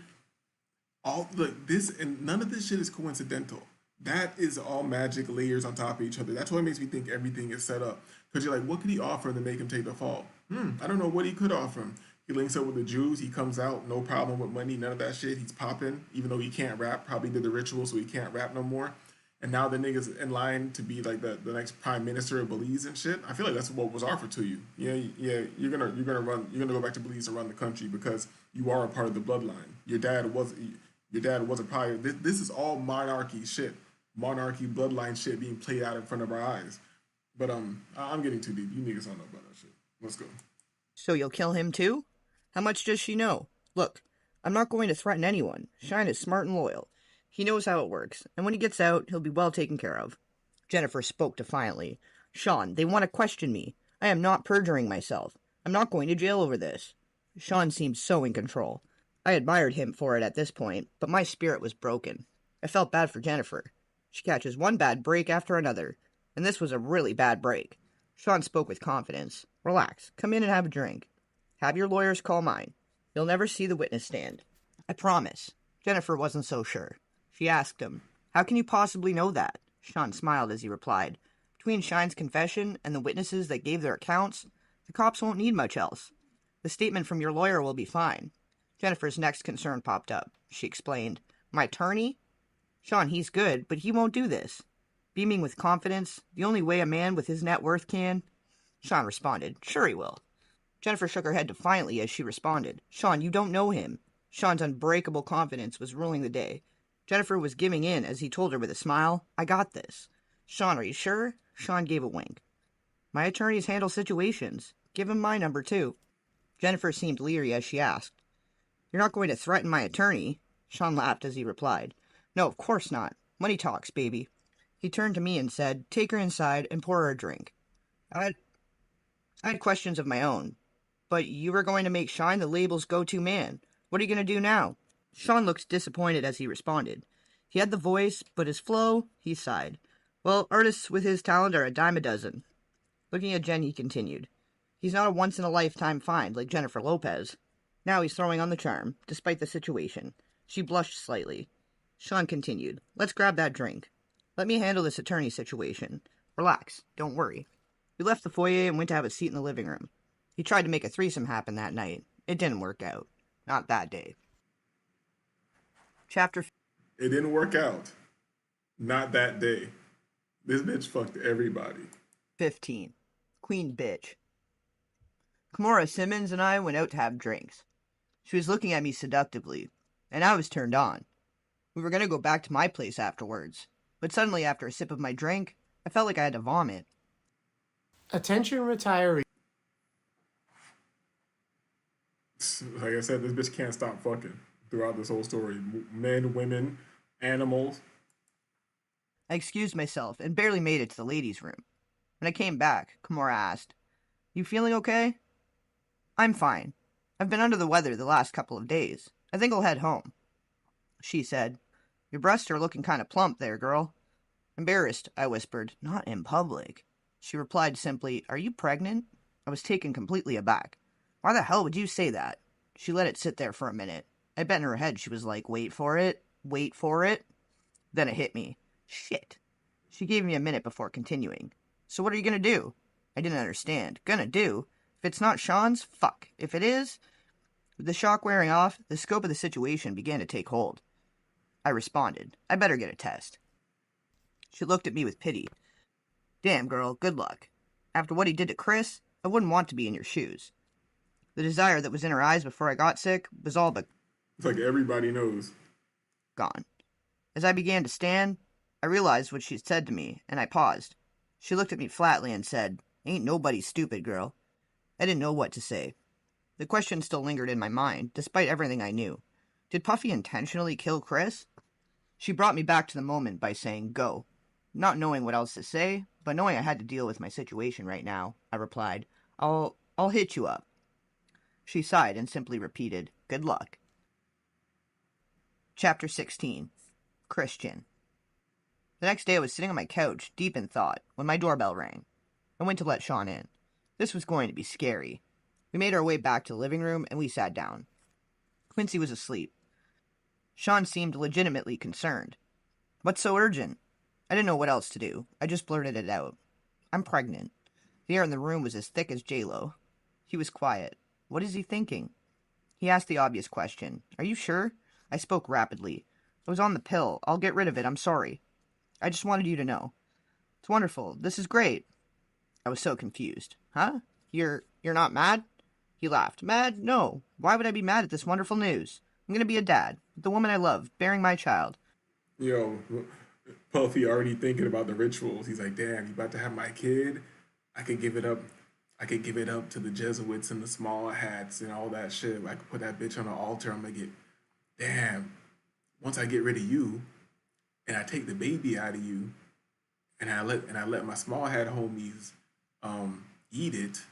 Speaker 3: All like this, and none of this shit is coincidental. That is all magic layers on top of each other. That's what makes me think everything is set up. Because you're like, what could he offer to make him take the fall? I don't know what he could offer him. He links up with the Jews. He comes out, no problem with money, none of that shit. He's popping, even though he can't rap. Probably did the ritual, so he can't rap no more. And now the nigga's in line to be like the next prime minister of Belize and shit. I feel like that's what was offered to you. Yeah, you're gonna go back to Belize and run the country because you are a part of the bloodline. Your dad wasn't probably this is all monarchy shit. Monarchy bloodline shit being played out in front of our eyes. But I'm getting too deep. You niggas don't know about that shit. Let's go.
Speaker 9: So you'll kill him too? How much does she know? Look, I'm not going to threaten anyone. Shine is smart and loyal. He knows how it works, and when he gets out, he'll be well taken care of. Jennifer spoke defiantly. Sean, they want to question me. I am not perjuring myself. I'm not going to jail over this. Sean seemed so in control. I admired him for it at this point, but my spirit was broken. I felt bad for Jennifer. She catches one bad break after another, and this was a really bad break. Sean spoke with confidence. Relax. Come in and have a drink. Have your lawyers call mine. You'll never see the witness stand. I promise. Jennifer wasn't so sure. She asked him, how can you possibly know that? Sean smiled as he replied, between Shine's confession and the witnesses that gave their accounts, the cops won't need much else. The statement from your lawyer will be fine. Jennifer's next concern popped up. She explained, my attorney? Sean, he's good, but he won't do this. Beaming with confidence, the only way a man with his net worth can. Sean responded, sure he will. Jennifer shook her head defiantly as she responded, Sean, you don't know him. Sean's unbreakable confidence was ruling the day. Jennifer was giving in as he told her with a smile, I got this. Sean, are you sure? Sean gave a wink. My attorneys handle situations. Give him my number too. Jennifer seemed leery as she asked, you're not going to threaten my attorney? Sean laughed as he replied, no, of course not. Money talks, baby. He turned to me and said, take her inside and pour her a drink. I had questions of my own, but you were going to make Shine the label's go-to man. What are you going to do now? Sean looked disappointed as he responded. He had the voice, but his flow, he sighed. Well, artists with his talent are a dime a dozen. Looking at Jen, he continued. He's not a once-in-a-lifetime find like Jennifer Lopez. Now he's throwing on the charm, despite the situation. She blushed slightly. Sean continued. Let's grab that drink. Let me handle this attorney situation. Relax. Don't worry. We left the foyer and went to have a seat in the living room. He tried to make a threesome happen that night. It didn't work out. Not that day.
Speaker 3: It didn't work out. Not that day. This bitch fucked everybody.
Speaker 9: 15. Queen bitch. Kimora Simmons and I went out to have drinks. She was looking at me seductively, and I was turned on. We were going to go back to my place afterwards, but suddenly after a sip of my drink, I felt like I had to vomit.
Speaker 18: Attention retiree.
Speaker 3: Like I said, this bitch can't stop fucking throughout this whole story. Men, women, animals.
Speaker 9: I excused myself and barely made it to the ladies' room. When I came back, Kimora asked, you feeling okay? I'm fine. I've been under the weather the last couple of days. I think I'll head home. She said, your breasts are looking kind of plump there, girl. Embarrassed, I whispered, not in public. She replied simply, are you pregnant? I was taken completely aback. Why the hell would you say that? She let it sit there for a minute. I bet in her head she was like, wait for it, wait for it. Then it hit me. Shit. She gave me a minute before continuing. So what are you gonna do? I didn't understand. Gonna do? If it's not Sean's, fuck. If it is... With the shock wearing off, the scope of the situation began to take hold. I responded, I better get a test. She looked at me with pity. Damn, girl, good luck. After what he did to Chris, I wouldn't want to be in your shoes. The desire that was in her eyes before I got sick was all but...
Speaker 3: It's like everybody knows.
Speaker 9: Gone. As I began to stand, I realized what she'd said to me, and I paused. She looked at me flatly and said, ain't nobody stupid, girl. I didn't know what to say. The question still lingered in my mind, despite everything I knew. Did Puffy intentionally kill Chris? She brought me back to the moment by saying, go. Not knowing what else to say, but knowing I had to deal with my situation right now, I replied, I'll hit you up. She sighed and simply repeated, good luck. Chapter 16. Christian. The next day I was sitting on my couch, deep in thought, when my doorbell rang. I went to let Sean in. This was going to be scary. We made our way back to the living room and we sat down. Quincy was asleep. Sean seemed legitimately concerned. What's so urgent? I didn't know what else to do. I just blurted it out. I'm pregnant. The air in the room was as thick as J-Lo. He was quiet. What is he thinking? He asked the obvious question. Are you sure? I spoke rapidly. I was on the pill. I'll get rid of it. I'm sorry. I just wanted you to know. It's wonderful. This is great. I was so confused. Huh? You're not mad? He laughed. Mad? No. Why would I be mad at this wonderful news? I'm gonna be a dad. With the woman I love, bearing my child.
Speaker 3: Yo, Puffy already thinking about the rituals. He's like, damn, you about to have my kid? I could give it up. I could give it up to the Jesuits and the small hats and all that shit. I could put that bitch on the altar. I'm gonna get, damn. Once I get rid of you, and I take the baby out of you, and I let my small hat homies eat it,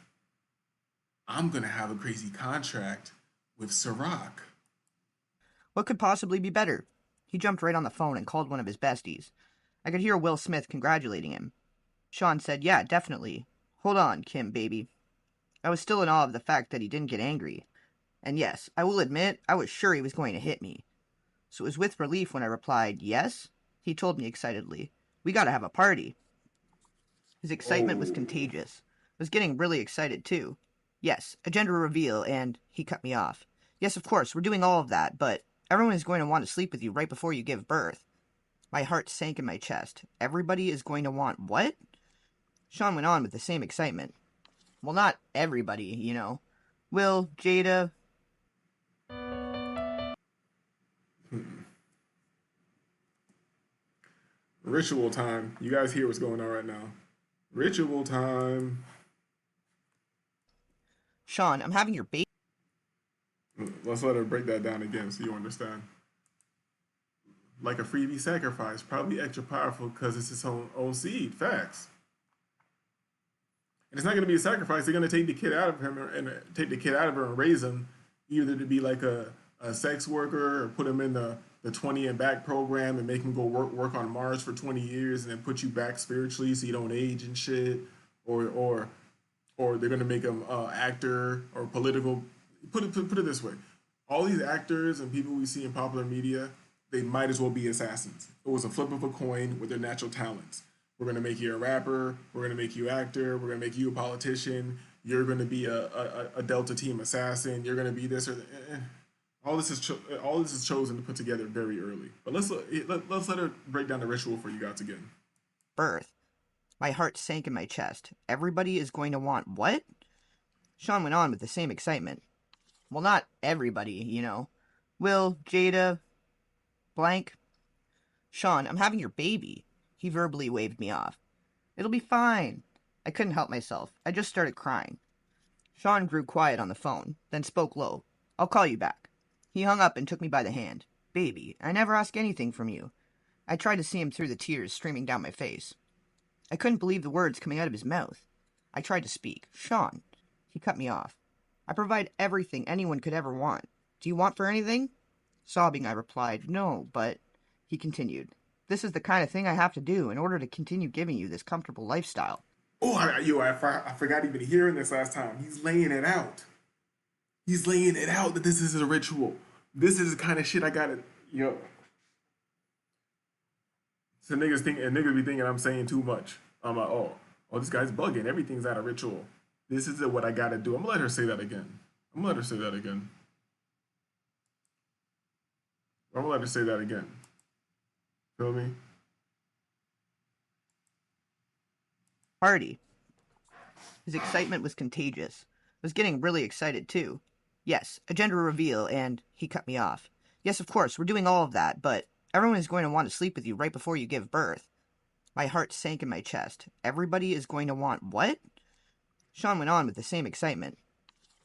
Speaker 3: I'm gonna have a crazy contract with Ciroc.
Speaker 9: What could possibly be better? He jumped right on the phone and called one of his besties. I could hear Will Smith congratulating him. Sean said, yeah, definitely. Hold on, Kim, baby. I was still in awe of the fact that he didn't get angry. And yes, I will admit, I was sure he was going to hit me. So it was with relief when I replied, yes? He told me excitedly, we gotta have a party. His excitement was contagious. I was getting really excited too. Yes, a gender reveal, and he cut me off. Yes, of course, we're doing all of that, but everyone is going to want to sleep with you right before you give birth. My heart sank in my chest. Everybody is going to want what? Sean went on with the same excitement. Well, not everybody, you know. Will, Jada...
Speaker 3: Ritual time. You guys hear what's going on right now. Ritual time.
Speaker 9: Sean, I'm having your baby.
Speaker 3: Let's let her break that down again so you understand. Like a freebie sacrifice, probably extra powerful because it's its own seed. Facts. And it's not going to be a sacrifice. They're going to take the kid out of him and take the kid out of her and raise him either to be like a sex worker or put him in the 20 and back program and make him go work on Mars for 20 years and then put you back spiritually so you don't age and shit, or they're gonna make him actor or political. Put it this way: all these actors and people we see in popular media, they might as well be assassins. It was a flip of a coin with their natural talents. We're gonna make you a rapper. We're gonna make you an actor. We're gonna make you a politician. You're gonna be a Delta Team assassin. You're gonna be this or all this is chosen to put together very early. But let's let her break down the ritual for you guys again.
Speaker 9: Birth. My heart sank in my chest. Everybody is going to want what? Sean went on with the same excitement. Well, not everybody, you know. Will, Jada, blank. Sean, I'm having your baby. He verbally waved me off. It'll be fine. I couldn't help myself. I just started crying. Sean grew quiet on the phone, then spoke low. I'll call you back. He hung up and took me by the hand. Baby, I never ask anything from you. I tried to see him through the tears streaming down my face. I couldn't believe the words coming out of his mouth. I tried to speak. Sean. He cut me off. I provide everything anyone could ever want. Do you want for anything? Sobbing, I replied, no, but... He continued. This is the kind of thing I have to do in order to continue giving you this comfortable lifestyle.
Speaker 3: Oh, I forgot even hearing this last time. He's laying it out. He's laying it out that this is a ritual. This is the kind of shit I gotta, yo. So niggas be thinking I'm saying too much. I'm like, oh, this guy's bugging. Everything's at a ritual. This is what I gotta do. I'm gonna let her say that again. Feel me?
Speaker 9: Party. His excitement was contagious. I was getting really excited too. Yes, a gender reveal, and he cut me off. Yes, of course, we're doing all of that, but everyone is going to want to sleep with you right before you give birth. My heart sank in my chest. Everybody is going to want what? Sean went on with the same excitement.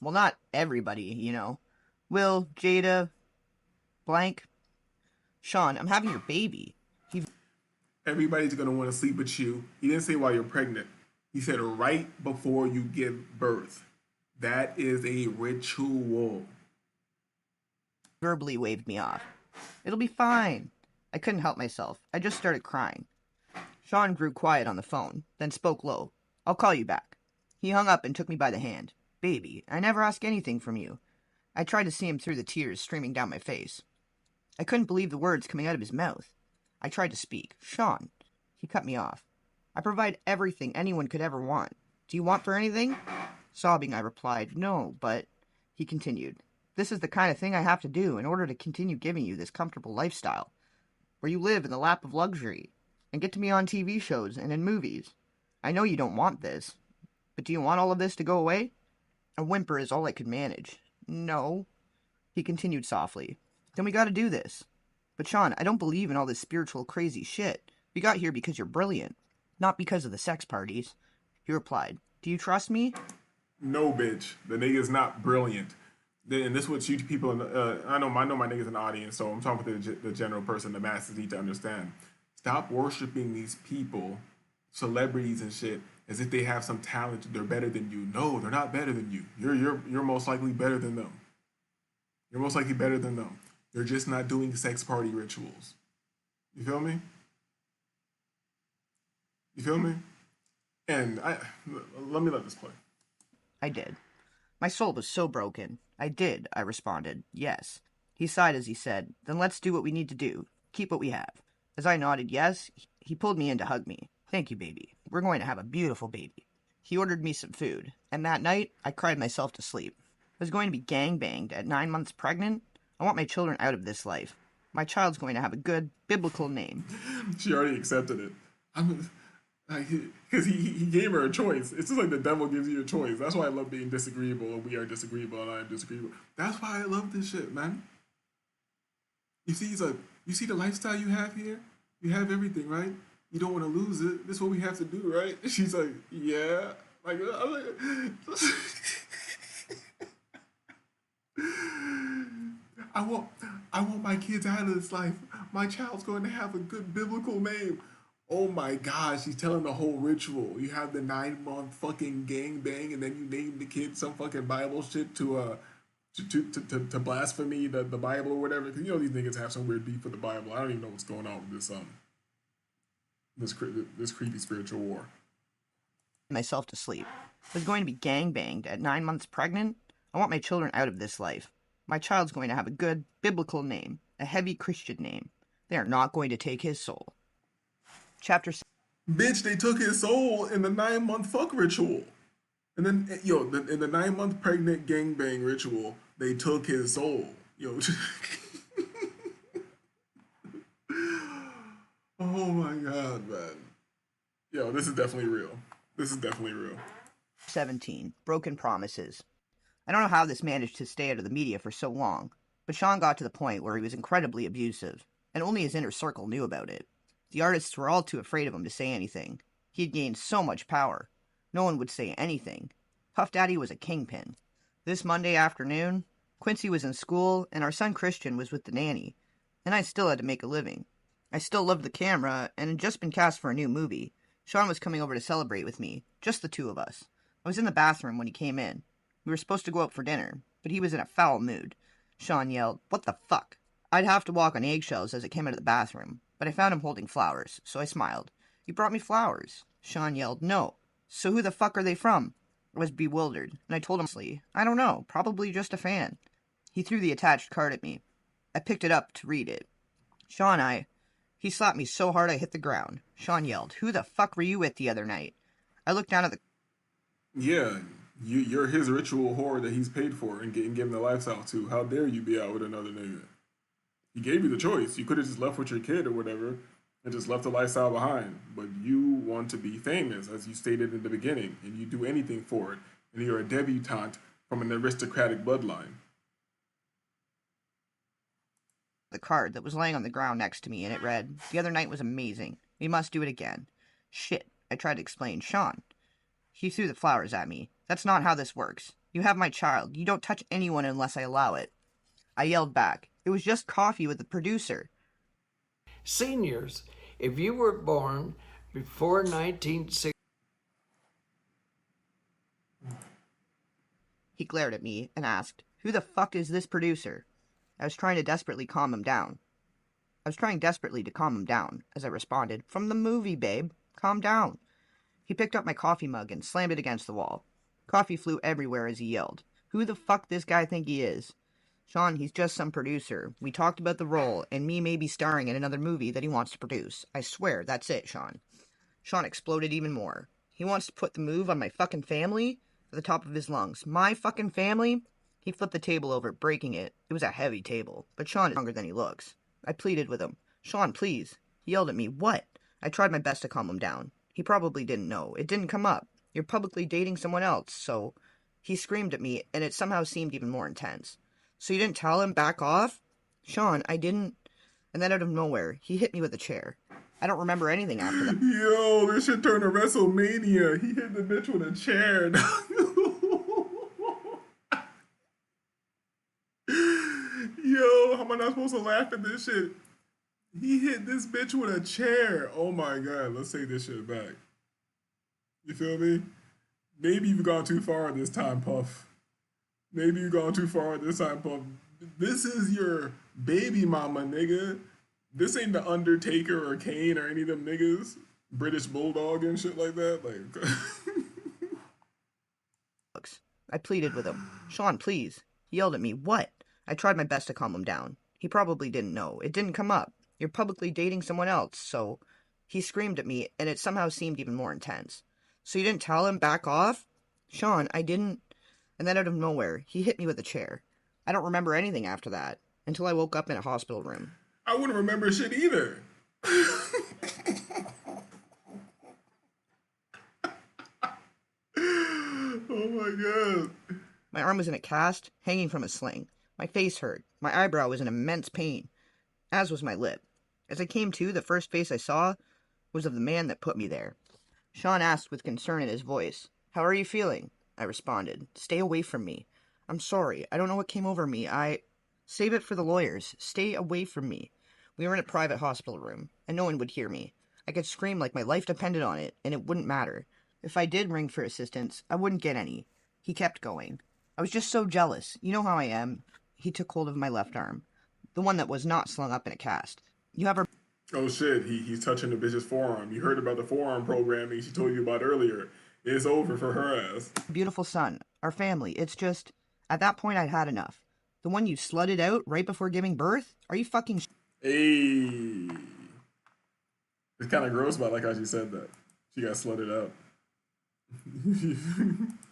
Speaker 9: Well, not everybody, you know. Will, Jada, blank. Sean, I'm having your baby.
Speaker 3: Everybody's gonna want to sleep with you. He didn't say while you're pregnant. He said right before you give birth. That is a ritual.
Speaker 9: Verbally waved me off. It'll be fine. I couldn't help myself. I just started crying. Sean grew quiet on the phone, then spoke low. I'll call you back. He hung up and took me by the hand. Baby, I never ask anything from you. I tried to see him through the tears streaming down my face. I couldn't believe the words coming out of his mouth. I tried to speak. Sean. He cut me off. I provide everything anyone could ever want. Do you want for anything? Sobbing, I replied, no, but... He continued. This is the kind of thing I have to do in order to continue giving you this comfortable lifestyle, where you live in the lap of luxury, and get to be on TV shows and in movies. I know you don't want this, but do you want all of this to go away? A whimper is all I could manage. No. He continued softly. Then we gotta do this. But Sean, I don't believe in all this spiritual crazy shit. We got here because you're brilliant, not because of the sex parties. He replied, do you trust me?
Speaker 3: No, bitch. The nigga's not brilliant. And this is what you people, I know my niggas in the audience, so I'm talking to the general person, the masses need to understand. Stop worshiping these people, celebrities and shit, as if they have some talent, they're better than you. No, they're not better than you. You're most likely better than them. You're most likely better than them. They're just not doing sex party rituals. You feel me? You feel me? And let this play.
Speaker 9: I did. My soul was so broken. I did, I responded. Yes. He sighed as he said, then let's do what we need to do. Keep what we have. As I nodded yes, he pulled me in to hug me. Thank you, baby. We're going to have a beautiful baby. He ordered me some food, and that night, I cried myself to sleep. I was going to be gangbanged at 9 months pregnant. I want my children out of this life. My child's going to have a good, biblical name.
Speaker 3: She already accepted it. Because he gave her a choice. It's just like the devil gives you a choice. That's why I love being disagreeable, and we are disagreeable, and I am disagreeable. That's why I love this shit, man. You see, he's like, you see the lifestyle you have here? You have everything, right? You don't want to lose it. This is what we have to do, right? She's like, yeah. Like, I'm like I want my kids out of this life. My child's going to have a good biblical name. Oh my gosh, she's telling the whole ritual. You have the 9-month fucking gangbang, and then you name the kid some fucking Bible shit to blasphemy the Bible or whatever. Because you know these niggas have some weird beef with the Bible. I don't even know what's going on with this creepy spiritual war.
Speaker 9: Myself to sleep. I was going to be gangbanged at 9 months pregnant. I want my children out of this life. My child's going to have a good biblical name, a heavy Christian name. They are not going to take his soul. Chapter 6.
Speaker 3: Bitch, they took his soul in the 9-month fuck ritual. And then, in the 9-month pregnant gangbang ritual, they took his soul. Yo. Oh my god, man. Yo, this is definitely real. This is definitely real.
Speaker 9: 17. Broken promises. I don't know how this managed to stay out of the media for so long, but Sean got to the point where he was incredibly abusive, and only his inner circle knew about it. The artists were all too afraid of him to say anything. He had gained so much power. No one would say anything. Puff Daddy was a kingpin. This Monday afternoon, Quincy was in school, and our son Christian was with the nanny, and I still had to make a living. I still loved the camera, and had just been cast for a new movie. Sean was coming over to celebrate with me, just the two of us. I was in the bathroom when he came in. We were supposed to go out for dinner, but he was in a foul mood. Sean yelled, "What the fuck?" I'd have to walk on eggshells as I came out of the bathroom, but I found him holding flowers, so I smiled. "You brought me flowers." Sean yelled, "No. So who the fuck are they from?" I was bewildered, and I told him, "I don't know, probably just a fan." He threw the attached card at me. I picked it up to read it. He slapped me so hard I hit the ground. Sean yelled, "Who the fuck were you with the other night?" I looked down at the...
Speaker 3: Yeah, you're his ritual whore that he's paid for and given the lifestyle to. How dare you be out with another nigga? He gave you the choice. You could have just left with your kid or whatever and just left the lifestyle behind. But you want to be famous, as you stated in the beginning, and you do anything for it. And you're a debutante from an aristocratic bloodline.
Speaker 9: The card that was laying on the ground next to me, and it read, "The other night was amazing. We must do it again." Shit, I tried to explain. Sean. He threw the flowers at me. "That's not how this works. You have my child. You don't touch anyone unless I allow it." I yelled back. "It was just coffee with the producer."
Speaker 18: Seniors,
Speaker 19: If you were born before 1960.
Speaker 9: He glared at me and asked, "Who the fuck is this producer?" I was trying desperately to calm him down, as I responded, "From the movie, babe. Calm down." He picked up my coffee mug and slammed it against the wall. Coffee flew everywhere as he yelled, "Who the fuck this guy think he is? Sean, he's just some producer. We talked about the role, and me maybe starring in another movie that he wants to produce. I swear, that's it, Sean." Sean exploded even more. He wants to put the move on my fucking family? At the top of his lungs. My fucking family? He flipped the table over, breaking it. It was a heavy table, but Sean is stronger than he looks. I pleaded with him. "Sean, please." He yelled at me. "What?" I tried my best to calm him down. He probably didn't know. It didn't come up. "You're publicly dating someone else, so..." He screamed at me, and it somehow seemed even more intense. "So you didn't tell him? Back off?" "Sean, I didn't..." And then out of nowhere, he hit me with a chair. I don't remember anything after that.
Speaker 3: Yo, this shit turned to WrestleMania. He hit the bitch with a chair. Yo, how am I not supposed to laugh at this shit? He hit this bitch with a chair. Oh my god, let's take this shit back. You feel me? Maybe you've gone too far this time, Puff. Maybe you've gone too far this time, Puff. This is your baby mama, nigga. This ain't the Undertaker or Kane or any of them niggas. British Bulldog and shit like that. Like,
Speaker 9: I pleaded with him. "Sean, please." He yelled at me. "What?" I tried my best to calm him down. He probably didn't know. It didn't come up. "You're publicly dating someone else, so..." He screamed at me, and it somehow seemed even more intense. "So you didn't tell him? Back off?" "Sean, I didn't..." And then out of nowhere, he hit me with a chair. I don't remember anything after that, until I woke up in a hospital room.
Speaker 3: I wouldn't remember shit either. Oh my god.
Speaker 9: My arm was in a cast, hanging from a sling. My face hurt. My eyebrow was in immense pain, as was my lip. As I came to, the first face I saw was of the man that put me there. Sean asked with concern in his voice, "How are you feeling?" I responded, "Stay away from me. I'm sorry. I don't know what came over me. Save it for the lawyers. Stay away from me." We were in a private hospital room, and no one would hear me. I could scream like my life depended on it, and it wouldn't matter. If I did ring for assistance, I wouldn't get any. He kept going. I was just so jealous. You know how I am. He took hold of my left arm, the one that was not slung up in a cast. "You have her..."
Speaker 3: Oh shit, he's touching the bitch's forearm. You heard about the forearm programming she told you about earlier. It's over for her ass.
Speaker 9: "Beautiful son. Our family. It's just..." At that point, I'd had enough. "The one you slutted out right before giving birth? Are you fucking..."
Speaker 3: Hey. It's kind of gross, but I like how she said that. She got slutted out.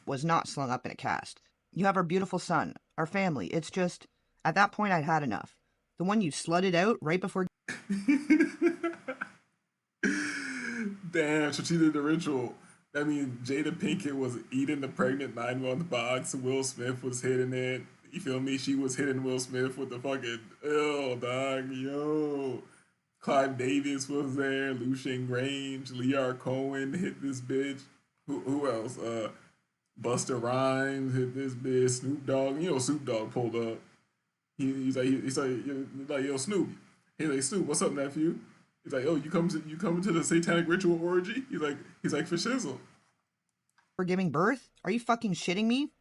Speaker 9: Was not slung up in a cast. "You have our beautiful son. Our family. It's just..." At that point, I'd had enough. "The one you slutted out right before..."
Speaker 3: Damn, so she did the ritual. That means Jada Pinkett was eating the pregnant 9-month box. Will Smith was hitting it. You feel me? She was hitting Will Smith with the fucking, ew, dog, yo. Clive Davis was there. Lucian Grange, Lear Cohen hit this bitch. Who else? Busta Rhymes hit this bitch. Snoop Dogg. You know Snoop Dogg pulled up. He's like, yo, Snoop. He's like, Snoop, what's up, nephew? He's like, oh, you coming to the satanic ritual orgy? He's like, for shizzle.
Speaker 9: "For giving birth? Are you fucking shitting me?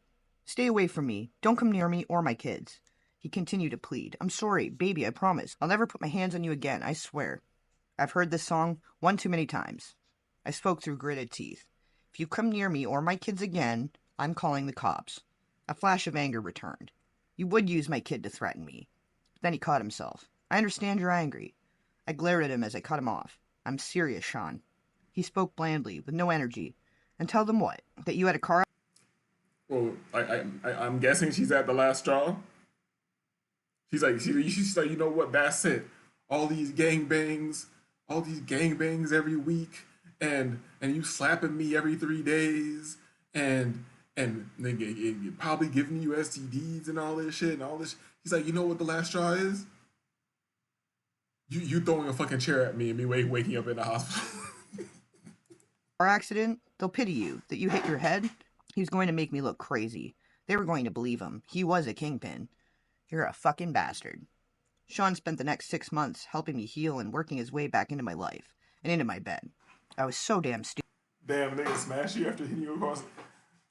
Speaker 9: Stay away from me. Don't come near me or my kids." He continued to plead. "I'm sorry, baby, I promise. I'll never put my hands on you again, I swear. I've heard this song one too many times." I spoke through gritted teeth. "If you come near me or my kids again, I'm calling the cops." A flash of anger returned. "You would use my kid to threaten me." But then he caught himself. "I understand you're angry." I glared at him as I cut him off. "I'm serious, Sean." He spoke blandly, with no energy. "And tell them what? That you had a car..."
Speaker 3: Well, I'm guessing she's at the last straw. She's like, you know what? That's it. All these gangbangs every week, and you slapping me every 3 days, and then probably giving you STDs and all this shit and all this. He's like, you know what the last straw is? You throwing a fucking chair at me and me waking up in the hospital.
Speaker 9: Car accident? They'll pity you. That you hit your head? He was going to make me look crazy. They were going to believe him. He was a kingpin. You're a fucking bastard. Sean spent the next 6 months helping me heal and working his way back into my life and into my bed. I was so damn stupid.
Speaker 3: Damn, nigga smash you after hitting you across.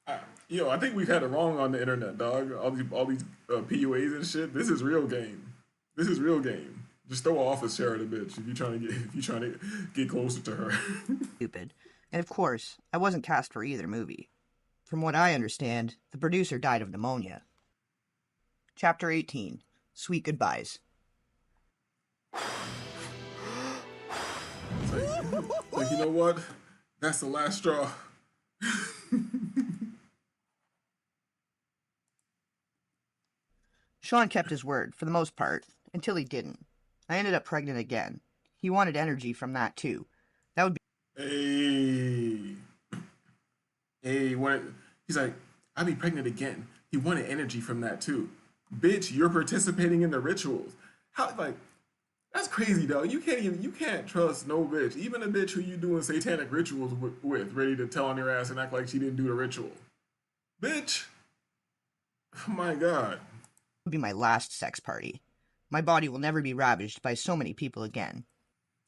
Speaker 3: I think we've had it wrong on the internet, dog. All these PUAs and shit. This is real game. This is real game. Just throw an office chair at a bitch if you're trying to get closer to her.
Speaker 9: Stupid. And of course, I wasn't cast for either movie. From what I understand, the producer died of pneumonia. Chapter 18. Sweet Goodbyes.
Speaker 3: Like, you know what? That's the last straw.
Speaker 9: Sean kept his word, for the most part, until he didn't. I ended up pregnant again. He wanted energy from that, too. That would
Speaker 3: be... Hey, he's like, I'd be pregnant again. He wanted energy from that, too. Bitch, you're participating in the rituals. How, like, that's crazy, though. You can't trust no bitch. Even a bitch who you doing satanic rituals with, ready to tell on your ass and act like she didn't do the ritual. Bitch. Oh my God.
Speaker 9: Would be my last sex party. My body will never be ravaged by so many people again.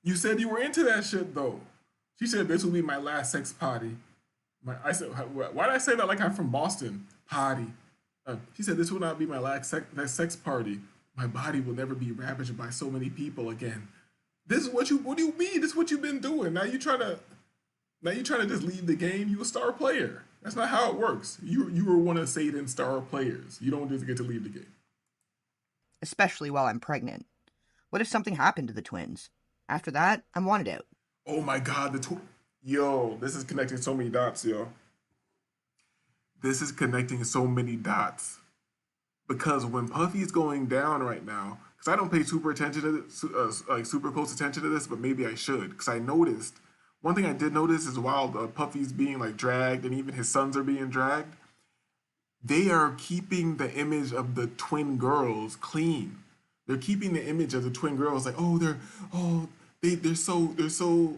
Speaker 3: You said you were into that shit, though. She said this will be my last sex party. I said, why did I say that like I'm from Boston? Party. She said this will not be my last sex party. My body will never be ravaged by so many people again. This is what do you mean? This is what you've been doing. Now you trying to just leave the game. You a star player. That's not how it works. You were one of Satan's star players. You don't just get to leave the game.
Speaker 9: Especially while I'm pregnant. What if something happened to the twins? After that, I'm wanted out.
Speaker 3: Oh my God, yo, this is connecting so many dots, yo. This is connecting so many dots. Because when Puffy's going down right now, because I don't pay super close attention to this, but maybe I should, because I noticed, one thing I did notice is while Puffy's being like dragged and even his sons are being dragged, they are keeping the image of the twin girls clean. They're keeping the image of the twin girls like, they're so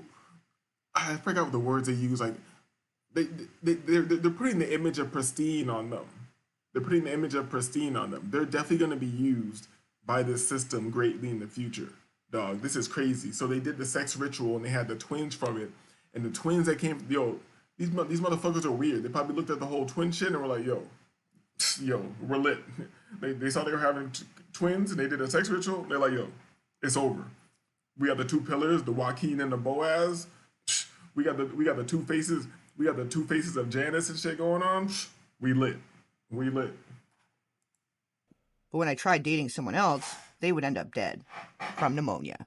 Speaker 3: I forgot what the words they use, like they're putting the image of pristine on them. They're putting the image of pristine on them. They're definitely going to be used by this system greatly in the future. Dog, this is crazy. So they did the sex ritual and they had the twins from it. And the twins that came, these motherfuckers are weird. They probably looked at the whole twin shit and were like, yo, we're lit. They saw they were having twins and they did a sex ritual. They're like, yo, it's over. We got the two pillars, the Joaquin and the Boaz. We got the two faces. We got the two faces of Janice and shit going on. We lit. We lit.
Speaker 9: But when I tried dating someone else, they would end up dead. From pneumonia.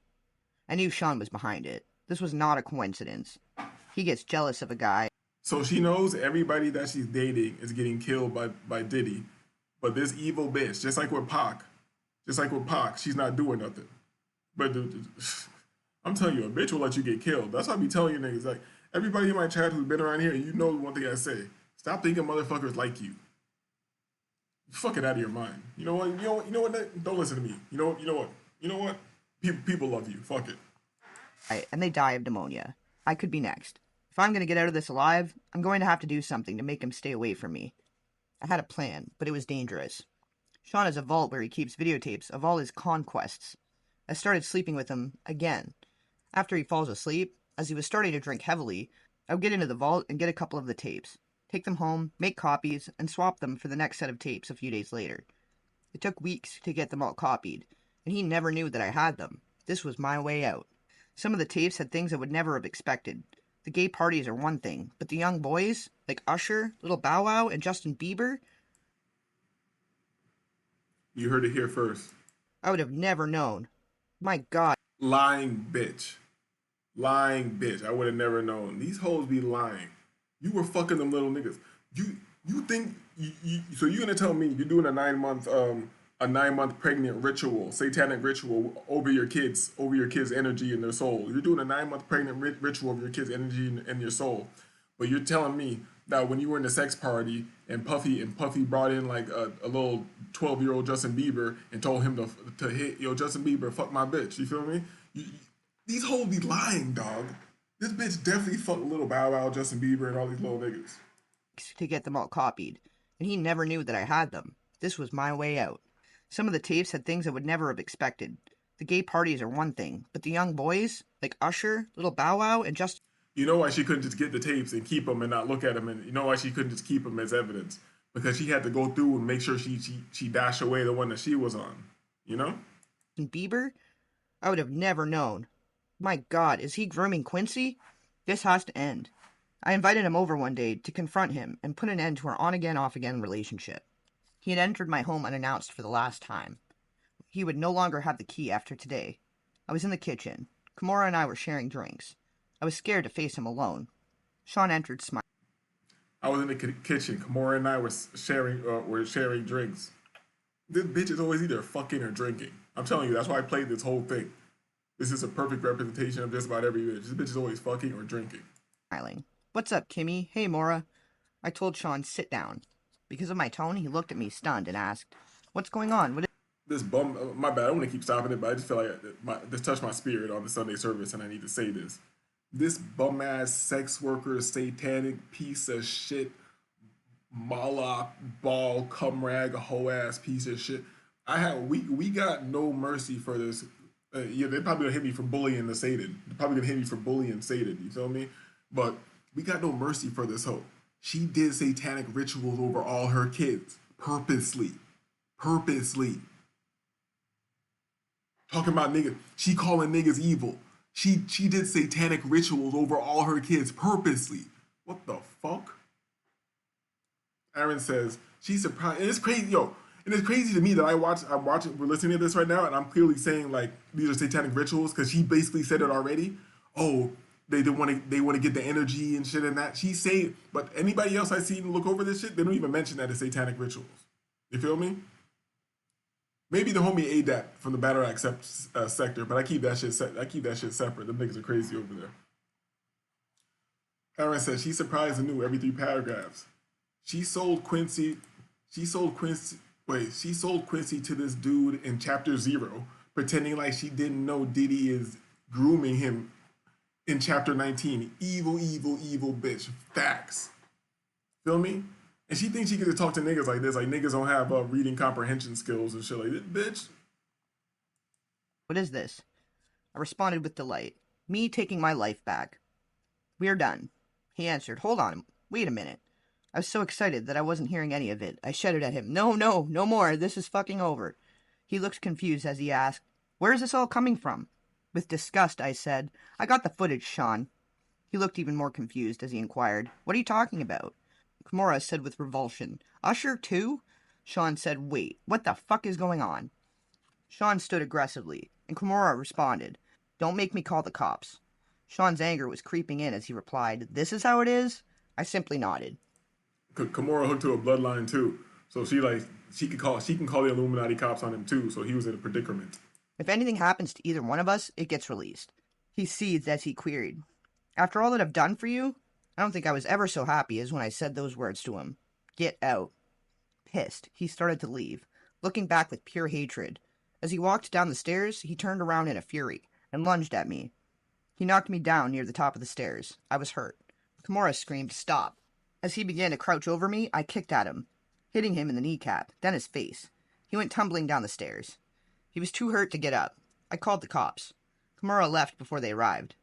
Speaker 9: I knew Sean was behind it. This was not a coincidence. He gets jealous of a guy.
Speaker 3: So she knows everybody that she's dating is getting killed by Diddy. But this evil bitch, just like with Pac, she's not doing nothing. But I'm telling you, a bitch will let you get killed. That's why I be telling you niggas, like, everybody in my chat who's been around here, you know one thing I say. Stop thinking motherfuckers like you. Fuck it out of your mind. You know what? You know what? Don't listen to me. You know what? People love you. Fuck it.
Speaker 9: And they die of pneumonia. I could be next. If I'm going to get out of this alive, I'm going to have to do something to make him stay away from me. I had a plan, but it was dangerous. Sean has a vault where he keeps videotapes of all his conquests. I started sleeping with him again. After he falls asleep, as he was starting to drink heavily, I would get into the vault and get a couple of the tapes, take them home, make copies, and swap them for the next set of tapes a few days later. It took weeks to get them all copied, and he never knew that I had them. This was my way out. Some of the tapes had things I would never have expected. The gay parties are one thing, but the young boys, like Usher, Little Bow Wow, and Justin Bieber...
Speaker 3: You heard it here first.
Speaker 9: I would have never known. My God.
Speaker 3: Lying bitch. Lying bitch. I would have never known. These hoes be lying. You were fucking them little niggas. You think so you're gonna tell me you're doing a 9-month pregnant ritual, satanic ritual over your kids' energy and their soul. You're doing a 9-month pregnant ritual of your kids' energy and your soul. But you're telling me that when you were in the sex party and Puffy brought in like a little 12-year-old Justin Bieber and told him to hit, yo, Justin Bieber, fuck my bitch. You feel me? These hoes be lying, dog. This bitch definitely fucked Little Bow Wow, Justin Bieber, and all these little niggas.
Speaker 9: To get them all copied, and he never knew that I had them. This was my way out. Some of the tapes had things I would never have expected. The gay parties are one thing, but the young boys, like Usher, Little Bow Wow, and just...
Speaker 3: You know why she couldn't just get the tapes and keep them and not look at them, and you know why she couldn't just keep them as evidence? Because she had to go through and make sure she dashed away the one that she was on, you know?
Speaker 9: And Bieber? I would have never known. My God, is he grooming Quincy? This has to end. I invited him over one day to confront him and put an end to our on-again, off-again relationship. He had entered my home unannounced for the last time. He would no longer have the key after today. I was in the kitchen. Kimura and I were sharing drinks. I was scared to face him alone. Sean entered smiling.
Speaker 3: I was in the kitchen. Kimura and I were sharing drinks. This bitch is always either fucking or drinking. I'm telling you, that's why I played this whole thing. This is a perfect representation of just about every bitch. This bitch is always fucking or drinking.
Speaker 9: What's up, Kimmy? Hey, Mora. I told Sean, sit down. Because of my tone, he looked at me stunned and asked, what's going on?
Speaker 3: This bum, my bad, I want to keep stopping it, but I just feel like this touched my spirit on the Sunday service, and I need to say this. This bum-ass sex worker, satanic piece of shit, Moloch, ball, cum rag, a hoe-ass piece of shit. We got no mercy for this. Yeah, they're probably gonna hit me for bullying the Satan. They're probably gonna hit me for bullying Satan, you feel me? But we got no mercy for this hoe. She did satanic rituals over all her kids. Purposely. Talking about niggas. She calling niggas evil. She did satanic rituals over all her kids purposely. What the fuck? Aaron says, she's surprised. And it's crazy, yo. And it's crazy to me that I'm watching, we're listening to this right now, and I'm clearly saying, like, these are satanic rituals, because she basically said it already. Oh, they want to get the energy and shit and that. She's saying, but anybody else I see look over this shit, they don't even mention that it's satanic rituals. You feel me? Maybe the homie ADAP from the Battle Axe sector, but I keep that shit separate. Them niggas are crazy over there. Aaron says she's surprised and knew every 3 paragraphs. She sold Quincy to this dude in chapter 0, pretending like she didn't know Diddy is grooming him in chapter 19. Evil bitch. Facts. Feel me? And she thinks she can just talk to niggas like this, like niggas don't have reading comprehension skills and shit like this, bitch.
Speaker 9: What is this? I responded with delight. Me taking my life back. We're done. He answered, hold on, wait a minute. I was so excited that I wasn't hearing any of it. I shouted at him, no more, this is fucking over. He looked confused as he asked, where is this all coming from? With disgust, I said, I got the footage, Sean. He looked even more confused as he inquired, what are you talking about? Kimura said with revulsion, Usher too? Sean said, wait, what the fuck is going on? Sean stood aggressively, and Kimura responded, don't make me call the cops. Sean's anger was creeping in as he replied, this is how it is? I simply nodded.
Speaker 3: Kimura hooked to a bloodline too, so she can call the Illuminati cops on him too, so he was in a predicament.
Speaker 9: If anything happens to either one of us, it gets released. He seethed as he queried, after all that I've done for you? I don't think I was ever so happy as when I said those words to him. Get out. Pissed, he started to leave, looking back with pure hatred. As he walked down the stairs, he turned around in a fury and lunged at me. He knocked me down near the top of the stairs. I was hurt. Kimura screamed, stop. As he began to crouch over me, I kicked at him, hitting him in the kneecap, then his face. He went tumbling down the stairs. He was too hurt to get up. I called the cops. Kimura left before they arrived.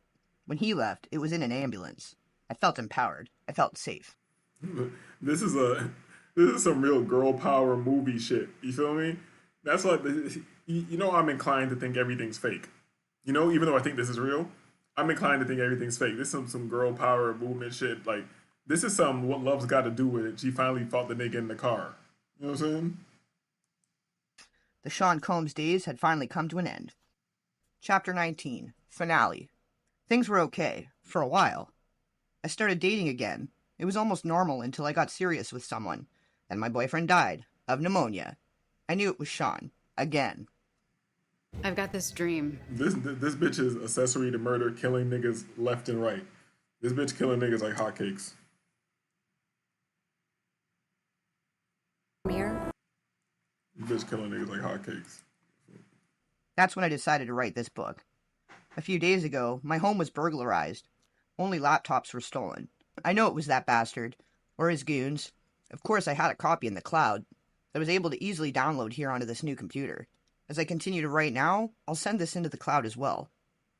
Speaker 9: When he left, it was in an ambulance. I felt empowered. I felt safe.
Speaker 3: This is some real girl power movie shit. You feel me? That's like, you know, I'm inclined to think everything's fake. You know, even though I think this is real, I'm inclined to think everything's fake. This is some girl power movement shit. Like, this is some what love's got to do with it. She finally fought the nigga in the car. You know what I'm saying?
Speaker 9: The Sean Combs days had finally come to an end. Chapter 19. Finale. Things were okay. For a while. I started dating again. It was almost normal until I got serious with someone. Then my boyfriend died. Of pneumonia. I knew it was Sean. Again.
Speaker 15: I've got this dream.
Speaker 3: This bitch is accessory to murder, killing niggas left and right. This bitch killing niggas like hotcakes. This bitch killing niggas like hotcakes.
Speaker 9: That's when I decided to write this book. A few days ago, my home was burglarized. Only laptops were stolen. I know it was that bastard, or his goons. Of course, I had a copy in the cloud that I was able to easily download here onto this new computer. As I continue to write now, I'll send this into the cloud as well.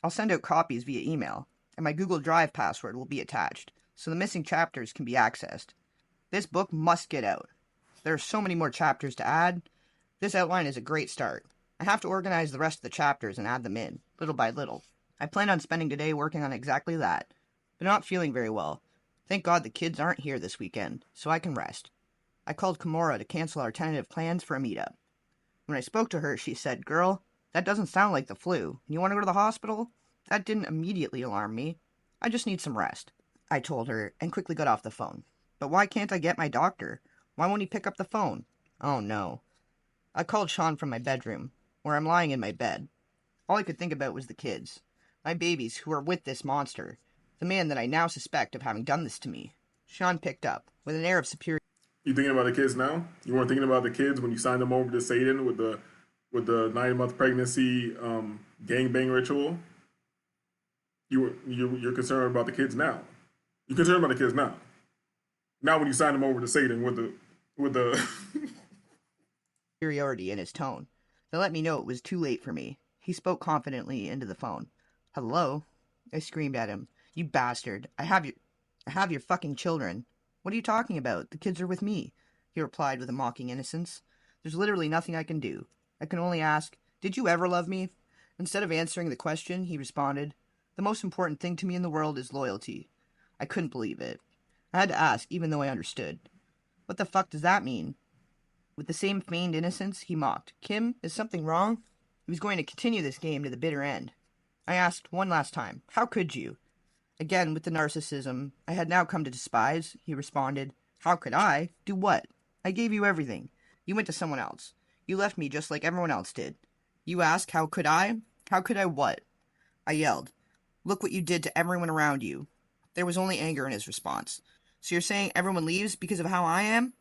Speaker 9: I'll send out copies via email, and my Google Drive password will be attached, so the missing chapters can be accessed. This book must get out. There are so many more chapters to add. This outline is a great start. I have to organize the rest of the chapters and add them in, little by little. I plan on spending today working on exactly that, but not feeling very well. Thank God the kids aren't here this weekend, so I can rest. I called Kimura to cancel our tentative plans for a meetup. When I spoke to her, she said, "Girl, that doesn't sound like the flu. You want to go to the hospital?" That didn't immediately alarm me. I just need some rest, I told her, and quickly got off the phone. But why can't I get my doctor? Why won't he pick up the phone? Oh no. I called Sean from my bedroom, where I'm lying in my bed. All I could think about was the kids. My babies who are with this monster. The man that I now suspect of having done this to me. Sean picked up, with an air of superiority.
Speaker 3: You thinking about the kids now? You weren't thinking about the kids when you signed them over to Satan with the 9-month pregnancy gangbang ritual? You're concerned about the kids now. You're concerned about the kids now. Now when you sign them over to Satan with the
Speaker 9: superiority in his tone. That let me know it was too late for me. He spoke confidently into the phone. "Hello?" I screamed at him. "You bastard. I have your fucking children." "What are you talking about? The kids are with me," he replied with a mocking innocence. "There's literally nothing I can do. I can only ask, did you ever love me?" Instead of answering the question, he responded, "The most important thing to me in the world is loyalty." I couldn't believe it. I had to ask, even though I understood. "What the fuck does that mean?" With the same feigned innocence, he mocked. "Kim, is something wrong?" He was going to continue this game to the bitter end. I asked one last time, "How could you?" Again, with the narcissism I had now come to despise, he responded, "How could I? Do what? I gave you everything. You went to someone else. You left me just like everyone else did. You ask, how could I? How could I what?" I yelled, "Look what you did to everyone around you." There was only anger in his response. "So you're saying everyone leaves because of how I am?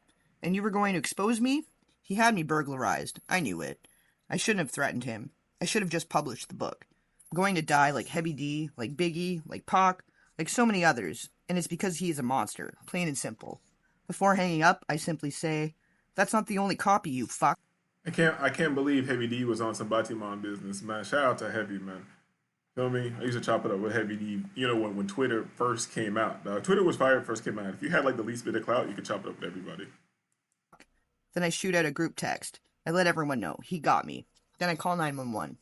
Speaker 9: And you were going to expose me?" He had me burglarized. I knew it. I shouldn't have threatened him. I should have just published the book. I'm going to die like Heavy D, like Biggie, like Pac, like so many others, and it's because he is a monster, plain and simple. Before hanging up, I simply say, "That's not the only copy, you fuck."
Speaker 3: I can't believe Heavy D was on some Batiman business, man. Shout out to Heavy, man. Feel me? I used to chop it up with Heavy D. You know, when Twitter first came out. Twitter was fire first came out. If you had like the least bit of clout, you could chop it up with everybody.
Speaker 9: Then I shoot out a group text. I let everyone know. He got me. Then I call 911.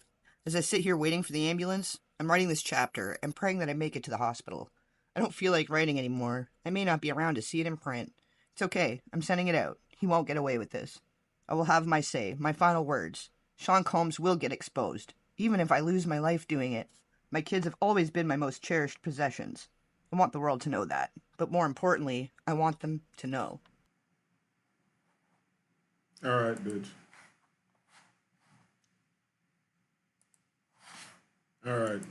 Speaker 9: As I sit here waiting for the ambulance, I'm writing this chapter and praying that I make it to the hospital. I don't feel like writing anymore. I may not be around to see it in print. It's okay. I'm sending it out. He won't get away with this. I will have my say, my final words. Sean Combs will get exposed, even if I lose my life doing it. My kids have always been my most cherished possessions. I want the world to know that. But more importantly, I want them to know.
Speaker 3: All right, bitch. All right.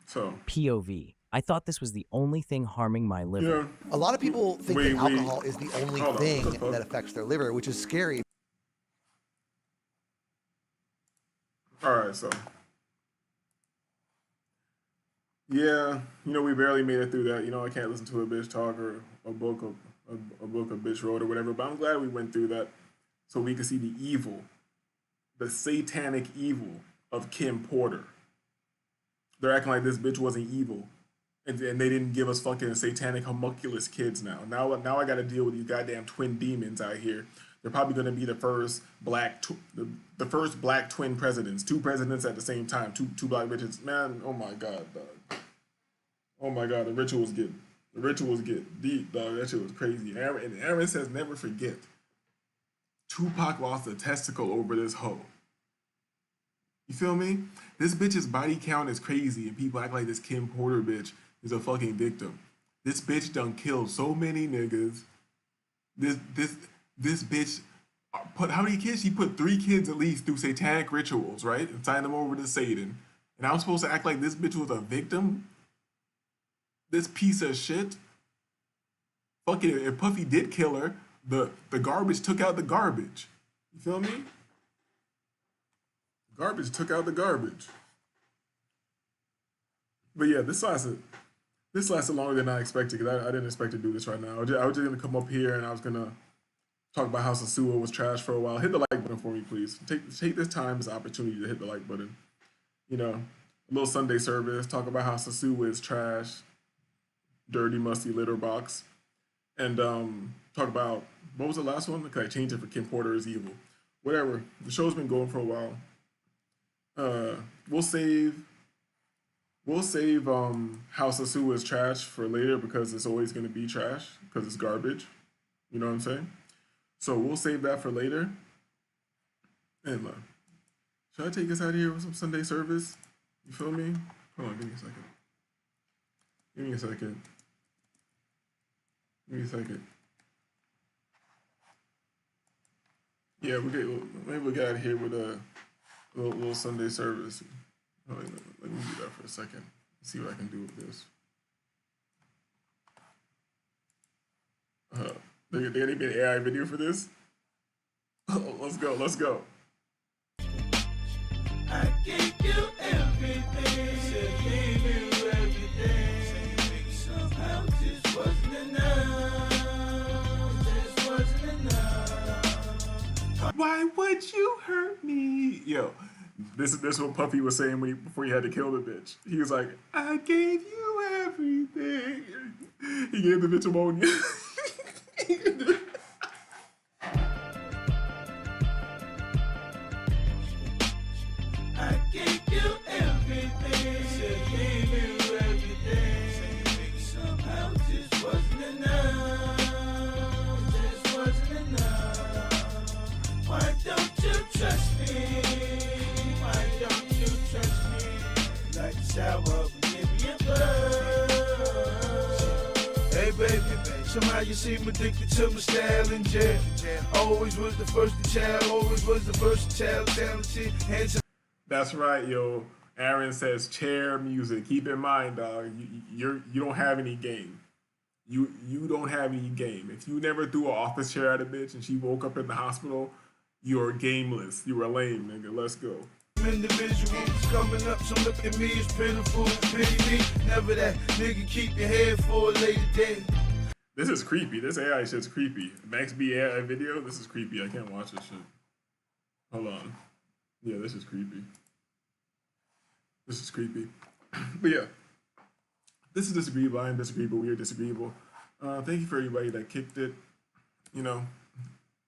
Speaker 3: So
Speaker 20: POV. I thought this was the only thing harming my liver.
Speaker 3: Yeah.
Speaker 10: A lot of people think that alcohol is the only thing that affects their liver, which is scary.
Speaker 3: All right, so yeah, we barely made it through that. I can't listen to a bitch talk or a book a bitch wrote or whatever. But I'm glad we went through that so we could see the evil, the satanic evil of Kim Porter. They're acting like this bitch wasn't evil, and they didn't give us fucking satanic homunculus kids. Now I got to deal with these goddamn twin demons out here. They're probably going to be the first black twin presidents, 2 presidents at the same time, two black bitches. Man, oh my god, dog. Oh my god, the rituals get deep, dog. That shit was crazy. Aaron says never forget. Tupac lost a testicle over this hoe. You feel me? This bitch's body count is crazy, and people act like this Kim Porter bitch is a fucking victim. This bitch done killed so many niggas. This bitch put how many kids? She put 3 kids at least through satanic rituals, right? And signed them over to Satan. And I'm supposed to act like this bitch was a victim? This piece of shit? Fucking if Puffy did kill her, the garbage took out the garbage. You feel me? Garbage took out the garbage. But yeah, this lasted longer than I expected because I didn't expect to do this right now. I was just gonna come up here and I was gonna talk about how SOSUA was trash for a while. Hit the like button. button for me, please. Take this time as an opportunity to hit the like button. You know, a little Sunday service. Talk about how SOSUA is trash, dirty, musty litter box, and talk about what was the last one? Because I changed it for Kim Porter is evil. Whatever. The show's been going for a while. We'll save how SOSUA is trash for later because it's always going to be trash because it's garbage. You know what I'm saying? So we'll save that for later. And should I take us out of here with some Sunday service? You feel me? Hold on, give me a second. Give me a second. Give me a second. Yeah, maybe we'll get out of here with a little Sunday service. Let me do that for a second. See what I can do with this. There gonna be an AI video for this? Let's go, let's go.
Speaker 5: I gave you everything, gave you everything. Somehow just wasn't enough. Just wasn't enough.
Speaker 3: Why would you hurt me? Yo, this is what Puffy was saying before he had to kill the bitch. He was like, I gave you everything. He gave the bitch ammonia.
Speaker 5: I gave you everything, gave you everything. Somehow just wasn't enough. Just wasn't enough. Why don't you trust me? Why don't you trust me? Like a shower, give me a buzz. Hey baby, somehow you seem addicted to my style and jam. Always was the first to child, always was the versatile, talented, handsome.
Speaker 3: That's right, yo. Aaron says chair music. Keep in mind, dog, you don't have any game. You don't have any game. If you never threw an office chair at a bitch and she woke up in the hospital, you're gameless. You were lame, nigga. Let's go.
Speaker 5: Individuals coming up, so look at me, it's pitiful. Pity me, never that nigga, keep your head for a later day.
Speaker 3: This is creepy. This AI shit's creepy. Max B AI video, this is creepy. I can't watch this shit. Hold on. Yeah, this is creepy. This is creepy. But yeah, this is disagreeable. I am disagreeable. We are disagreeable. Thank you for everybody that kicked it. You know,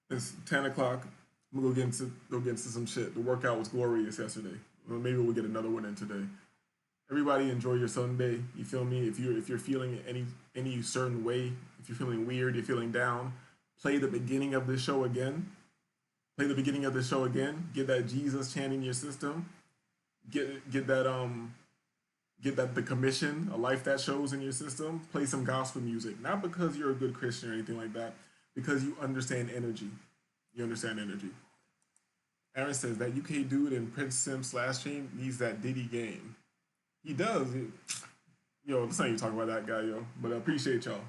Speaker 3: it's 10 o'clock. I'm gonna go get into some shit. The workout was glorious yesterday. Well, maybe we'll get another one in today. Everybody enjoy your Sunday. You feel me? If you're feeling any certain way, if you're feeling weird, you're feeling down, play the beginning of this show again. Play the beginning of the show again. Get that Jesus chant in your system. Get that the commission, a life that shows in your system. Play some gospel music, not because you're a good Christian or anything like that, because you understand energy. You understand energy. Aaron says that UK dude in Prince Sim /Chain needs that Diddy game. He does. Yo, let's not even talk about that guy, yo. But I appreciate y'all.